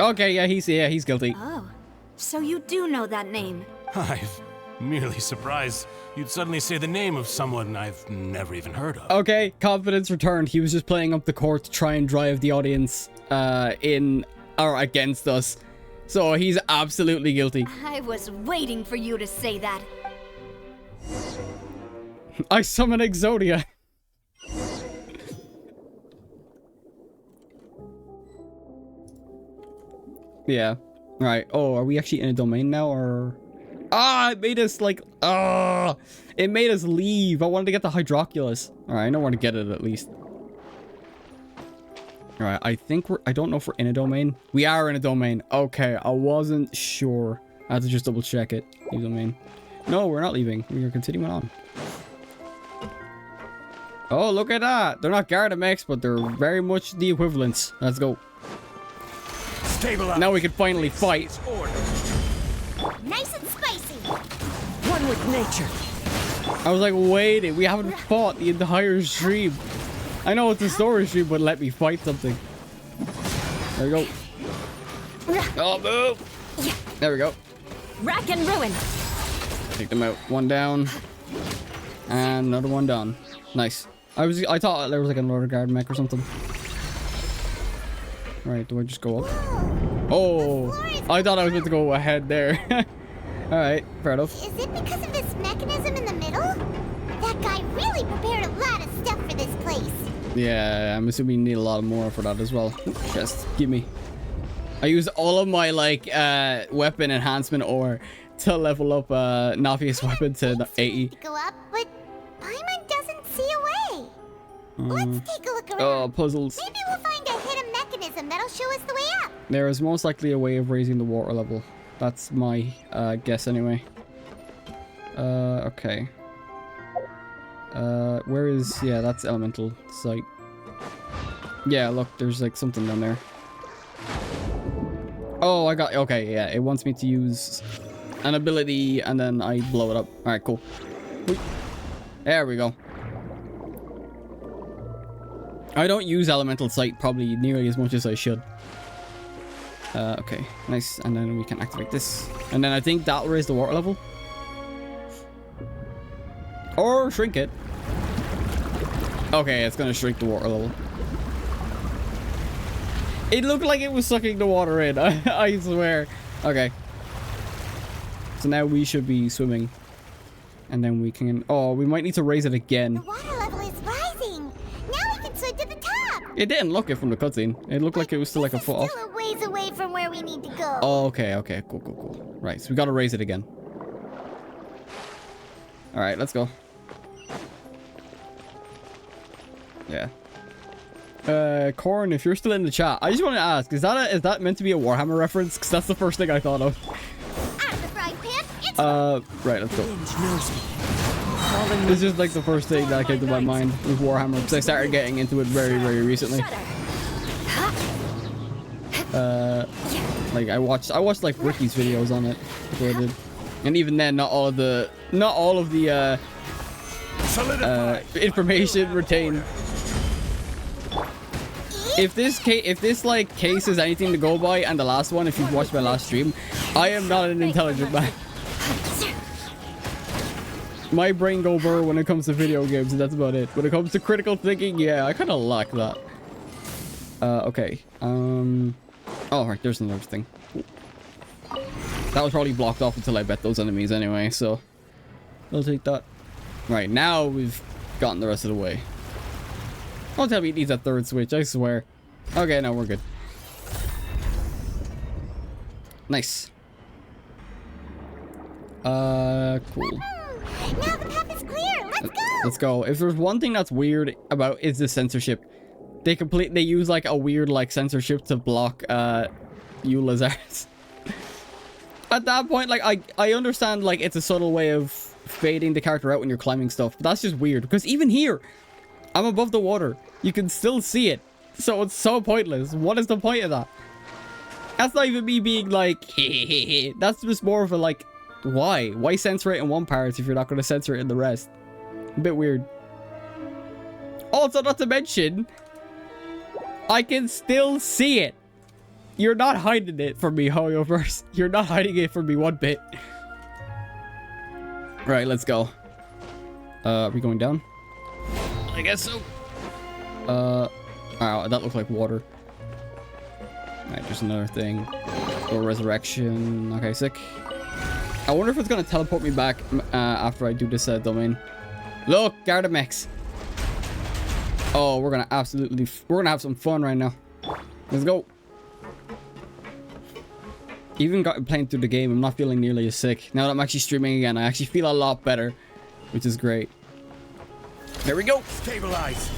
Okay, yeah, he's guilty. Oh, so you do know that name? I'm merely surprised you'd suddenly say the name of someone I've never even heard of. Okay, confidence returned. He was just playing up the court to try and drive the audience in or against us. So he's absolutely guilty. I was waiting for you to say that. I summon Exodia. Yeah. Right. Oh, are we actually in a domain now, or? Ah, it made us like. Ah, it made us leave. I wanted to get the Hydroculus. All right, I know where to get it at least. All right, I think I don't know if we're in a domain. We are in a domain. Okay, I wasn't sure. I had to just double check it. Leave domain. No, we're not leaving. We are continuing on. Oh, look at that. They're not Gardamex, but they're very much the equivalents. Let's go. Stabilize. Now we can finally fight. Nice and spicy. One with nature. I was like, wait, we haven't fought the entire stream. I know it's a story stream, but let me fight something. There we go. Oh, move. There we go. Rack and ruin. Take them out. One down. And another one down. Nice. I thought there was like another guard mech or something. Right, do I just go up? Oh, I thought I was meant to go ahead there. Alright, fair enough. Is it because of this mechanism in the middle? That guy really prepared a lot of stuff for this place. Yeah, I'm assuming you need a lot more for that as well. Just give me. I use all of my like weapon enhancement ore to level up Navia's weapon to 80. Go up, but Paimon doesn't see a way. Let's take a look around. Oh, puzzles. Maybe we'll find a hidden mechanism that'll show us the way up. There is most likely a way of raising the water level. That's my guess anyway. Okay. Where is... Yeah, that's elemental site. Yeah, look, there's like something down there. Oh, I got... Okay, yeah, it wants me to use an ability and then I blow it up. Alright, cool. There we go. I don't use elemental sight probably nearly as much as I should. Okay, nice. And then we can activate this. And then I think that'll raise the water level. Or shrink it. Okay, it's gonna shrink the water level. It looked like it was sucking the water in. I swear. Okay. So now we should be swimming. And then we can... Oh, we might need to raise it again. The water level is rising. Now we can swim to the top. It didn't look it from the cutscene. It looked like it was still like a foot off. Still a ways away from where we need to go. Oh, okay, okay. Cool, cool, cool. Right, so we gotta raise it again. Alright, let's go. Yeah. Corn, if you're still in the chat, I just want to ask, is that meant to be a Warhammer reference? Because that's the first thing I thought of. Right, let's go. It's just like the first thing that came to my mind with Warhammer, because I started getting into it very, very recently. Like I watched like Ricky's videos on it before I did, and even then, not all of the information retained. If this like case is anything to go by, and the last one, if you've watched my last stream, I am not an intelligent man. My brain go burr when it comes to video games, and that's about it. When it comes to critical thinking, yeah, I kind of lack that. Okay. Oh, right, there's another thing. That was probably blocked off until I bet those enemies anyway, so I'll take that. Right, now we've gotten the rest of the way. Don't tell me it needs a third switch, I swear. Okay, now we're good. Nice. Cool. Now the path is clear. Let's go. Let's go. If there's one thing that's weird about is the censorship. They use like a weird like censorship to block Eula's art. At that point, like I understand like it's a subtle way of fading the character out when you're climbing stuff, but that's just weird because even here, I'm above the water. You can still see it. So it's so pointless. What is the point of that? That's not even me being like, hey. That's just more of a like, why? Why censor it in one part if you're not going to censor it in the rest? A bit weird. Also, not to mention, I can still see it. You're not hiding it from me, Hoyoverse. You're not hiding it from me one bit. Right, let's go. Are we going down? I guess so. Wow, that looked like water. Alright, just another thing. Or resurrection. Okay, sick. I wonder if it's gonna teleport me back after I do this domain. Look, Gardamex. Oh, we're gonna have some fun right now. Let's go. Even playing through the game, I'm not feeling nearly as sick. Now that I'm actually streaming again, I actually feel a lot better, which is great. There we go. Stabilize.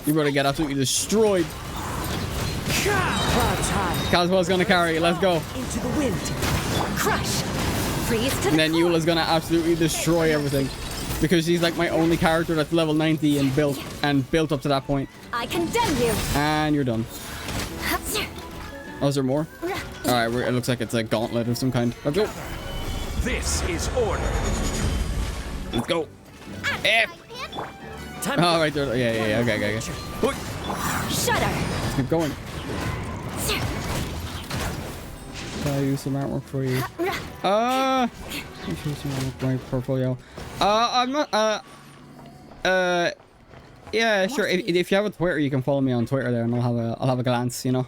You're going to get absolutely destroyed. Caswell's going to carry it. Let's go. Into the wind. Crush. Freeze to and then Eula's going to absolutely destroy everything. Because she's like my only character that's level 90 and built up to that point. I condemn you. And you're done. Oh, is there more? Alright, it looks like it's a gauntlet of some kind. Let's go. This is order. Let's go. F. Oh, right there. Yeah. Okay. Shudder. Let's keep going. Can I use some artwork for you? Let me show some artwork my portfolio. I'm not. Yeah, sure. If you have a Twitter, you can follow me on Twitter there, and I'll have a glance. You know.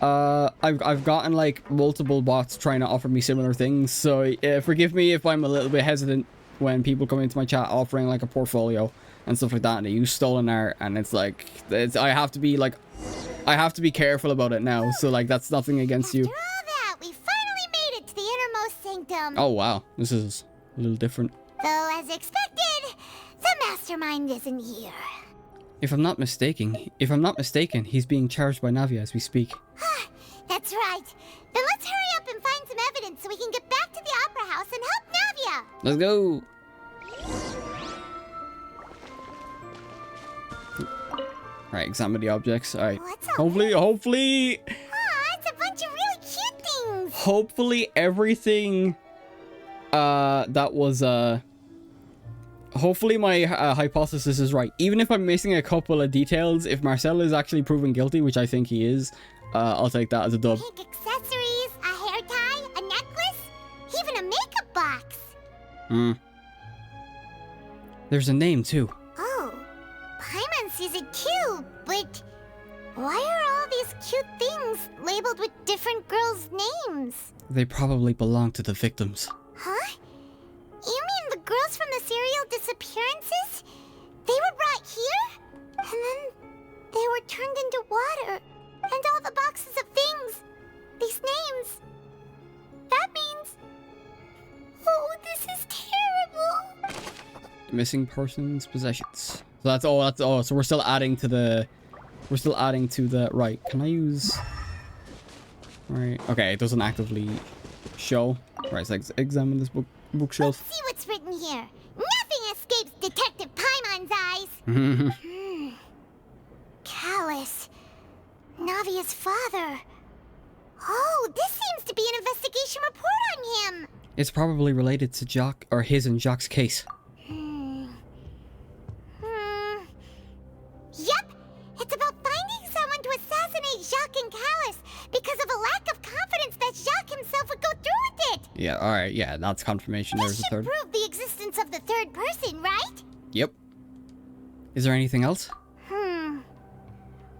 I've gotten like multiple bots trying to offer me similar things, so forgive me if I'm a little bit hesitant when people come into my chat offering like a portfolio and stuff like that, and they use stolen art, and it's like I have to be careful about it now. So like that's nothing against you. After all that, we finally made it to the innermost sanctum. Oh wow, this is a little different. Though as expected, the mastermind isn't here. If I'm not mistaken, he's being charged by NAVIA as we speak. That's right. Then let's hurry up and find some evidence so we can get back to the Opera House and help NAVIA. Let's go. Right, examine the objects. All right. Hopefully. It's a bunch of really cute things. Hopefully everything that was hopefully my hypothesis is right. Even if I'm missing a couple of details, if Marcel is actually proven guilty, which I think he is, I'll take that as a dub. Pink accessories, a hair tie, a necklace, even a makeup box. There's a name too. Oh, Paimon sees it too, but why are all these cute things labeled with different girls' names? They probably belong to the victims. Huh? You mean the girls from the serial disappearances? They were brought here? And then they were turned into water. And all the boxes of things. These names. That means... Oh, this is terrible. Missing persons, possessions. So that's all. So we're still adding to the... Right, can I use... Right, okay, it doesn't actively show. Right, so examine this bookshelf. Let's see what's written here. Nothing escapes Detective Paimon's eyes. Callus. Navia's father. Oh, this seems to be an investigation report on him. It's probably related to Jock, or his and Jock's case. Yep, it's about finding someone to assassinate Jacques and Callus because of a lack of confidence that Jacques himself would go through with it. Yeah, alright, yeah, that's confirmation. This There's a should third. prove the existence of the third person, right? Yep. Is there anything else?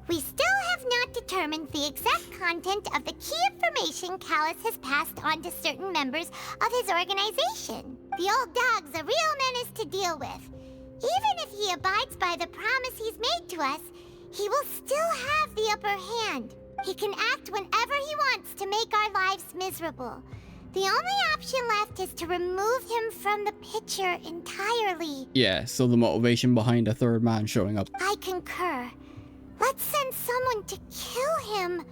We still have not determined the exact content of the key information Callus has passed on to certain members of his organization. The old dog's a real menace to deal with. Even if he abides by the promise he's made to us, he will still have the upper hand. He can act whenever he wants to make our lives miserable. The only option left is to remove him from the picture entirely. Yeah, so the motivation behind a third man showing up. I concur. Let's send someone to kill him.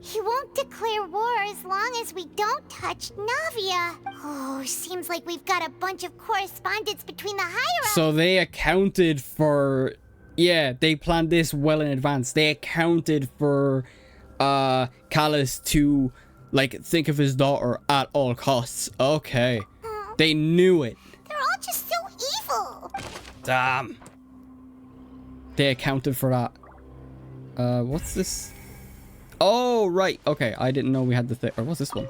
He won't declare war as long as we don't touch NAVIA. Oh, seems like we've got a bunch of correspondence between the hierarchies. So they accounted for... Yeah, they planned this well in advance. They accounted for Callus to, like, think of his daughter at all costs. Okay. They knew it. They're all just so evil. Damn. They accounted for that. What's this? Oh, right. Okay, I didn't know we had the thing. Or what's this one?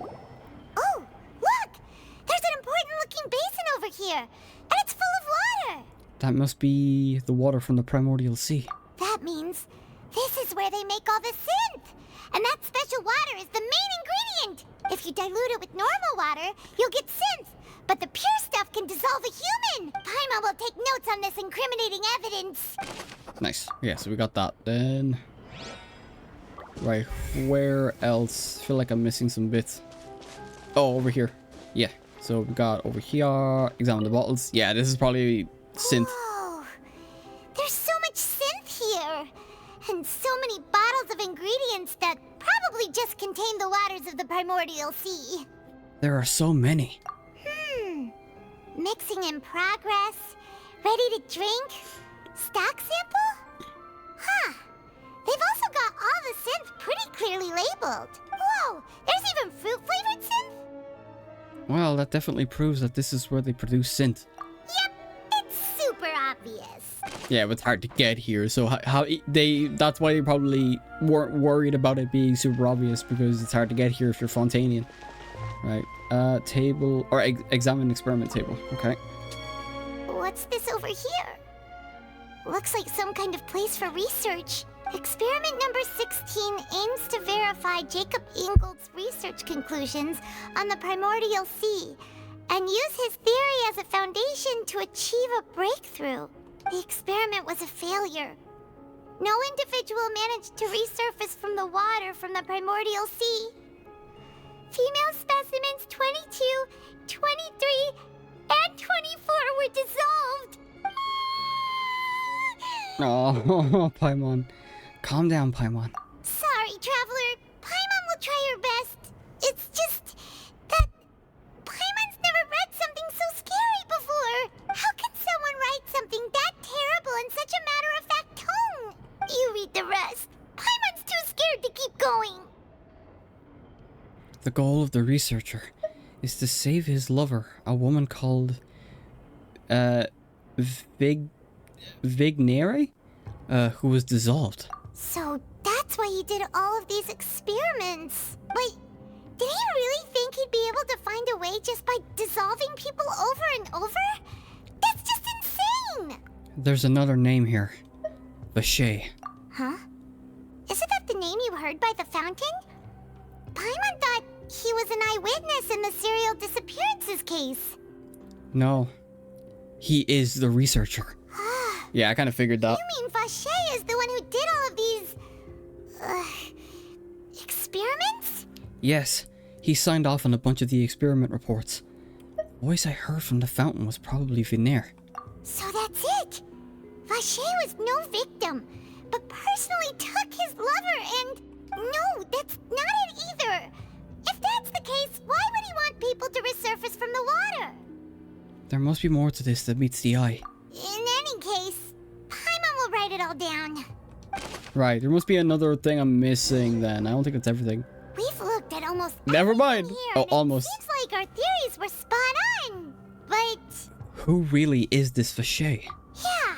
Oh, look! There's an important-looking basin over here, and it's full of water. That must be the water from the primordial sea. That means this is where they make all the synth. And that special water is the main ingredient. If you dilute it with normal water, you'll get synth. But the pure stuff can dissolve a human. Paimon will take notes on this incriminating evidence. Nice. Yeah, so we got that. Then... Right, where else? I feel like I'm missing some bits. Oh, over here. Yeah, so we got over here. Examine the bottles. Yeah, this is probably synth. Whoa. There's so much synth here. And so many bottles of ingredients that probably just contain the waters of the primordial sea. There are so many. Mixing in progress. Ready to drink? Stock sample? Huh. They've also got all the synth pretty clearly labeled. Whoa, there's even fruit-flavored synth? Well, that definitely proves that this is where they produce synth. Yep, it's super obvious. Yeah, but it's hard to get here, so that's why they probably weren't worried about it being super obvious, because it's hard to get here if you're Fontainian. Right, table, or examine experiment table, okay. What's this over here? Looks like some kind of place for research. Experiment number 16 aims to verify Jacob Ingold's research conclusions on the primordial sea and use his theory as a foundation to achieve a breakthrough. The experiment was a failure. No individual managed to resurface from the water from the primordial sea. Female specimens 22, 23, and 24 were dissolved. Oh, Paimon. Calm down, Paimon. Sorry, Traveler. Paimon will try her best. It's just that Paimon's never read something so scary before. How can someone write something that terrible in such a matter-of-fact tone? You read the rest. Paimon's too scared to keep going. The goal of the researcher is to save his lover, a woman called Vignere, who was dissolved. So that's why he did all of these experiments. But did he really think he'd be able to find a way just by dissolving people over and over? That's just insane! There's another name here. Vache. Huh? Isn't that the name you heard by the fountain? Paimon thought he was an eyewitness in the serial disappearances case. No. He is the researcher. Yeah, I kind of figured that. You mean Vache is the one who did all of these... experiments? Yes, he signed off on a bunch of the experiment reports. The voice I heard from the fountain was probably Viner. So that's it! Vache was no victim, but personally took his lover and... No, that's not it either! If that's the case, why would he want people to resurface from the water? There must be more to this than meets the eye. In any case, Paimon will write it all down. Right, there must be another thing I'm missing then. I don't think that's everything. We've looked at almost Never mind. here, Oh, almost. It seems like our theories were spot on, but... Who really is this Vache? Yeah,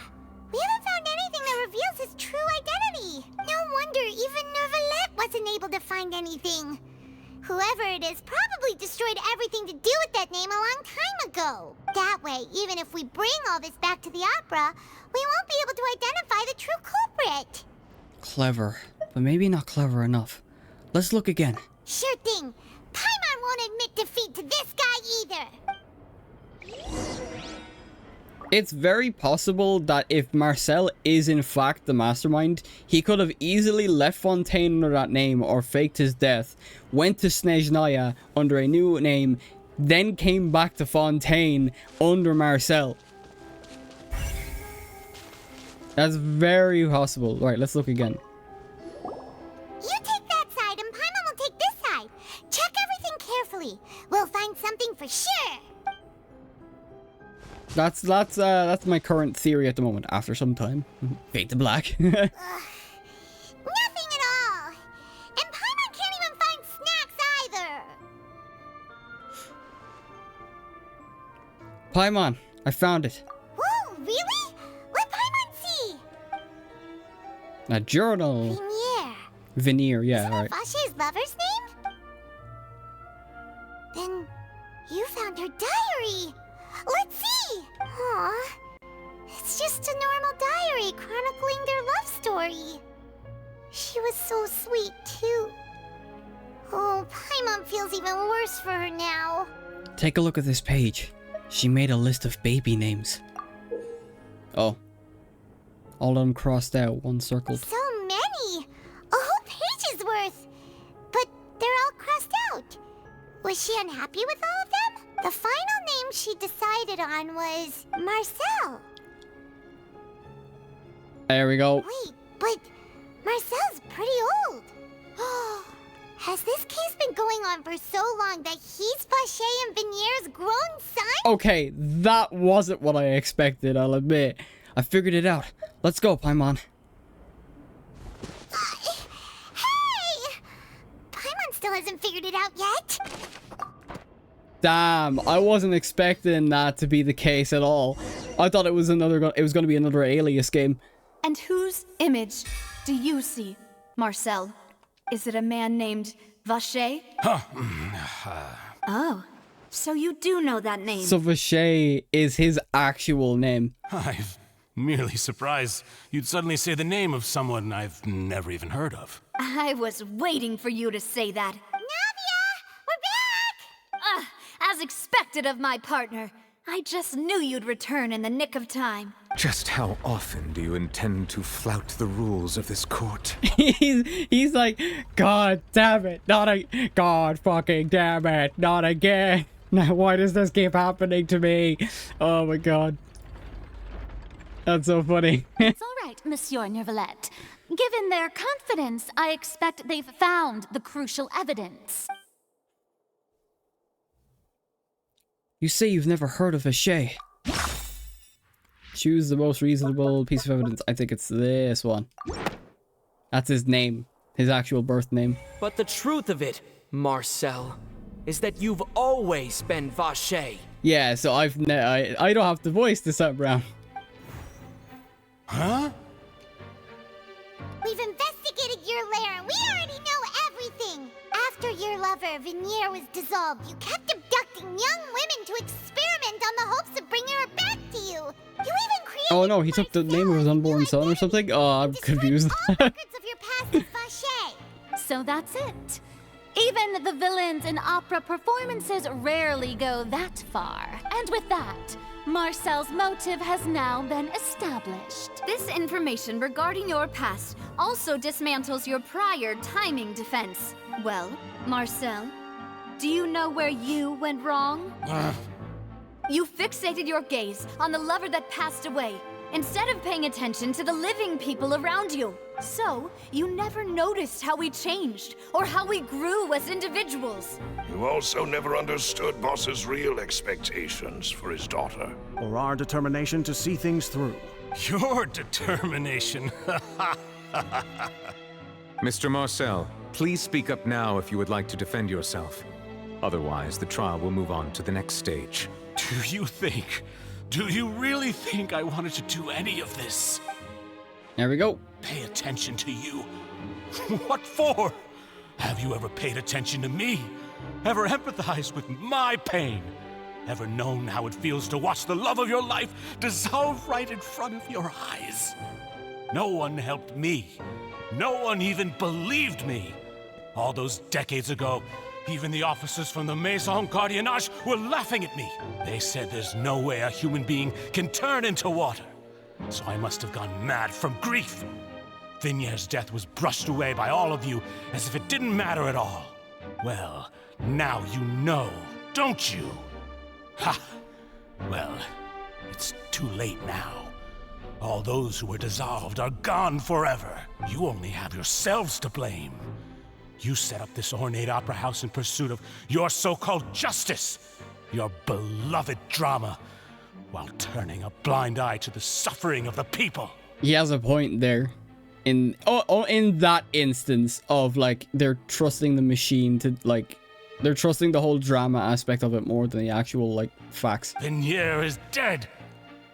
we haven't found anything that reveals his true identity. No wonder even Nervalette wasn't able to find anything. Whoever it is probably destroyed everything to do with that name a long time ago. That way, even if we bring all this back to the opera, we won't be able to identify the true culprit. Clever, but maybe not clever enough. Let's look again. Sure thing. Paimon won't admit defeat to this guy either. It's very possible that if Marcel is in fact the mastermind, he could have easily left Fontaine under that name or faked his death, went to Snezhnaya under a new name, then came back to Fontaine under Marcel. That's very possible. Right, let's look again. You take that side and Paimon will take this side. Check everything carefully. We'll find something for sure. That's my current theory at the moment. After some time, fade to black. Nothing at all. And Paimon can't even find snacks either. Paimon, I found it. Whoa, really? Let Paimon see. A journal. Veneer. Veneer, yeah, Isn't alright. it Vache's lover's name? Then you found her diary. Let's see. Aw. It's just a normal diary chronicling their love story. She was so sweet, too. Oh, Paimon feels even worse for her now. Take a look at this page. She made a list of baby names. Oh. All of them crossed out, one circled. So many! A whole page's worth! But they're all crossed out. Was she unhappy with all of them? The final name she decided on was Marcel. There we go. Wait, but Marcel's pretty old. Has this case been going on for so long that he's Vache and Venier's grown son? Okay, that wasn't what I expected, I'll admit. I figured it out. Let's go, Paimon. Hey! Paimon still hasn't figured it out yet. Damn, I wasn't expecting that to be the case at all. I thought it was going to be another Alias game. And whose image do you see, Marcel? Is it a man named Vache? Oh, so you do know that name. So Vache is his actual name. I'm merely surprised you'd suddenly say the name of someone I've never even heard of. I was waiting for you to say that. NAVIA! We're back! As expected of my partner. I just knew you'd return in the nick of time. Just how often do you intend to flout the rules of this court? he's like, God damn it, God fucking damn it, not again. Now why does this keep happening to me? Oh my god. That's so funny. It's all right, Monsieur Nervalette. Given their confidence, I expect they've found the crucial evidence. You say you've never heard of Vache. Choose the most reasonable piece of evidence. I think it's this one. That's his name. His actual birth name. But the truth of it, Marcel, is that you've always been Vache. Yeah, so I don't have to voice this up, Brown. Huh? We've investigated your lair and we already know everything. After your lover, Venier, was dissolved, you kept abducting young women to experiment on the hopes of bringing her back to you. You even created... Oh no, he took the name of his unborn son or something? Oh, I'm confused. records of your past as Vache. So that's it. Even the villains in opera performances rarely go that far. And with that, Marcel's motive has now been established. This information regarding your past also dismantles your prior timing defense. Well, Marcel, do you know where you went wrong? You fixated your gaze on the lover that passed away, instead of paying attention to the living people around you. So, you never noticed how we changed, or how we grew as individuals. You also never understood Boss's real expectations for his daughter. Or our determination to see things through. Your determination. Mr. Marcel, please speak up now if you would like to defend yourself. Otherwise, the trial will move on to the next stage. Do you really think I wanted to do any of this? There we go. Pay attention to you? What for? Have you ever paid attention to me? Ever empathized with my pain? Ever known how it feels to watch the love of your life dissolve right in front of your eyes? No one helped me. No one even believed me. All those decades ago, Even the officers from the Maison Gardiennage were laughing at me. They said there's no way a human being can turn into water. So I must have gone mad from grief. Vigniere's death was brushed away by all of you as if it didn't matter at all. Well, now you know, don't you? Ha! Well, it's too late now. All those who were dissolved are gone forever. You only have yourselves to blame. You set up this ornate opera house in pursuit of your so-called justice, your beloved drama, while turning a blind eye to the suffering of the people. He has a point there. In that instance of, like, they're trusting the machine to, like, they're trusting the whole drama aspect of it more than the actual, like, facts. Vigniere is dead.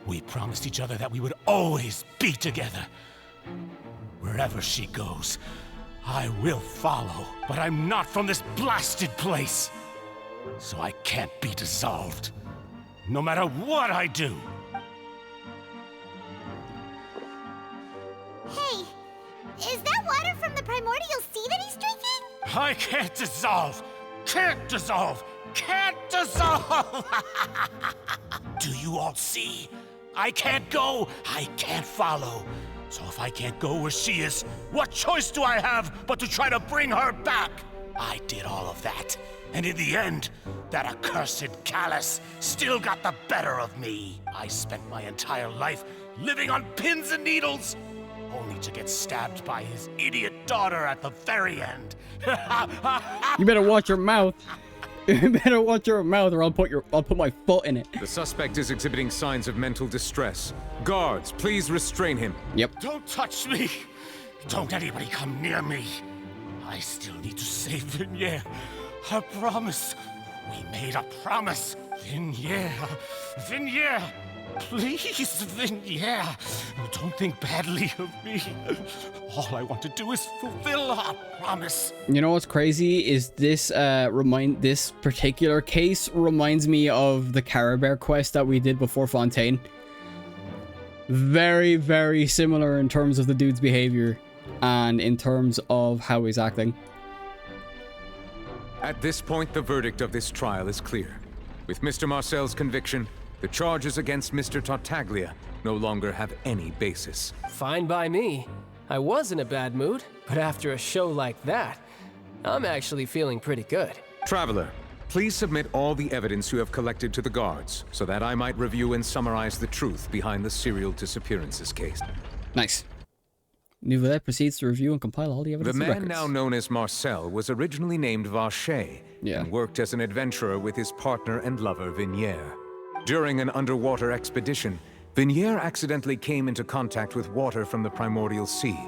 We promised each other that we would always be together. Wherever she goes, I will follow, but I'm not from this blasted place. So I can't be dissolved, no matter what I do. Hey, is that water from the primordial sea that he's drinking? I can't dissolve! Can't dissolve! Can't dissolve! Do you all see? I can't go, I can't follow. So if I can't go where she is, what choice do I have but to try to bring her back? I did all of that, and in the end, that accursed Callus still got the better of me. I spent my entire life living on pins and needles, only to get stabbed by his idiot daughter at the very end. You better watch your mouth. You better watch your mouth, or I'll put my foot in it. The suspect is exhibiting signs of mental distress. Guards, please restrain him. Yep. Don't touch me. Don't anybody come near me. I still need to save Vigniere. A promise. We made a promise. Vigniere. Vigniere. Please, Vigniere. Don't think badly of me. All I want to do is fulfill our promise. You know what's crazy is this this particular case reminds me of the Carabare quest that we did before Fontaine. Very, very similar in terms of the dude's behavior and in terms of how he's acting. At this point, the verdict of this trial is clear. With Mr. Marcel's conviction, the charges against Mr. Tartaglia no longer have any basis. Fine by me. I was in a bad mood, but after a show like that, I'm actually feeling pretty good. Traveler, please submit all the evidence you have collected to the guards, so that I might review and summarize the truth behind the serial disappearances case. Nice. NAVIA proceeds to review and compile all the evidence. The man records. now known as Marcel was originally named Vacher, and worked as an adventurer with his partner and lover Vigniere. During an underwater expedition, Vigniere accidentally came into contact with water from the primordial sea,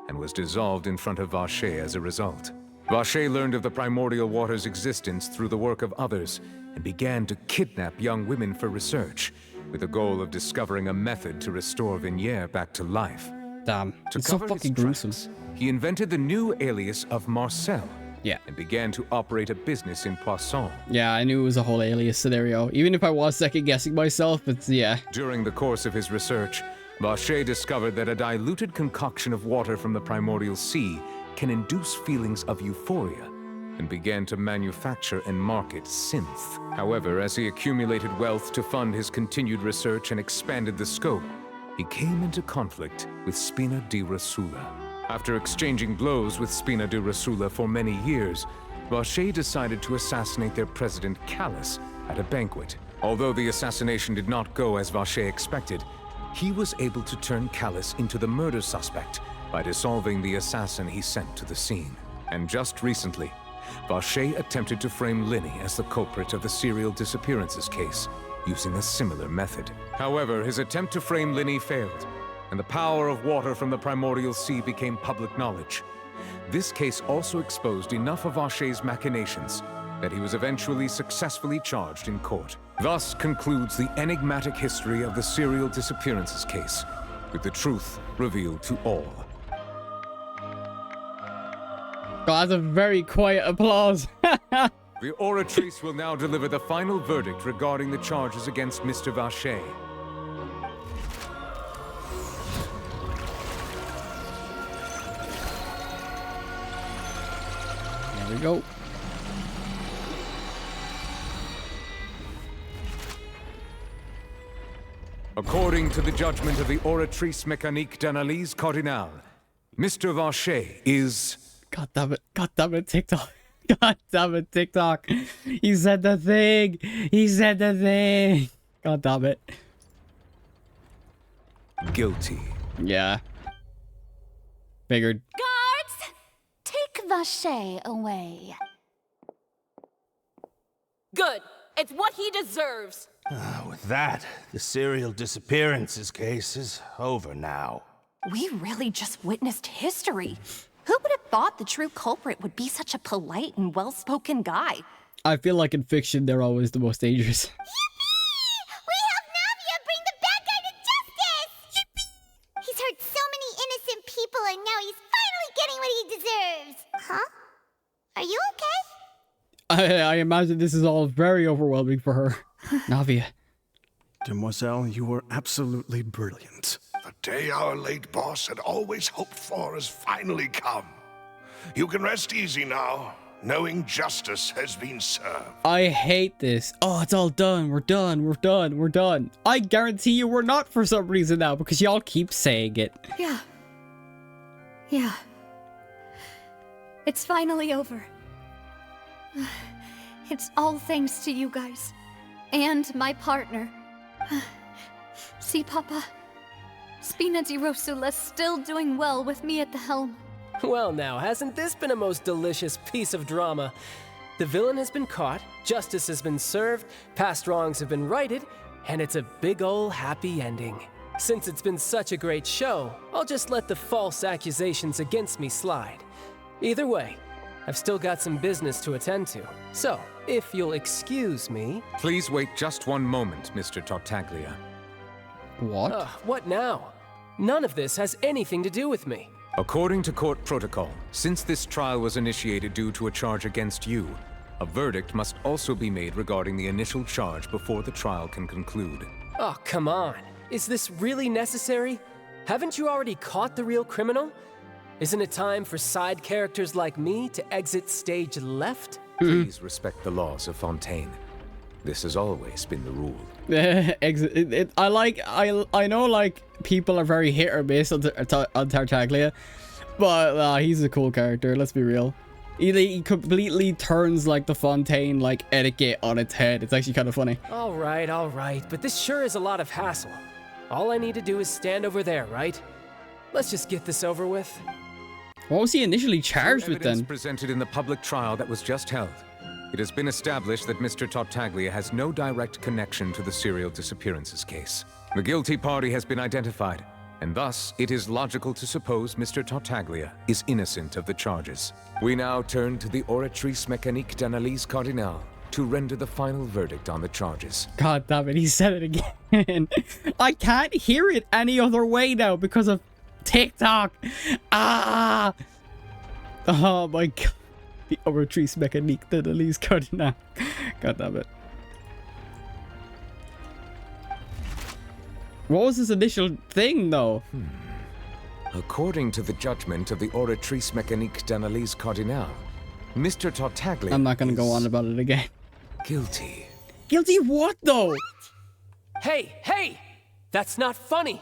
and was dissolved in front of Vacher as a result. Vacher learned of the primordial water's existence through the work of others, and began to kidnap young women for research, with the goal of discovering a method to restore Vigniere back to life. Damn, To it's so cover fucking his gruesome. tracks, he invented the new alias of Marcel. Yeah. And began to operate a business in Poisson. Yeah, I knew it was a whole alias scenario. Even if I was second guessing myself, it's yeah. During the course of his research, Vacher discovered that a diluted concoction of water from the primordial sea can induce feelings of euphoria, and began to manufacture and market synth. However, as he accumulated wealth to fund his continued research and expanded the scope, he came into conflict with Spina di Rosula. After exchanging blows with Spina di Rosula for many years, Vacher decided to assassinate their president Callus at a banquet. Although the assassination did not go as Vacher expected, he was able to turn Callus into the murder suspect by dissolving the assassin he sent to the scene. And just recently, Vacher attempted to frame Linny as the culprit of the serial disappearances case, using a similar method. However, his attempt to frame Linny failed, and the power of water from the primordial sea became public knowledge. This case also exposed enough of Vacher's machinations that he was eventually successfully charged in court. Thus concludes the enigmatic history of the serial disappearances case, with the truth revealed to all. God, that's a very quiet applause. The oratrice will now deliver the final verdict regarding the charges against Mr. Vacher. There we go. According to the judgment of the Oratrice Mécanique d'Analyse Cardinale, Mr. Vacher is... God damn it, TikTok. God damn it, TikTok. He said the thing. He said the thing. God damn it. Guilty. Yeah. Figured. Guards, take Vacher away. Good. It's what he deserves. With that, the serial disappearances case is over now. We really just witnessed history. Who would have thought the true culprit would be such a polite and well-spoken guy? I feel like in fiction, they're always the most dangerous. We helped NAVIA bring the bad guy to justice! Yippee! He's hurt so many innocent people and now he's finally getting what he deserves. Huh? Are you okay? I imagine this is all very overwhelming for her. Navia. Demoiselle, you were absolutely brilliant. The day our late boss had always hoped for has finally come. You can rest easy now, knowing justice has been served. I hate this. Oh, it's all done. We're done. We're done. We're done. I guarantee you we're not for some reason now because y'all keep saying it. Yeah. Yeah. It's finally over. It's all thanks to you guys. And my partner. See, Papa? Spina di Rosula's still doing well with me at the helm. Well now, hasn't this been a most delicious piece of drama? The villain has been caught, justice has been served, past wrongs have been righted, and it's a big ol' happy ending. Since it's been such a great show, I'll just let the false accusations against me slide. Either way, I've still got some business to attend to. So, if you'll excuse me... Please wait just one moment, Mr. Tartaglia. What? What now? None of this has anything to do with me. According to court protocol, since this trial was initiated due to a charge against you, a verdict must also be made regarding the initial charge before the trial can conclude. Oh, come on. Is this really necessary? Haven't you already caught the real criminal? Isn't it time for side characters like me to exit stage left? Please respect the laws of Fontaine. This has always been the rule. I know, like, people are very hit or miss on Tartaglia, but he's a cool character, let's be real. He completely turns, like, the Fontaine, like, etiquette on its head. It's actually kind of funny. All right, but this sure is a lot of hassle. All I need to do is stand over there, right? Let's just get this over with. What was he initially charged with then? Presented in the public trial that was just held. It has been established that Mr. Tartaglia has no direct connection to the serial disappearances case. The guilty party has been identified, and thus it is logical to suppose Mr. Tartaglia is innocent of the charges. We now turn to the Oratrice Mécanique d'Analyse Cardinale to render the final verdict on the charges. God damn it, he said it again. I can't hear it any other way now because of TikTok. Ah! Oh my god. The Oratrice Mécanique d'Analyse Cardinale. God damn it. What was his initial thing, though? According to the judgment of the Oratrice Mécanique d'Analyse Cardinale, Mr. Tartaglia I'm not gonna go on about it again. Guilty. Guilty of what, though? What? Hey! That's not funny.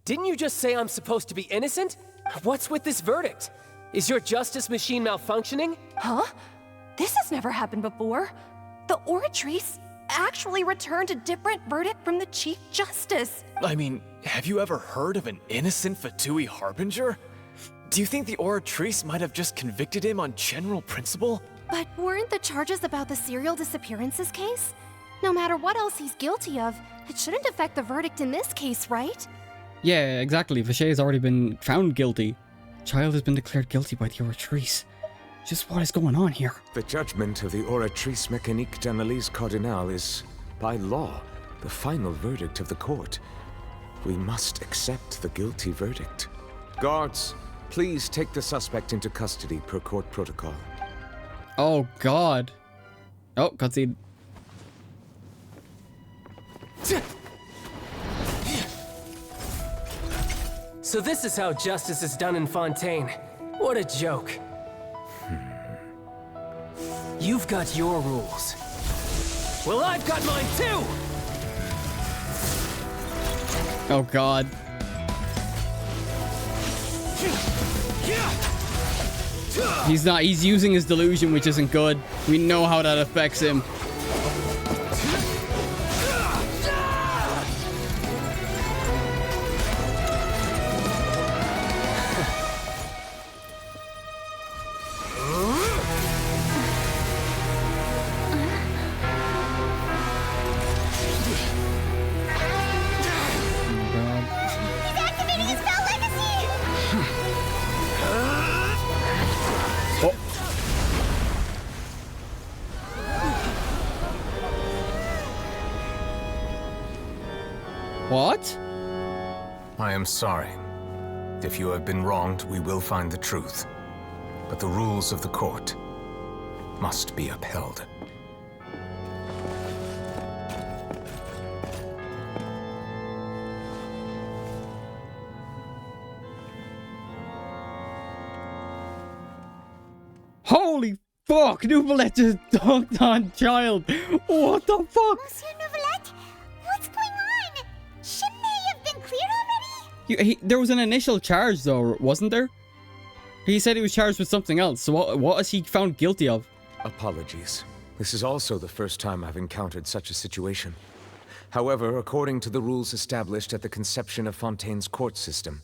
Didn't you just say I'm supposed to be innocent? What's with this verdict? Is your justice machine malfunctioning? Huh? This has never happened before. The Oratrice actually returned a different verdict from the Chief Justice. I mean, have you ever heard of an innocent Fatui Harbinger? Do you think the Oratrice might have just convicted him on general principle? But weren't the charges about the serial disappearances case? No matter what else he's guilty of, it shouldn't affect the verdict in this case, right? Yeah, exactly. Vacher has already been found guilty. Child has been declared guilty by the Oratrice. Just what is going on here? The judgment of the Oratrice Mécanique d'Analyse Cardinale is, by law, the final verdict of the court. We must accept the guilty verdict. Guards, please take the suspect into custody per court protocol. Oh, God. Oh, cutscene. So this is how justice is done in Fontaine. What a joke. You've got your rules. Well, I've got mine too! Oh god. He's using his delusion, which isn't good. We know how that affects him. What? I am sorry. If you have been wronged, we will find the truth. But the rules of the court must be upheld. Holy fuck! Nouvelette just dunked on child! What the fuck? Monsieur Nouvelette? What's going on? Shouldn't they have been cleared already? There was an initial charge though, wasn't there? He said he was charged with something else, so what is he found guilty of? Apologies. This is also the first time I've encountered such a situation. However, according to the rules established at the conception of Fontaine's court system,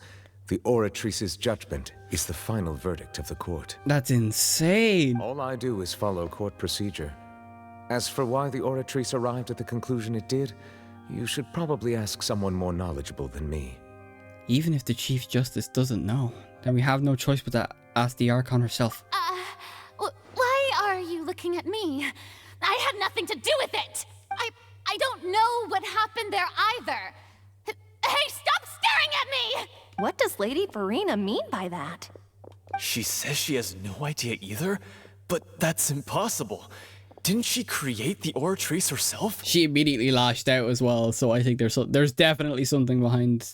the Oratrice's judgment is the final verdict of the court. That's insane. All I do is follow court procedure. As for why the Oratrice arrived at the conclusion it did, you should probably ask someone more knowledgeable than me. Even if the Chief Justice doesn't know, then we have no choice but to ask the Archon herself. Why are you looking at me? I had nothing to do with it! I don't know what happened there either! Hey, stop staring at me! What does Lady Verena mean by that? She says she has no idea either, but that's impossible. Didn't she create the Oratrice herself? She immediately lashed out as well, so I think there's definitely something behind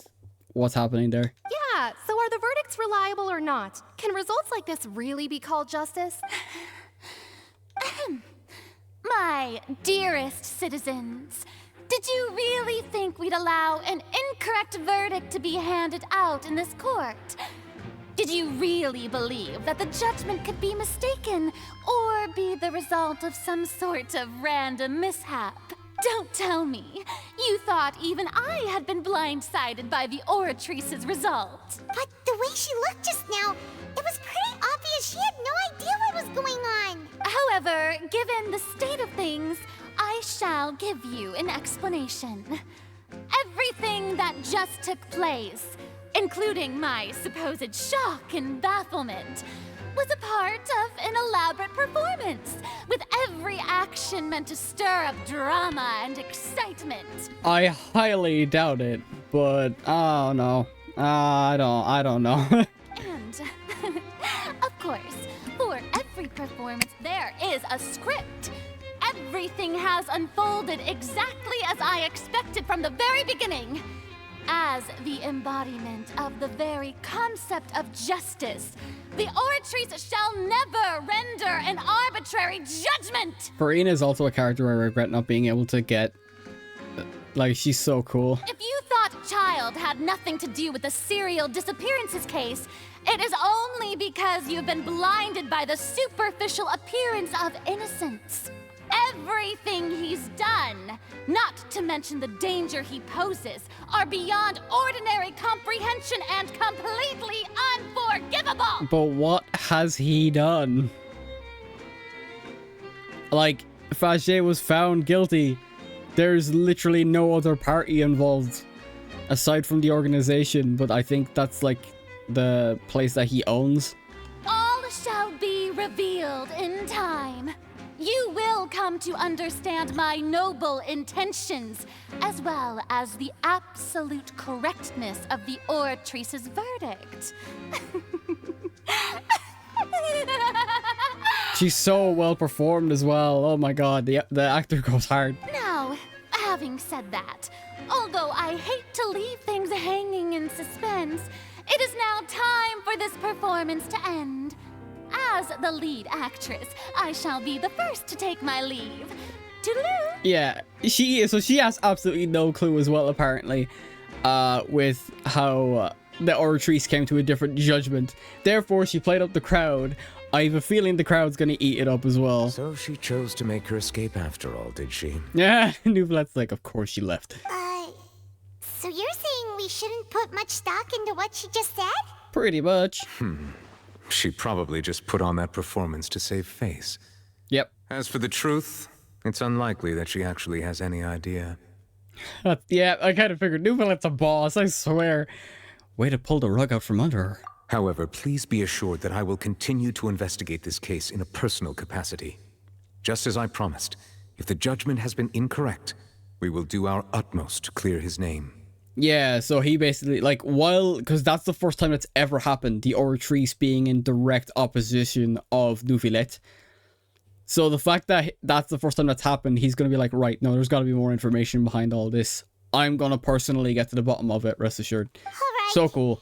what's happening there. Yeah, so are the verdicts reliable or not? Can results like this really be called justice? My dearest citizens, did you really think we'd allow an incorrect verdict to be handed out in this court? Did you really believe that the judgment could be mistaken or be the result of some sort of random mishap? Don't tell me. You thought even I had been blindsided by the Oratrice's result. But the way she looked just now, it was pretty obvious she had no idea what was going on. However, given the state of things, I shall give you an explanation. Everything that just took place, including my supposed shock and bafflement, was a part of an elaborate performance, with every action meant to stir up drama and excitement. I highly doubt it, but oh no, I don't know. And, of course, for every performance there is a script. Everything has unfolded exactly as I expected from the very beginning. As the embodiment of the very concept of justice, the Oratrice shall never render an arbitrary judgment! Verena is also a character I regret not being able to get. Like, she's so cool. If you thought Child had nothing to do with the serial disappearances case, it is only because you've been blinded by the superficial appearance of innocence. Everything he's done, not to mention the danger he poses, are beyond ordinary comprehension and completely unforgivable! But what has he done? Like, Faget was found guilty. There's literally no other party involved aside from the organization, but I think that's like the place that he owns. All shall be revealed in time. You will come to understand my noble intentions, as well as the absolute correctness of the Oratrice's verdict. She's so well performed as well. Oh my god, the actor goes hard. Now, having said that, although I hate to leave things hanging in suspense, it is now time for this performance to end. As the lead actress, I shall be the first to take my leave. Toodaloo! Yeah, she is. So she has absolutely no clue as well, apparently. with how the Oratrice came to a different judgment. Therefore, she played up the crowd. I have a feeling the crowd's gonna eat it up as well. So she chose to make her escape after all, did she? Yeah, Nouvelette's like, of course she left. So you're saying we shouldn't put much stock into what she just said? Pretty much. She probably just put on that performance to save face. Yep. As for the truth, it's unlikely that she actually has any idea. Yeah, I kind of figured Nouvelette's a boss, I swear. Way to pull the rug out from under her. However, please be assured that I will continue to investigate this case in a personal capacity. Just as I promised, if the judgment has been incorrect, we will do our utmost to clear his name. Yeah, so he basically, like, because that's the first time that's ever happened, the Oratrice being in direct opposition of Nouvelette. So the fact that that's the first time that's happened, he's going to be like, right, no, there's got to be more information behind all this. I'm going to personally get to the bottom of it, rest assured. All right. So cool.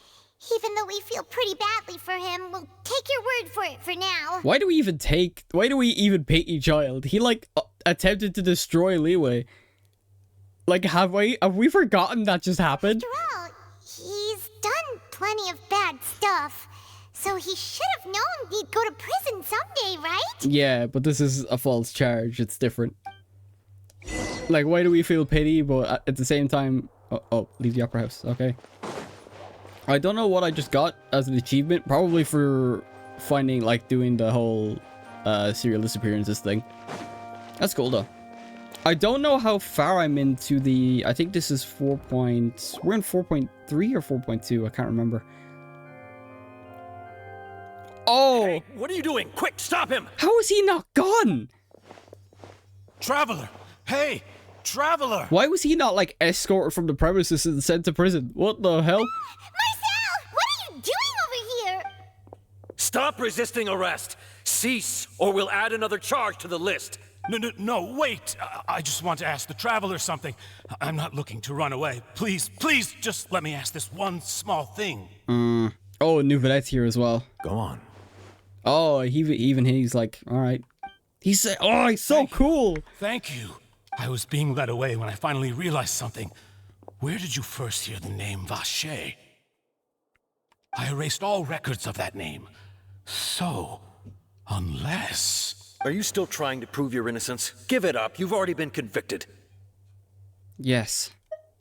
Even though we feel pretty badly for him, we'll take your word for it for now. Why do we even pity Child? He, like, attempted to destroy Leeway. Like, have we forgotten that just happened? After all, he's done plenty of bad stuff. So he should have known he'd go to prison someday, right? Yeah, but this is a false charge. It's different. Like, why do we feel pity, but at the same time... Oh, leave the opera house. Okay. I don't know what I just got as an achievement. Probably for finding, like, doing the whole serial disappearances thing. That's cool, though. I don't know how far I'm into the... I think this is 4. We're in 4.3 or 4.2. I can't remember. Oh! Hey, what are you doing? Quick, stop him! How is he not gone? Traveler! Hey! Traveler! Why was he not, like, escorted from the premises and sent to prison? What the hell? Marcel! What are you doing over here? Stop resisting arrest! Cease, or we'll add another charge to the list. No, wait. I just want to ask the Traveler something. I'm not looking to run away. Please, just let me ask this one small thing. Oh, Nouvelette's here as well. Go on. Oh, he's like, all right. He's so cool. Thank you. I was being led away when I finally realized something. Where did you first hear the name Vacher? I erased all records of that name. So, unless... Are you still trying to prove your innocence? Give it up. You've already been convicted. Yes.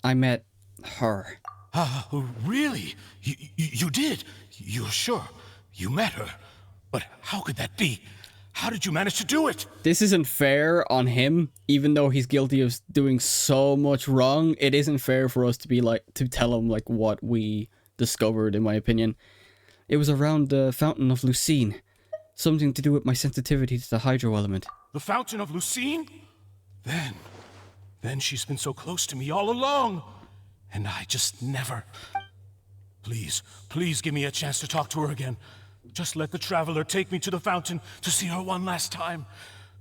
I met her. Really? You did? You're sure? You met her? But how could that be? How did you manage to do it? This isn't fair on him, even though he's guilty of doing so much wrong. It isn't fair for us to be like, to tell him like what we discovered, in my opinion. It was around the Fountain of Lucine. Something to do with my sensitivity to the hydro element. The Fountain of Lucine? Then she's been so close to me all along. And I just never... Please give me a chance to talk to her again. Just let the Traveler take me to the fountain to see her one last time.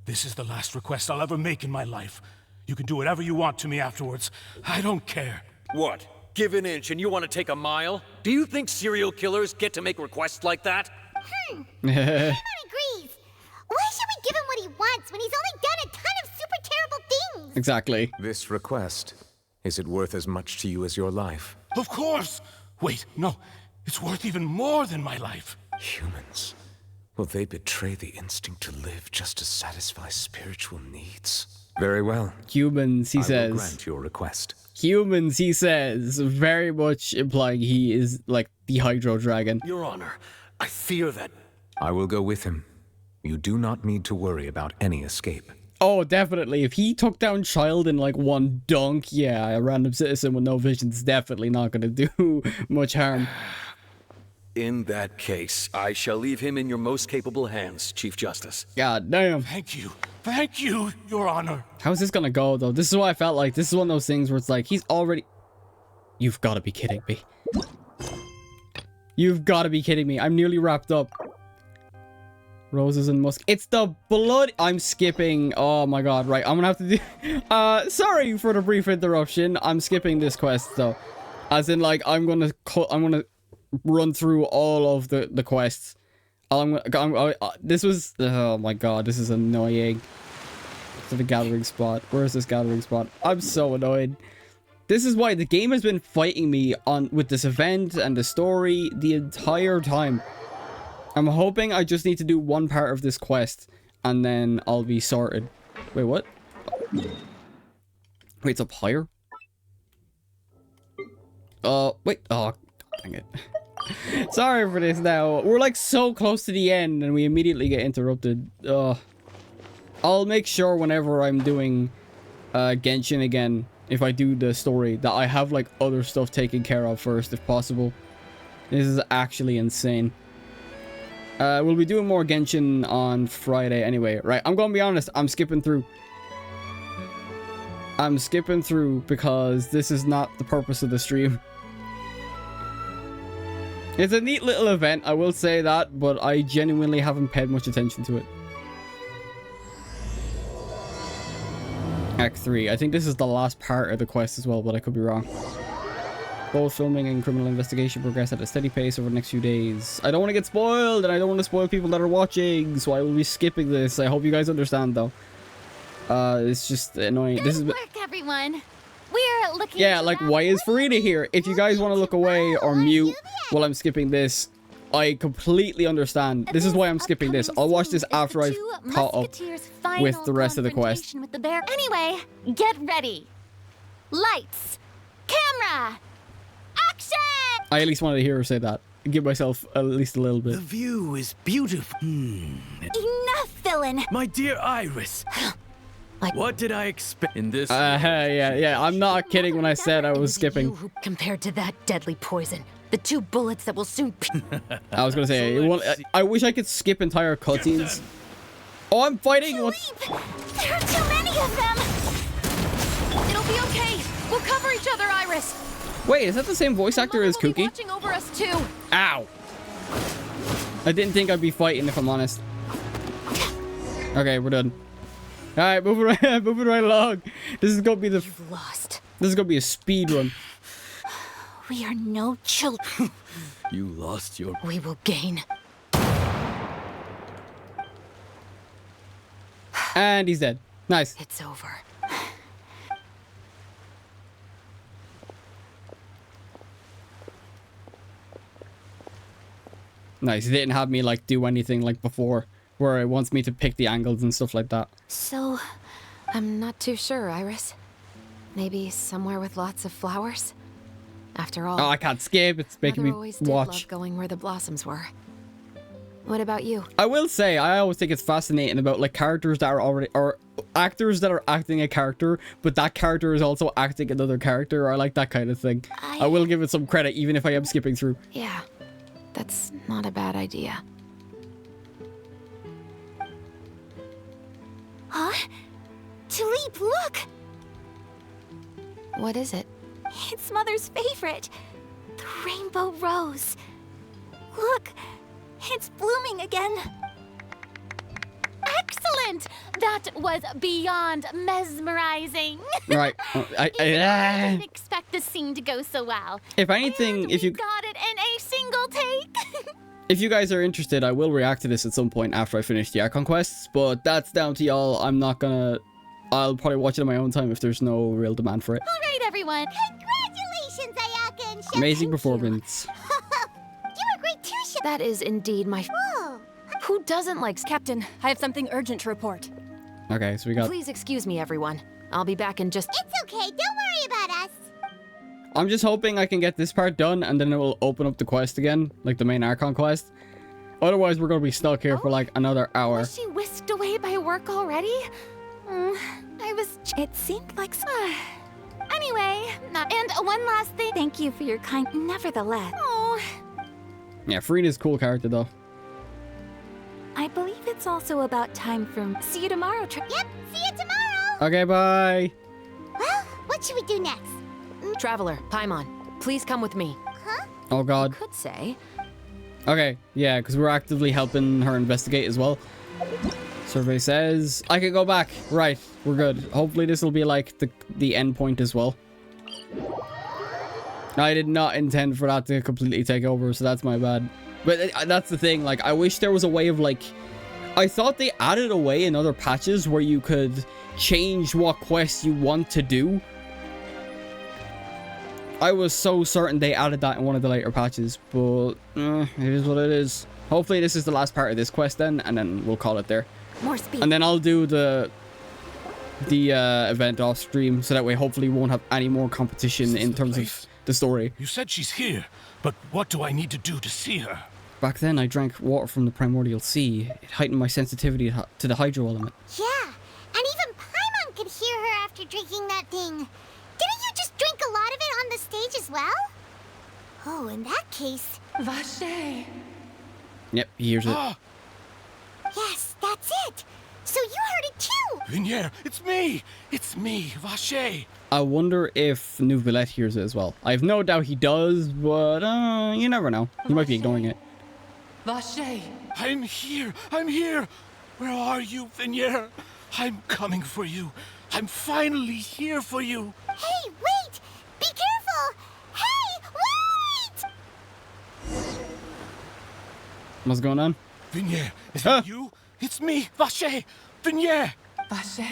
This is the last request I'll ever make in my life. You can do whatever you want to me afterwards. I don't care. What? Give an inch and you want to take a mile? Do you think serial killers get to make requests like that? Everyone agrees. Why should we give him what he wants when he's only done a ton of super terrible things? Exactly. This request, is it worth as much to you as your life? Of course! Wait, no. It's worth even more than my life. Humans. Will they betray the instinct to live just to satisfy spiritual needs? Very well. Humans, he says. I will grant your request. Humans, he says. Very much implying he is like the Hydro Dragon. Your Honor, I fear that... I will go with him. You do not need to worry about any escape. Oh, definitely. If he took down Child in like one dunk, yeah, a random citizen with no vision's definitely not going to do much harm. In that case, I shall leave him in your most capable hands, Chief Justice. God damn. Thank you, Your Honor. How's this gonna go, though? This is what I felt like. This is one of those things where it's like, he's already... You've got to be kidding me. You've got to be kidding me. I'm nearly wrapped up. Roses and musk. It's the blood. I'm skipping. Oh my god. Right. I'm gonna have to do... sorry for the brief interruption. I'm skipping this quest, though. As in, like, I'm gonna run through all of the quests. This was... Oh my god. This is annoying. To the gathering spot. Where is this gathering spot? I'm so annoyed. This is why the game has been fighting me on with this event and the story the entire time. I'm hoping I just need to do one part of this quest and then I'll be sorted. Wait, what? Wait, it's up higher? Wait. Oh, dang it. Sorry for this now. We're like so close to the end and we immediately get interrupted. I'll make sure whenever I'm doing Genshin again, if I do the story, that I have like other stuff taken care of first if possible. This is actually insane. We'll be doing more Genshin on Friday anyway. Right, I'm gonna be honest, I'm skipping through. I'm skipping through because this is not the purpose of the stream. It's a neat little event, I will say that, but I genuinely haven't paid much attention to it. Act 3. I think this is the last part of the quest as well, but I could be wrong. Both filming and criminal investigation progress at a steady pace over the next few days. I don't want to get spoiled, and I don't want to spoil people that are watching, so I will be skipping this. I hope you guys understand, though. It's just annoying. This is work, everyone. We're looking. Yeah, like, why is Farida here? If you guys want to look away or mute while I'm skipping this, I completely understand. This is why I'm skipping this. I'll watch this after I've caught up with the rest of the quest. With the bear. Anyway, get ready. Lights, camera, action! I at least wanted to hear her say that. Give myself at least a little bit. The view is beautiful. Enough, villain. My dear Iris. What did I expect in this? Yeah. I'm not kidding when I said I was skipping. Compared to that deadly poison, the 2 bullets that will soon. I was gonna say, I wish I could skip entire cutscenes. Oh, I'm fighting. What? There are too many of them. It'll be okay. We'll cover each other, Iris. Wait, is that the same voice actor as Kuki? Watching over us too. Ow! I didn't think I'd be fighting, if I'm honest. Okay, we're done. All right, moving right along. This is gonna be the. You've lost. This is gonna be a speed run. We are no children. You lost your. We will gain. And he's dead. Nice. It's over. Nice. It didn't have me like do anything like before, where it wants me to pick the angles and stuff like that. So, I'm not too sure, Iris. Maybe somewhere with lots of flowers? After all... Oh, I can't skip. It's making me always did watch. Love going where the blossoms were. What about you? I will say, I always think it's fascinating about like characters that are already... or actors that are acting a character, but that character is also acting another character. I like that kind of thing. I will give it some credit, even if I am skipping through. Yeah, that's not a bad idea. Huh? Tulip, look! What is it? It's Mother's favorite. The rainbow rose. Look, it's blooming again. Excellent! That was beyond mesmerizing. Right. I didn't expect the scene to go so well. If anything, if you got it in a single take. if you guys are interested, I will react to this at some point after I finish the Archon quests, but that's down to y'all. I'm not gonna... I'll probably watch it on my own time if there's no real demand for it. All right, everyone. Congratulations, Ayaka and Chef. Amazing performance. You were great too, Chef. That is indeed my... Whoa. Who doesn't like... Captain, I have something urgent to report. Okay, so we got... Please excuse me, everyone. I'll be back in just... It's okay, don't worry about us. I'm just hoping I can get this part done and then it will open up the quest again, like the main Archon quest. Otherwise, we're gonna be stuck here for like another hour. Was she whisked away by work already? I was... It seemed like... Anyway, and one last thing. Thank you for your kind... Nevertheless. Oh. Yeah, Farida's a cool character though. I believe it's also about time for... See you tomorrow, Yep, see you tomorrow! Okay, bye! Well, what should we do next? Traveler, Paimon, please come with me. Huh? Oh god. Could say. Okay, yeah, because we're actively helping her investigate as well. Survey says I can go back. Right, we're good. Hopefully this will be like the end point as well. I did not intend for that to completely take over, so that's my bad. But that's the thing, like, I wish there was a way of, like... I thought they added a way in other patches where you could change what quests you want to do. I was so certain they added that in one of the later patches, but it is what it is. Hopefully this is the last part of this quest then, and then we'll call it there. More speed. And then I'll do the event off stream, so that way hopefully we won't have any more competition in terms of the story. You said she's here, but what do I need to do to see her? Back then I drank water from the primordial sea. It heightened my sensitivity to the hydro element. Yeah, and even Paimon could hear her after drinking that thing. Didn't you just drink a lot of it on the stage as well? Oh, in that case... Vache. Yep, he hears it. Yes, that's it. So you heard it too. Vinier, it's me. It's me, Vache. I wonder if Neuvillette hears it as well. I have no doubt he does, but you never know. He might be ignoring it. Vache. I'm here. I'm here. Where are you, Vinier? I'm coming for you. I'm finally here for you. Hey, wait! Be careful! Hey, wait! What's going on? Vinier, is that you? It's me, Vache. Vinier. Vache.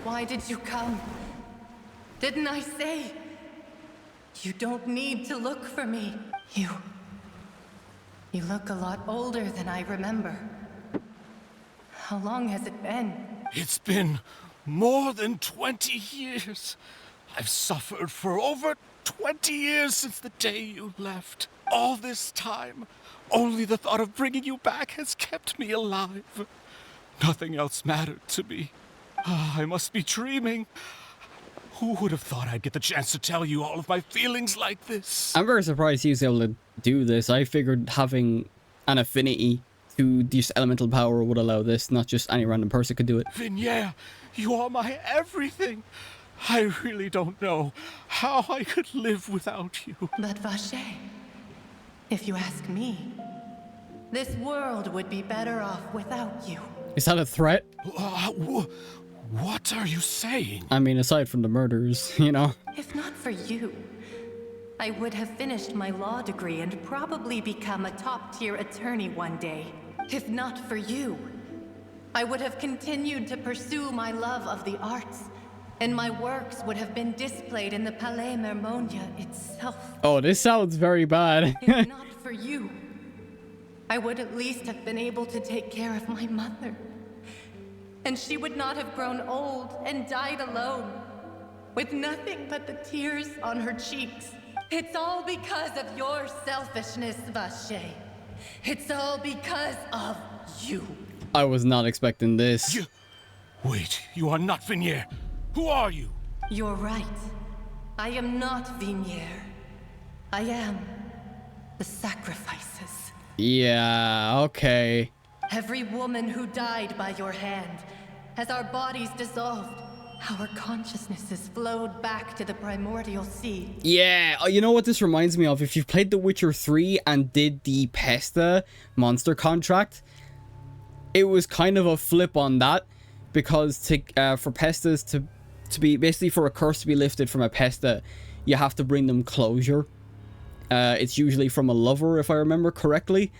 Why did you come? Didn't I say? You don't need to look for me. You look a lot older than I remember. How long has it been? It's been more than 20 years. I've suffered for over 20 years since the day you left. All this time, only the thought of bringing you back has kept me alive. Nothing else mattered to me. I must be dreaming. Who would have thought I'd get the chance to tell you all of my feelings like this? I'm very surprised he was able to do this. I figured having an affinity to this elemental power would allow this, not just any random person could do it. Vinier, you are my everything. I really don't know how I could live without you. But Vache, if you ask me, this world would be better off without you. Is that a threat? What are you saying? I mean, aside from the murders, you know. If not for you, I would have finished my law degree and probably become a top-tier attorney one day. If not for you, I would have continued to pursue my love of the arts, and my works would have been displayed in the Palais Mermonia itself. Oh, this sounds very bad. If not for you, I would at least have been able to take care of my mother. And she would not have grown old and died alone, with nothing but the tears on her cheeks. It's all because of your selfishness, Vache. It's all because of you. I was not expecting this. Wait, you are not Vinier. Who are you? You're right. I am not Vinier. I am the sacrifices. Yeah, okay. Every woman who died by your hand, as our bodies dissolved, our consciousnesses flowed back to the primordial sea. Yeah, you know what this reminds me of? If you've played The Witcher 3 and did the Pesta monster contract, it was kind of a flip on that, because for Pestas to be, basically for a curse to be lifted from a Pesta, you have to bring them closure. It's usually from a lover, if I remember correctly.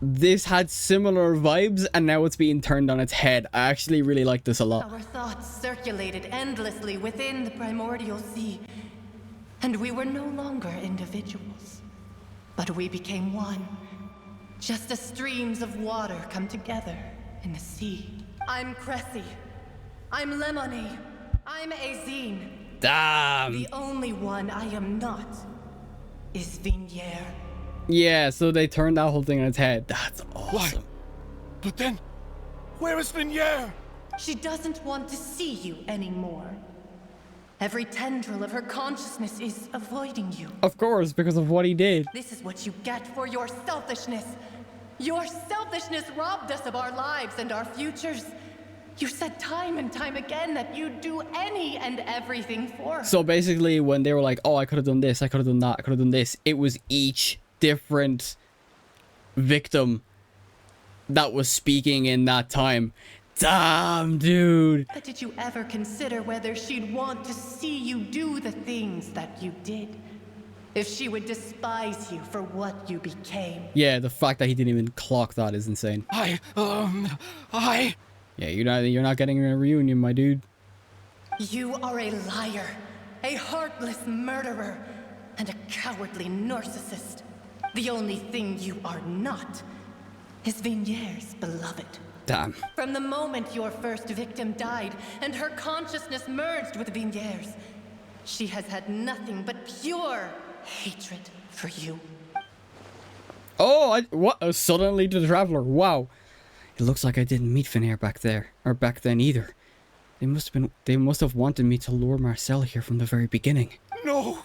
This had similar vibes, and now it's being turned on its head. I actually really like this a lot. Our thoughts circulated endlessly within the primordial sea, and we were no longer individuals, but we became one, just as streams of water come together in the sea. I'm Cressy. I'm Lemony. I'm Azine. Damn. The only one I am not is Vinier. Yeah, so they turned that whole thing on its head. That's awesome. Why? But then, where is Vinier? She doesn't want to see you anymore. Every tendril of her consciousness is avoiding you. Of course, because of what he did. This is what you get for your selfishness. Your selfishness robbed us of our lives and our futures. You said time and time again that you'd do any and everything for her. So basically, when they were like, oh, I could have done this, I could have done that, I could have done this, it was each different victim that was speaking in that time. Damn, dude. But did you ever consider whether she'd want to see you do the things that you did? If she would despise you for what you became? Yeah, the fact that he didn't even clock that is insane. Yeah, you're not getting a reunion, my dude. You are a liar. a heartless murderer, and a cowardly narcissist. The only thing you are not is Vigniere's beloved. Damn. From the moment your first victim died and her consciousness merged with Vigniere's, she has had nothing but pure hatred for you. Oh, what? Suddenly to the Traveler. Wow. It looks like I didn't meet Vigniere back there, or back then either. They must have wanted me to lure Marcel here from the very beginning. No!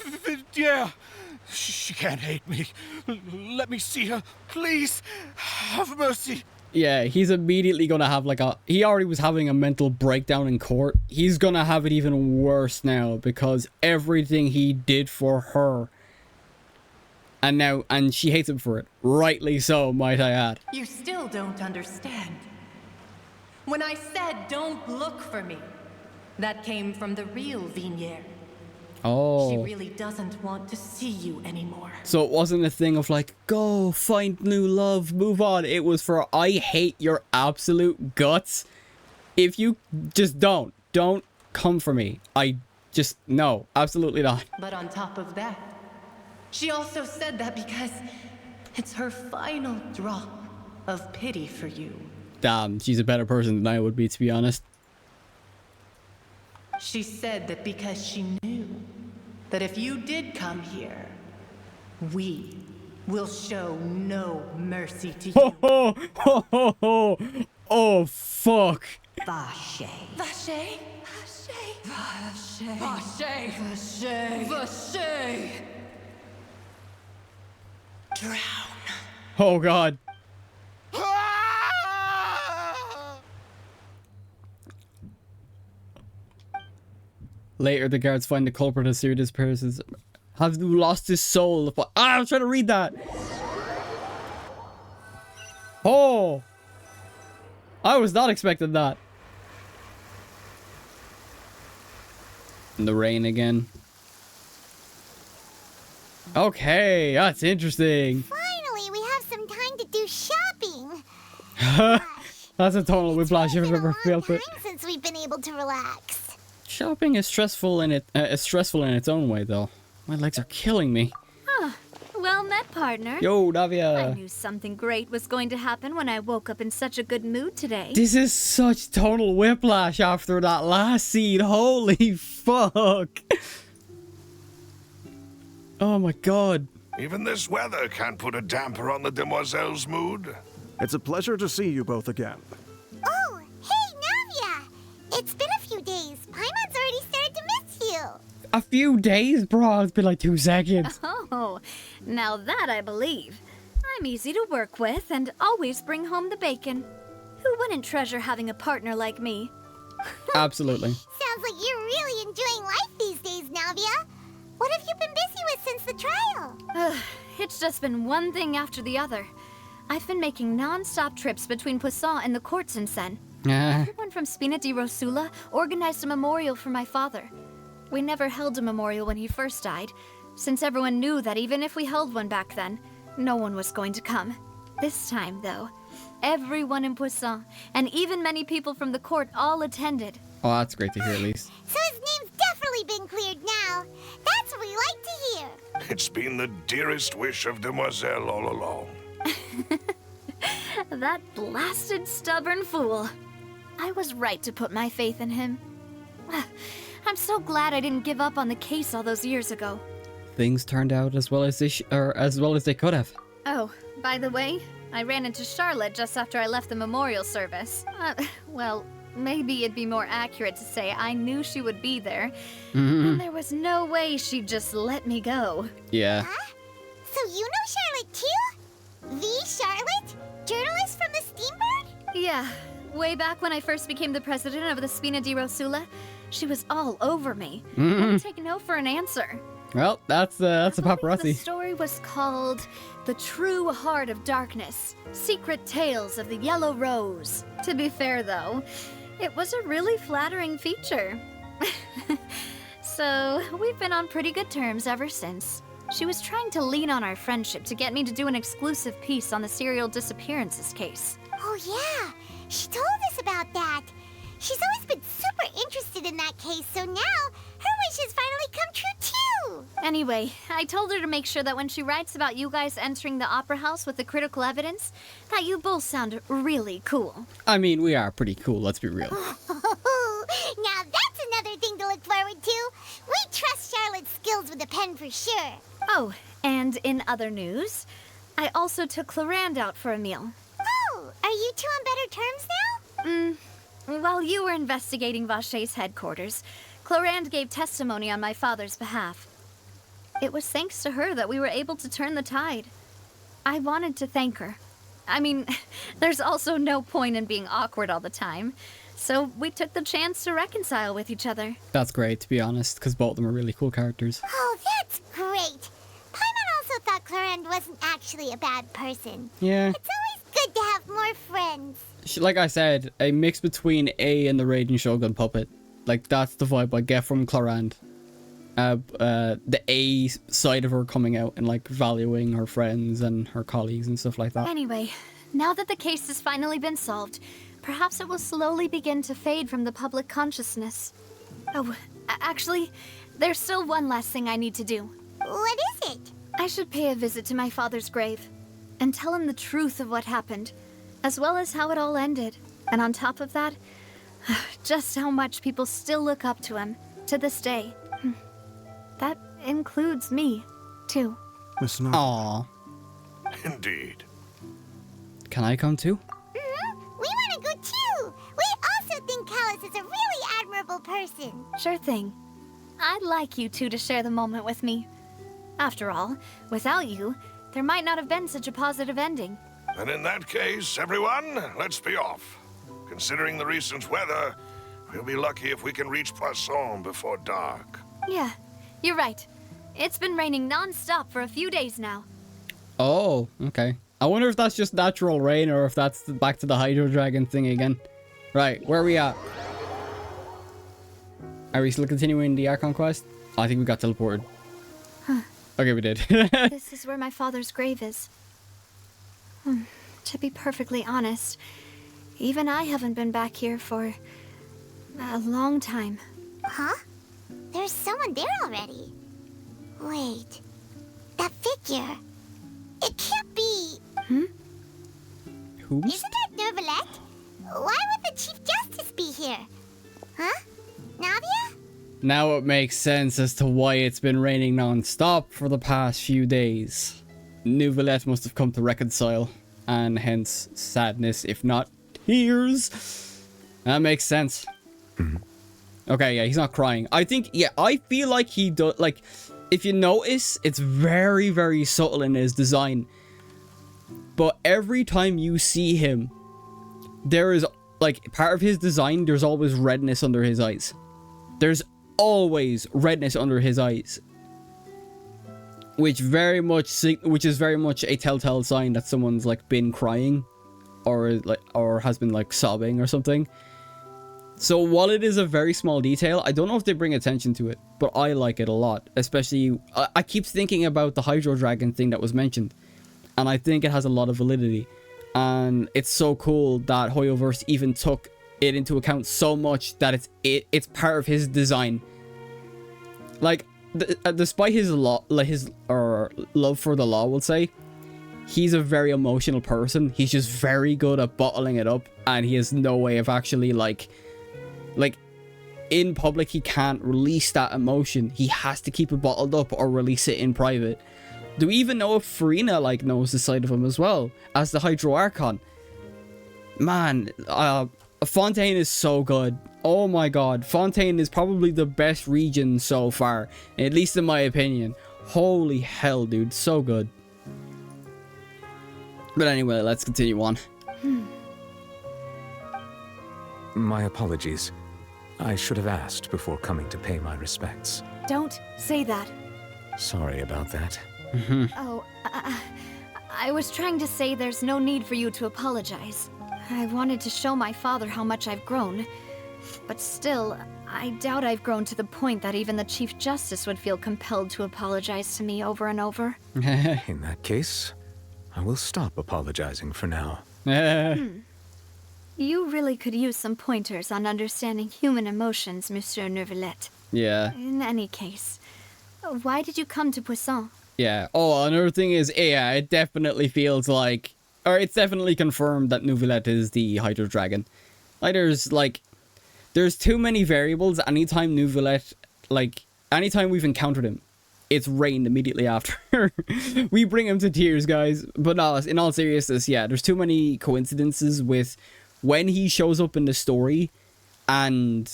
Vigniere! She can't hate me. Let me see her. Please, have mercy. Yeah, he's immediately gonna have like he already was having a mental breakdown in court. He's gonna have it even worse now because everything he did for her. And she hates him for it. Rightly so, might I add. You still don't understand. When I said don't look for me, that came from the real Vigniere. Oh. She really doesn't want to see you anymore. So it wasn't a thing of like, go find new love, move on. It was for, I hate your absolute guts. If you just don't come for me. No, absolutely not. But on top of that, she also said that because it's her final drop of pity for you. Damn, she's a better person than I would be, to be honest. She said that because she knew that if you did come here, we will show no mercy to you. Oh, fuck. Vache. Vache. Vache. Vache. Vache. Vache. Drown. Oh, God. Later, the guards find the culprit of serious disappearances. Have lost his soul. I was trying to read that. Oh! I was not expecting that. In the rain again. Okay, that's interesting. Finally, we have some time to do shopping. That's a total whiplash if I've ever felt it. Since we've been able to relax. Shopping is stressful in its own way, though. My legs are killing me. Oh, well met, partner. Yo, Navia. I knew something great was going to happen when I woke up in such a good mood today. This is such total whiplash after that last scene. Holy fuck. Oh my god. Even this weather can't put a damper on the demoiselle's mood. It's a pleasure to see you both again. Oh, hey, Navia! It's been a few days. Paimon's already started to miss you. A few days, bro. It's been like 2 seconds. Oh, now that I believe. I'm easy to work with and always bring home the bacon. Who wouldn't treasure having a partner like me? Absolutely. Sounds like you're really enjoying life these days, Navia. What have you been busy with since the trial? It's just been one thing after the other. I've been making non-stop trips between Poisson and the courts in Sen. Everyone from Spina di Rosula organized a memorial for my father. We never held a memorial when he first died, since everyone knew that even if we held one back then, no one was going to come. This time, though, everyone in Poisson, and even many people from the court, all attended. Oh, that's great to hear, at least. So his name's definitely been cleared now. That's what we like to hear. It's been the dearest wish of Demoiselle all along. That blasted stubborn fool. I was right to put my faith in him. I'm so glad I didn't give up on the case all those years ago. Things turned out as well as they could have. Oh, by the way, I ran into Charlotte just after I left the memorial service. Well, maybe it'd be more accurate to say I knew she would be there. And there was no way she'd just let me go. Yeah. Huh? So you know Charlotte too? The Charlotte? Journalist from the Steambird? Yeah. Way back when I first became the president of the Spina di Rosula, she was all over me. Wouldn't take no for an answer. Well, that's a paparazzi. The story was called The True Heart of Darkness, Secret Tales of the Yellow Rose. To be fair, though, it was a really flattering feature. So, we've been on pretty good terms ever since. She was trying to lean on our friendship to get me to do an exclusive piece on the serial disappearances case. Oh yeah, she told us about that. She's always been super interested in that case, so now her wish Anyway, I told her to make sure that when she writes about you guys entering the opera house with the critical evidence, that you both sound really cool. I mean, we are pretty cool, let's be real. Now that's another thing to look forward to. We trust Charlotte's skills with a pen for sure. Oh, and in other news, I also took Clarand out for a meal. Oh, are you two on better terms now? While you were investigating Vaché's headquarters, Clarand gave testimony on my father's behalf. It was thanks to her that we were able to turn the tide. I wanted to thank her. I mean, there's also no point in being awkward all the time, so we took the chance to reconcile with each other. That's great, to be honest, because both of them are really cool characters. Oh, that's great. Paimon also thought Clarand wasn't actually a bad person. Yeah. It's always good to have more friends. Like I said, a mix between A and the Raging Shogun puppet. Like, that's the vibe I get from Clarand. The A side of her coming out and, like, valuing her friends and her colleagues and stuff like that. Anyway, now that the case has finally been solved, perhaps it will slowly begin to fade from the public consciousness. Oh, actually, there's still one last thing I need to do. What is it? I should pay a visit to my father's grave and tell him the truth of what happened, as well as how it all ended. And on top of that, just how much people still look up to him to this day. That includes me, too. Miss Nava. Aww. Indeed. Can I come too? We want to go too. We also think Callus is a really admirable person. Sure thing. I'd like you two to share the moment with me. After all, without you, there might not have been such a positive ending. And in that case, everyone, let's be off. Considering the recent weather, we'll be lucky if we can reach Poisson before dark. Yeah, you're right. It's been raining non-stop for a few days now. Oh, okay. I wonder if that's just natural rain or if that's back to the Hydro Dragon thing again. Right, where are we at? Are we still continuing the Archon quest? I think we got teleported. Huh. Okay, we did. This is where my father's grave is. To be perfectly honest, even I haven't been back here for a long time. Huh? There's someone there already. Wait. That figure. It can't be... Who? Isn't that Neuvillette? Why would the Chief Justice be here? Huh? NAVIA? Now it makes sense as to why it's been raining non-stop for the past few days. Neuvillette must have come to reconcile, and hence sadness, if not tears. That makes sense. Okay, yeah, he's not crying. I think, yeah, I feel like he does, like, if you notice, it's very, very subtle in his design. But every time you see him, there is, like, part of his design, there's always redness under his eyes. There's always redness under his eyes. Which is very much a telltale sign that someone's, like, been crying. Or has been, like, sobbing or something. So while it is a very small detail, I don't know if they bring attention to it, but I like it a lot. Especially, I keep thinking about the Hydro Dragon thing that was mentioned, and I think it has a lot of validity. And it's so cool that Hoyoverse even took it into account so much that it's part of his design. Like, despite his love for the law, we'll say, he's a very emotional person. He's just very good at bottling it up, and he has no way of actually like in public he can't release that emotion. He has to keep it bottled up or release it in private. Do we even know if Farina like knows the side of him as well as the Hydro Archon? Man, Fontaine is so good. Oh my god, Fontaine is probably the best region so far, at least in my opinion. Holy hell, dude, so good. But anyway, let's continue on. My apologies. I should have asked before coming to pay my respects. Don't say that. Sorry about that. Oh, I was trying to say there's no need for you to apologize. I wanted to show my father how much I've grown. But still, I doubt I've grown to the point that even the Chief Justice would feel compelled to apologize to me over and over. In that case, I will stop apologizing for now. You really could use some pointers on understanding human emotions, Monsieur Neuvillette. Yeah. In any case, Why did you come to Poisson? Yeah. Oh, another thing is, yeah, it definitely feels like, or it's definitely confirmed that Neuvillette is the Hydro Dragon. Like, there's too many variables. Anytime Neuvillette, like, anytime we've encountered him, it's rained immediately after. We bring him to tears, guys. But no, in all seriousness, yeah, there's too many coincidences with when he shows up in the story and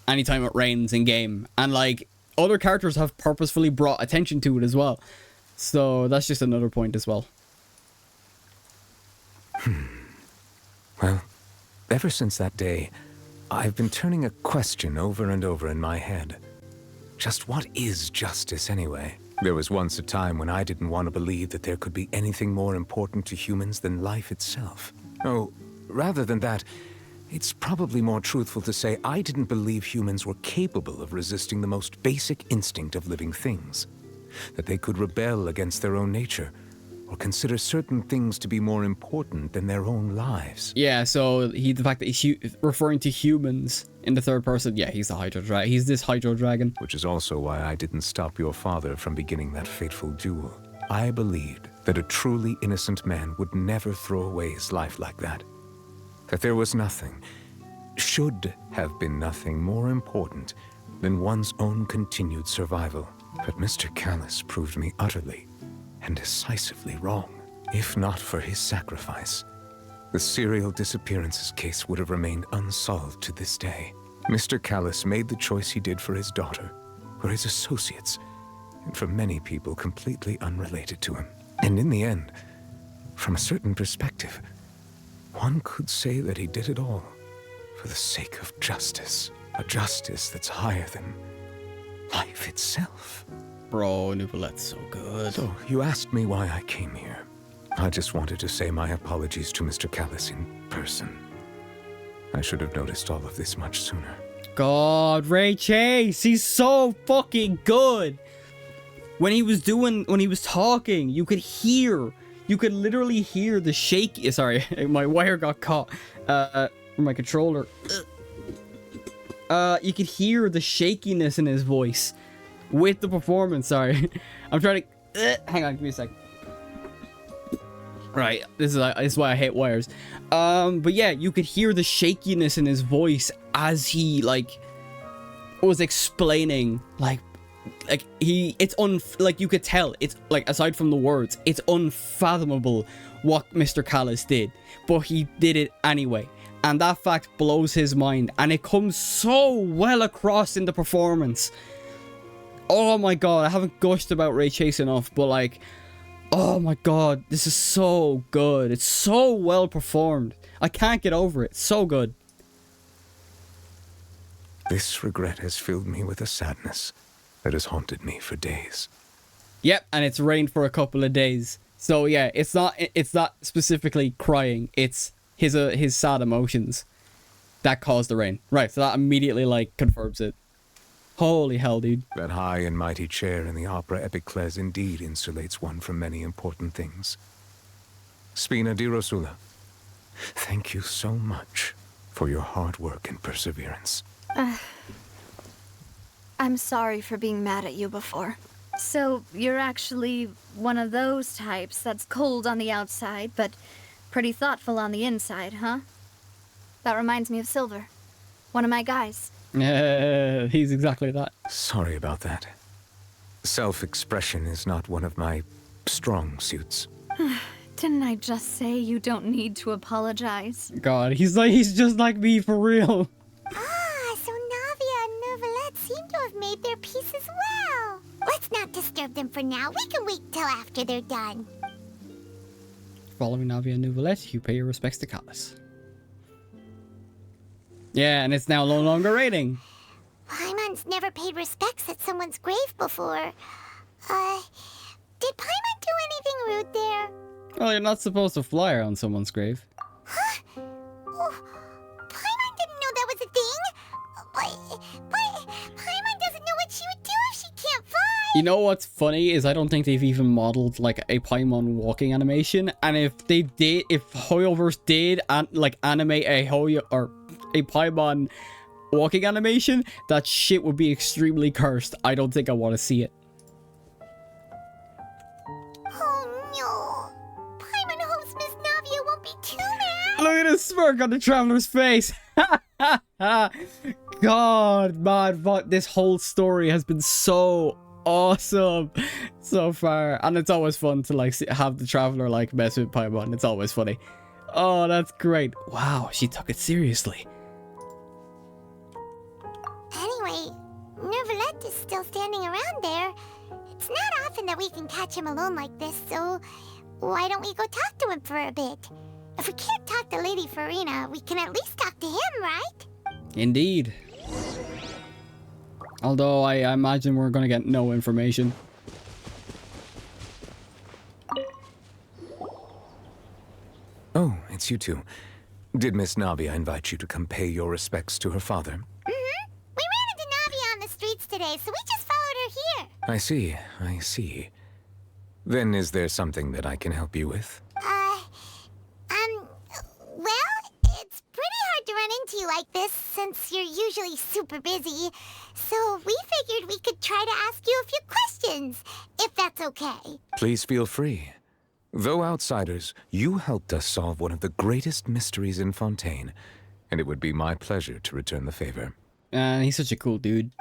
anytime it rains in game. And like other characters have purposefully brought attention to it as well. So that's just another point as well. Well, ever since that day, I've been turning a question over and over in my head. Just what is justice anyway? There was once a time when I didn't want to believe that there could be anything more important to humans than life itself. Oh, rather than that, it's probably more truthful to say I didn't believe humans were capable of resisting the most basic instinct of living things. That they could rebel against their own nature, or consider certain things to be more important than their own lives. Yeah, so the fact that he's referring to humans in the third person, yeah, he's the Hydro Dragon. He's this Hydro Dragon. Which is also why I didn't stop your father from beginning that fateful duel. I believed that a truly innocent man would never throw away his life like that. That there was nothing, should have been nothing more important than one's own continued survival. But Mr. Callis proved me utterly and decisively wrong. If not for his sacrifice, the serial disappearances case would have remained unsolved to this day. Mr. Callis made the choice he did for his daughter, for his associates, and for many people completely unrelated to him. And in the end, from a certain perspective, one could say that he did it all for the sake of justice. A justice that's higher than life itself. Bro, Neuvillette's so good. So, you asked me why I came here. I just wanted to say my apologies to Mr. Callis in person. I should have noticed all of this much sooner. God, Ray Chase, he's so fucking good. When he was talking, you could literally hear the shake. Sorry, my wire got caught. My controller. You could hear the shakiness in his voice with the performance. Sorry, I'm trying to. Hang on, give me a sec. Right, this is why I hate wires. But yeah, you could hear the shakiness in his voice as he was explaining you could tell it's aside from the words, it's unfathomable what Mr. Callis did, but he did it anyway. And that fact blows his mind, and it comes so well across in the performance. Oh my god, I haven't gushed about Ray Chase enough, but oh my god, this is so good. It's so well performed. I can't get over it. So good. This regret has filled me with a sadness that has haunted me for days. Yep, and it's rained for a couple of days. So yeah, it's not specifically crying. It's his sad emotions that caused the rain. Right, so that immediately confirms it. Holy hell, dude. That high and mighty chair in the opera epiclese indeed insulates one from many important things. Spina di Rosula, thank you so much for your hard work and perseverance. I'm sorry for being mad at you before. So, you're actually one of those types that's cold on the outside, but pretty thoughtful on the inside, huh? That reminds me of Silver, one of my guys. He's exactly that. Sorry about that. Self-expression is not one of my strong suits. Didn't I just say you don't need to apologize? God, he's just like me for real. So Navia and Neuvillette seem to have made their peace as well. Let's not disturb them for now. We can wait till after they're done. Following Navia and Neuvillette, you pay your respects to Callis. Yeah, and it's now no longer raining. Paimon's never paid respects at someone's grave before. Did Paimon do anything rude there? Well, you're not supposed to fly around someone's grave. Huh? Oh, Paimon didn't know that was a thing. But Paimon doesn't know what she would do if she can't fly. You know what's funny is I don't think they've even modeled a Paimon walking animation, and if Hoyoverse did animate a Paimon walking animation, that shit would be extremely cursed. I don't think I want to see it. Oh no. Paimon hopes Miss Navia won't be too mad. Look at the smirk on the traveler's face. God, man, this whole story has been so awesome so far, and it's always fun to like have the traveler like mess with Paimon. It's always funny. Oh, that's great. Wow, she took it seriously. Anyway, Neuvillette is still standing around there. It's not often that we can catch him alone like this, so why don't we go talk to him for a bit? If we can't talk to Lady Farina, we can at least talk to him, right? Indeed. Although I imagine we're gonna get no information. Oh, it's you two. Did Miss Navia invite you to come pay your respects to her father? Mm-hmm. We ran into Navia on the streets today, so we just followed her here. I see, I see. Then is there something that I can help you with? Well, it's pretty hard to run into you like this since you're usually super busy. So we figured we could try to ask you a few questions, if that's okay. Please feel free. Though outsiders, you helped us solve one of the greatest mysteries in Fontaine, and it would be my pleasure to return the favor. And he's such a cool dude.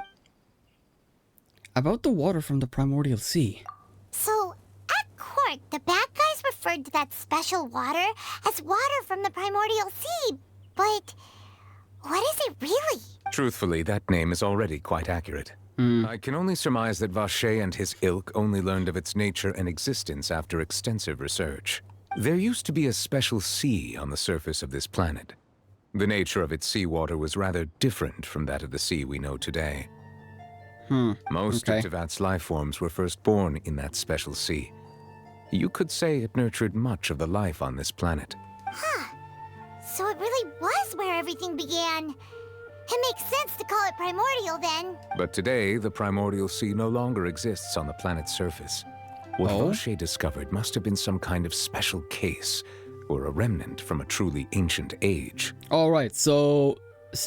About the water from the primordial sea. So, at court, the bad guys referred to that special water as water from the primordial sea, but what is it really? Truthfully, that name is already quite accurate. I can only surmise that Vacher and his ilk only learned of its nature and existence after extensive research. There used to be a special sea on the surface of this planet. The nature of its seawater was rather different from that of the sea we know today. Most of Tevat's life forms were first born in that special sea. You could say it nurtured much of the life on this planet. Huh. So it really was where everything began. It makes sense to call it primordial then. But today, the primordial sea no longer exists on the planet's surface. What Vacher discovered must have been some kind of special case, or a remnant from a truly ancient age. Alright, so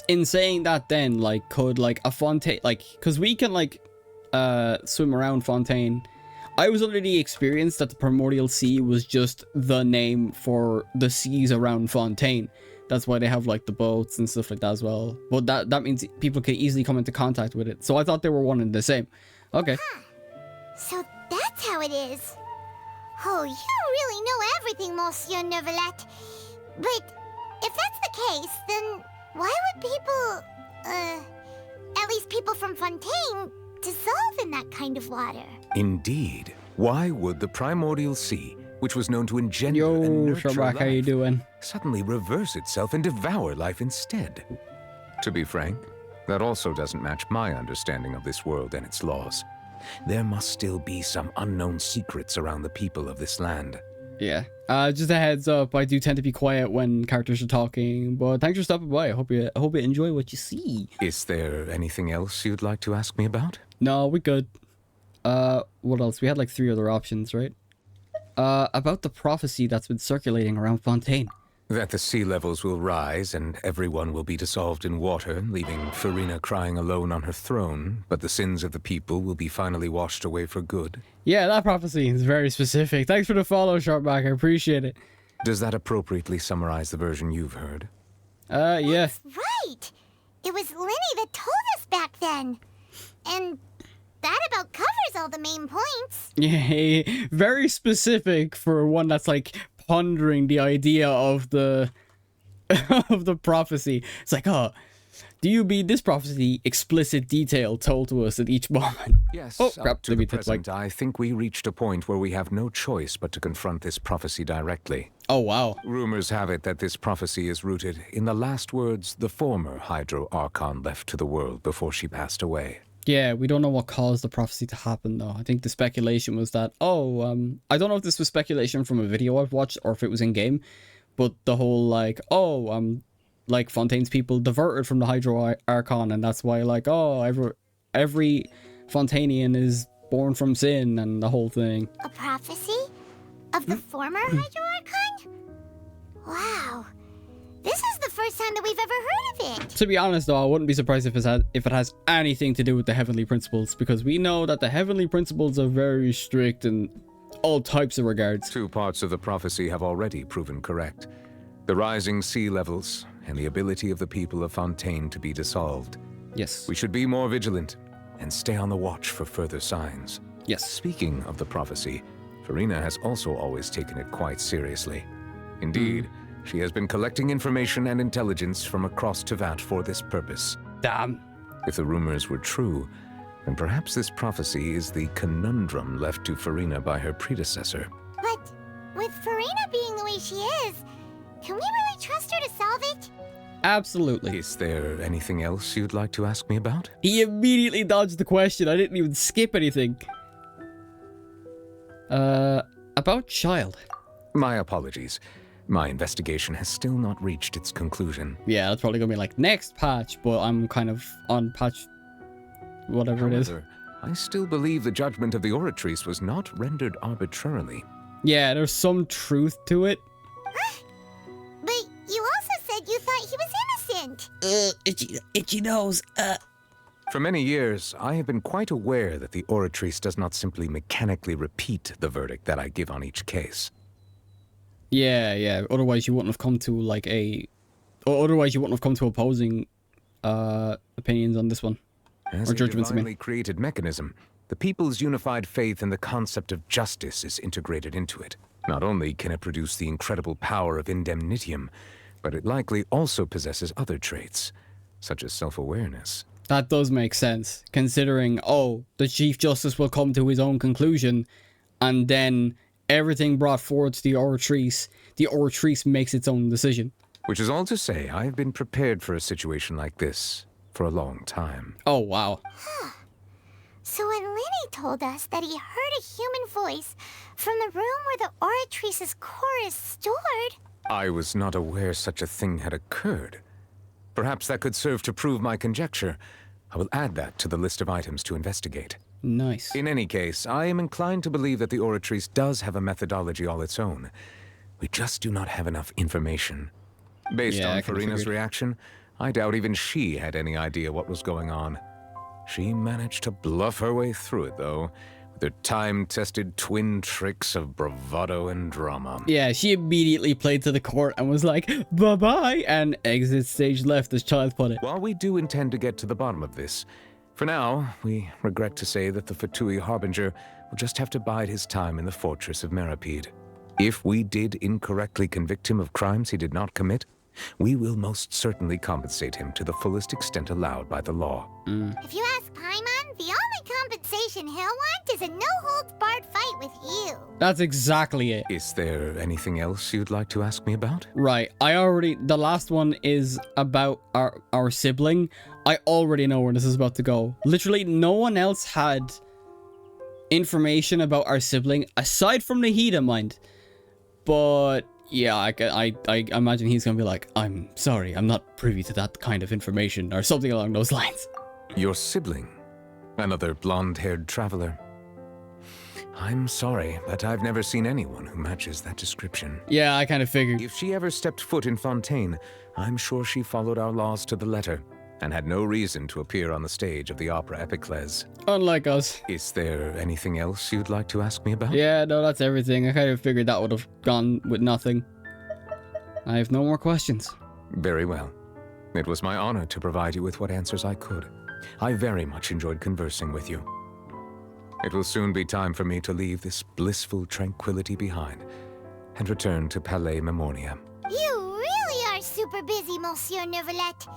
in saying that then, like, could like a Fontaine, like, because we can like swim around Fontaine. I was under the experience that the primordial sea was just the name for the seas around Fontaine. That's why they have like the boats and stuff like that as well. But that means people can easily come into contact with it. So I thought they were one and the same. Okay. Huh. So that's how it is. Oh, you really know everything, Monsieur Neuvillette. But if that's the case, then why would people, at least people from Fontaine, dissolve in that kind of water? Indeed. Why would the primordial sea, which was known to engender and nurture Sherlock, how you doing? Suddenly reverse itself and devour life instead? To be frank, that also doesn't match my understanding of this world and its laws. There must still be some unknown secrets around the people of this land. Yeah. Just a heads up, I do tend to be quiet when characters are talking, but thanks for stopping by. I hope you enjoy what you see. Is there anything else you'd like to ask me about? No, we good. What else? We had like 3 other options, right? About the prophecy that's been circulating around Fontaine. That the sea levels will rise and everyone will be dissolved in water, leaving Farina crying alone on her throne, but the sins of the people will be finally washed away for good. Yeah, that prophecy is very specific. Thanks for the follow, Sharpback. I appreciate it. Does that appropriately summarize the version you've heard? Yeah. That's right. It was Linny that told us back then. And that about covers all the main points. Yeah, very specific for one that's like pondering the idea of the of the prophecy. It's like, oh, do you mean this prophecy explicit detail told to us at each moment? Yes, oh, crap. up to the present, I think we reached a point where we have no choice but to confront this prophecy directly. Oh, wow. Rumors have it that this prophecy is rooted in the last words the former Hydro Archon left to the world before she passed away. Yeah, we don't know what caused the prophecy to happen, though. I think the speculation was that, I don't know if this was speculation from a video I've watched or if it was in-game, but the whole, like, like, Fontaine's people diverted from the Hydro Archon, and that's why, like, every Fontainian is born from sin, and the whole thing. A prophecy? Of the former Hydro Archon? Wow. This is the first time that we've ever heard of it. To be honest, though, I wouldn't be surprised if it has anything to do with the Heavenly Principles, because we know that the Heavenly Principles are very strict in all types of regards. 2 parts of the prophecy have already proven correct. The rising sea levels and the ability of the people of Fontaine to be dissolved. Yes. We should be more vigilant and stay on the watch for further signs. Yes. Speaking of the prophecy, Farina has also always taken it quite seriously. Indeed, she has been collecting information and intelligence from across Tevat for this purpose. Damn. If the rumors were true, then perhaps this prophecy is the conundrum left to Farina by her predecessor. But with Farina being the way she is, can we really trust her to solve it? Absolutely. Is there anything else you'd like to ask me about? He immediately dodged the question. I didn't even skip anything. About Child. My apologies. My investigation has still not reached its conclusion. Yeah, that's probably gonna be like next patch, but I'm kind of on patch whatever it is. However, I still believe the judgment of the Oratrice was not rendered arbitrarily. Yeah, there's some truth to it. But you also said you thought he was innocent. Itchy nose. For many years, I have been quite aware that the Oratrice does not simply mechanically repeat the verdict that I give on each case. Yeah. Otherwise, you wouldn't have come to like otherwise, you wouldn't have come to opposing opinions on this one. As Or a judgments, I mean. divinely created mechanism, the people's unified faith in the concept of justice is integrated into it. Not only can it produce the incredible power of indemnitium, but it likely also possesses other traits, such as self-awareness. That does make sense, considering, the Chief Justice will come to his own conclusion, and then everything brought forward to the Oratrice makes its own decision. Which is all to say, I have been prepared for a situation like this for a long time. Oh, wow. So when Lenny told us that he heard a human voice from the room where the Oratrice's core is stored... I was not aware such a thing had occurred. Perhaps that could serve to prove my conjecture. I will add that to the list of items to investigate. Nice. In any case, I am inclined to believe that the Oratrice does have a methodology all its own. We just do not have enough information. Based on Farina's reaction, I doubt even she had any idea what was going on. She managed to bluff her way through it, though, with her time-tested twin tricks of bravado and drama. Yeah, she immediately played to the court and was like, bye-bye, and exit stage left, as Child put it. While we do intend to get to the bottom of this, for now, we regret to say that the Fatui Harbinger will just have to bide his time in the fortress of Meripede. If we did incorrectly convict him of crimes he did not commit, we will most certainly compensate him to the fullest extent allowed by the law. If you ask Paimon, the only compensation he'll want is a no-holds-barred fight with you. That's exactly it. Is there anything else you'd like to ask me about? Right, the last one is about our sibling. I already know where this is about to go. Literally, no one else had information about our sibling, aside from Nahida, mind. But yeah, I imagine he's gonna be like, I'm sorry, I'm not privy to that kind of information, or something along those lines. Your sibling? Another blonde-haired traveler? I'm sorry, but I've never seen anyone who matches that description. Yeah, I kind of figured. If she ever stepped foot in Fontaine, I'm sure she followed our laws to the letter, and had no reason to appear on the stage of the opera Epicles. Unlike us. Is there anything else you'd like to ask me about? Yeah, no, that's everything. I kind of figured that would have gone with nothing. I have no more questions. Very well. It was my honor to provide you with what answers I could. I very much enjoyed conversing with you. It will soon be time for me to leave this blissful tranquility behind and return to Palais Memoria. You really are super busy, Monsieur Neuvillette.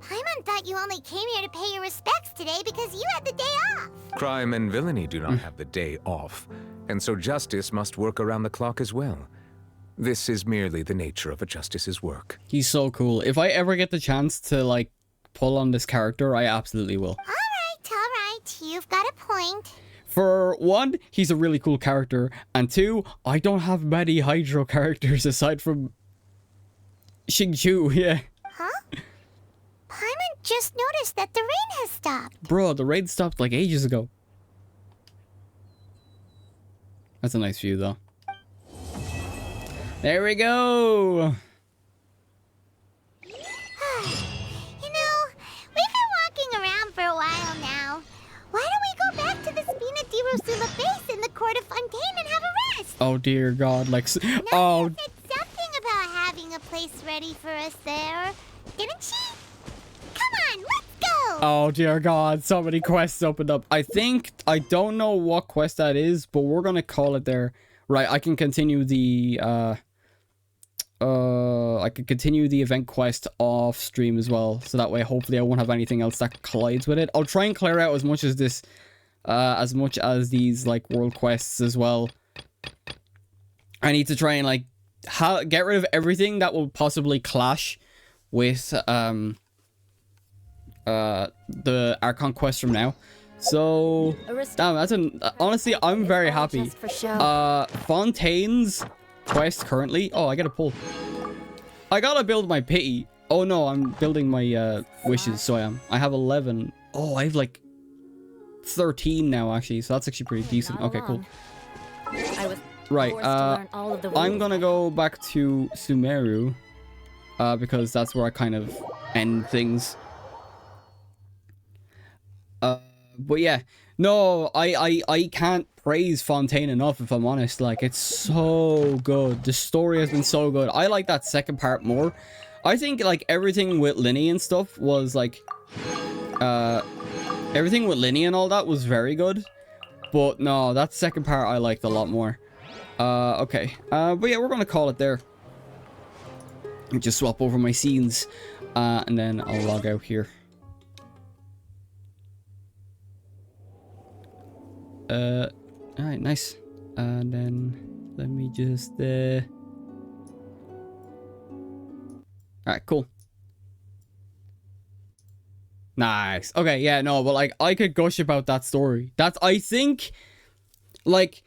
Paimon thought you only came here to pay your respects today because you had the day off. Crime and villainy do not have the day off, and so justice must work around the clock as well. This is merely the nature of a justice's work. He's so cool. If I ever get the chance to, like, pull on this character, I absolutely will. All right. You've got a point. For one, he's a really cool character, and two, I don't have many Hydro characters aside from Xingqiu, yeah. Huh? Paimon just noticed that the rain has stopped. Bro, the rain stopped like ages ago. That's a nice view, though. There we go! Oh dear God, like, Oh. Said something about having a place ready for us there, didn't she? Come on, let's go. Oh dear God, so many quests opened up. I don't know what quest that is, but we're gonna call it there. Right, I can continue the event quest off stream as well, so that way hopefully I won't have anything else that collides with it. I'll try and clear out as much as this, as much as these like world quests as well. I need to try and like get rid of everything that will possibly clash with the Archon quest from now. So damn, that's honestly I'm very happy. Fontaine's quest currently. Oh, I gotta pull. I gotta build my pity. Oh no, I'm building my wishes. So I have 11. Oh, I have like 13 now actually. So that's actually pretty decent. Okay, cool. Right, I'm gonna go back to Sumeru, because that's where I kind of end things. But yeah, no, I can't praise Fontaine enough, if I'm honest. Like, it's so good. The story has been so good. I like that second part more. I think, like, everything with Linny and stuff was, like, everything with Linny and all that was very good. But no, that second part I liked a lot more. Okay. But yeah, we're gonna call it there. Just swap over my scenes. And then I'll log out here. Alright, nice. And then let me just alright, cool. Nice. Okay, yeah, no, but like I could gush about that story. I think like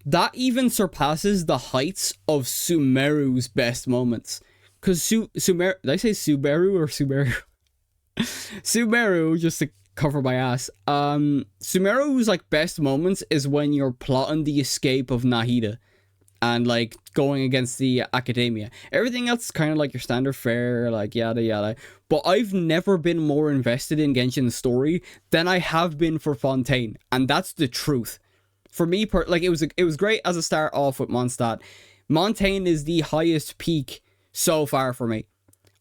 that even surpasses the heights of Sumeru's best moments. Cause Sumeru, did I say Subaru or Sumeru? Sumeru, just to cover my ass. Sumeru's like best moments is when you're plotting the escape of Nahida and like going against the academia. Everything else is kind of like your standard fare, like yada yada. But I've never been more invested in Genshin's story than I have been for Fontaine, and that's the truth. For me, like it was great as a start off with Mondstadt. Fontaine is the highest peak so far for me.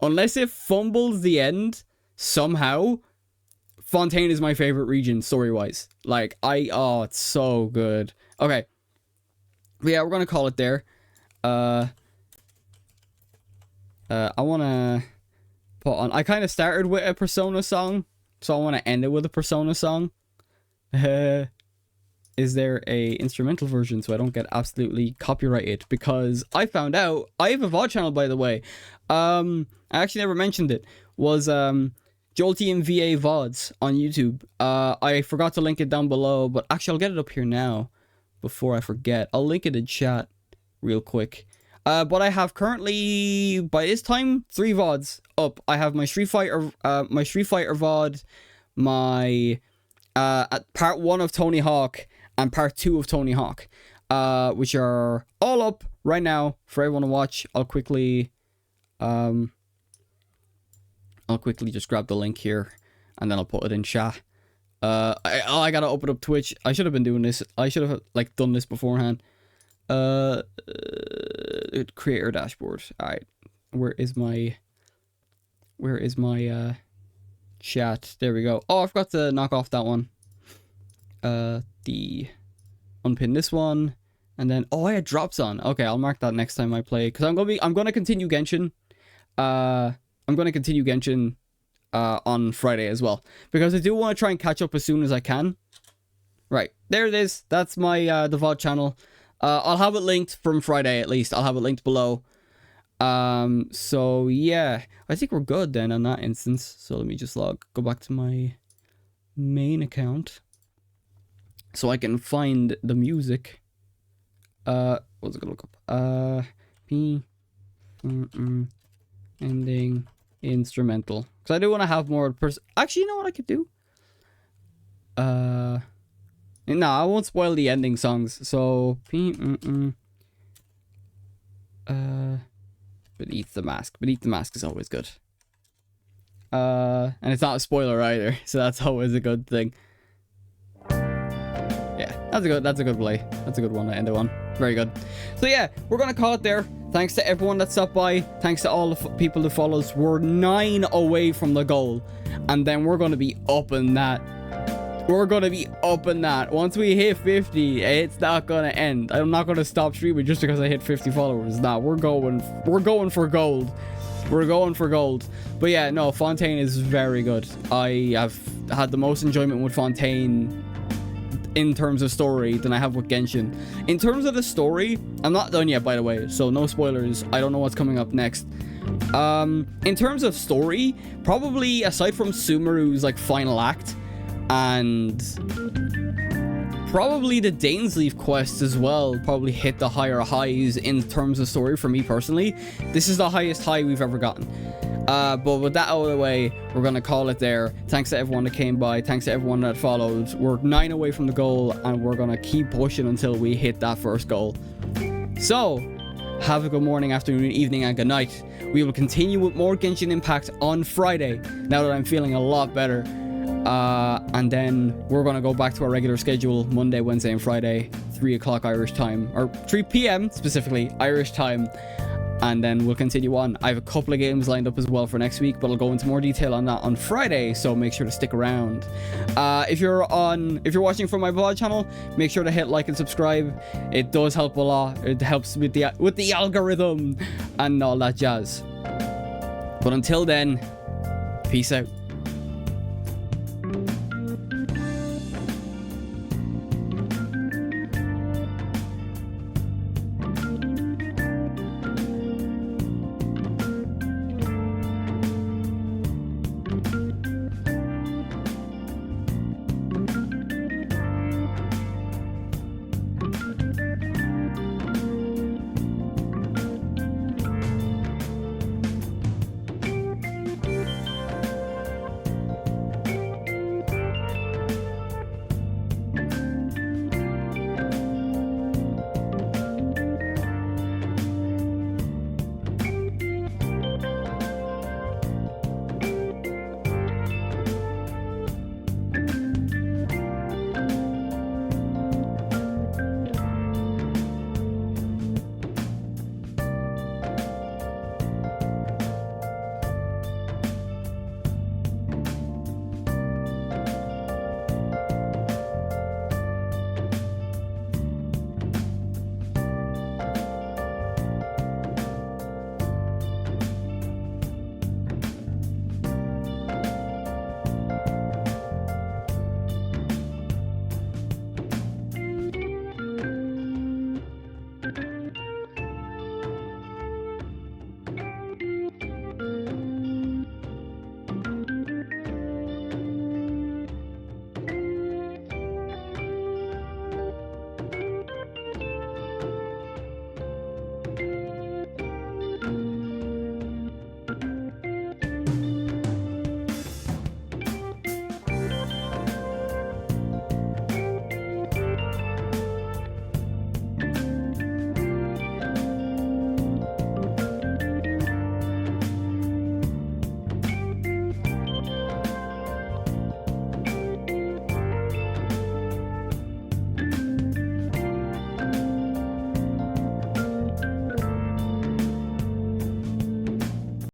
Unless it fumbles the end somehow, Fontaine is my favorite region story-wise. Like, oh, it's so good. Okay. But yeah, we're gonna call it there. I wanna put on... I kind of started with a Persona song, so I want to end it with a Persona song. Is there a instrumental version so I don't get absolutely copyrighted? Because I found out... I have a VOD channel, by the way. I actually never mentioned it. Was, JoltIanVA VODs on YouTube. I forgot to link it down below, but actually I'll get it up here now before I forget. I'll link it in chat real quick. But I have currently, by this time, 3 VODs up. I have my Street Fighter VOD, my part 1 of Tony Hawk, and part 2 of Tony Hawk, which are all up right now for everyone to watch. I'll quickly just grab the link here, and then I'll put it in chat. I gotta open up Twitch. I should have been doing this. I should have like done this beforehand. Creator dashboard. All right, where is my chat? There we go. Oh, I forgot to knock off that one. The unpin this one, and then I had drops on. Okay, I'll mark that next time I play, because I'm gonna continue Genshin. I'm going to continue Genshin on Friday as well, because I do want to try and catch up as soon as I can. Right, there it is. That's my the VOD channel. I'll have it linked from Friday at least. I'll have it linked below. So yeah, I think we're good then on that instance. So let me just go back to my main account so I can find the music. What's it gonna look up? Ending instrumental, because I do want to have more actually, you know what I could do? No, I won't spoil the ending songs. So Beneath the Mask. Beneath the Mask is always good. And it's not a spoiler either, so that's always a good thing. Yeah, that's a good play. That's a good one to end it on. Very good. So yeah, we're gonna call it there. Thanks to everyone that stopped by. Thanks to all the people who follow us. We're 9 away from the goal. And then we're gonna be up in that. We're gonna be up in that. Once we hit 50, it's not gonna end. I'm not gonna stop streaming just because I hit 50 followers. Nah, we're going for gold. We're going for gold. But yeah, no, Fontaine is very good. I have had the most enjoyment with Fontaine in terms of story than I have with Genshin. In terms of the story, I'm not done yet, by the way, so no spoilers. I don't know what's coming up next. In terms of story, probably aside from Sumeru's like final act and probably the Dainsleif quest as well, probably hit the higher highs in terms of story for me personally. This is the highest high we've ever gotten. But with that out of the way, we're gonna call it there. Thanks to everyone that came by. Thanks to everyone that followed. We're 9 away from the goal, and we're gonna keep pushing until we hit that first goal. So, have a good morning, afternoon, evening, and good night. We will continue with more Genshin Impact on Friday, now that I'm feeling a lot better. And then we're gonna go back to our regular schedule Monday, Wednesday, and Friday, 3 o'clock Irish time, or 3 p.m. specifically Irish time. And then we'll continue on. I have a couple of games lined up as well for next week, but I'll go into more detail on that on Friday, so make sure to stick around. If you're watching from my VOD channel, make sure to hit like and subscribe. It does help a lot. It helps with the algorithm and all that jazz. But until then, peace out.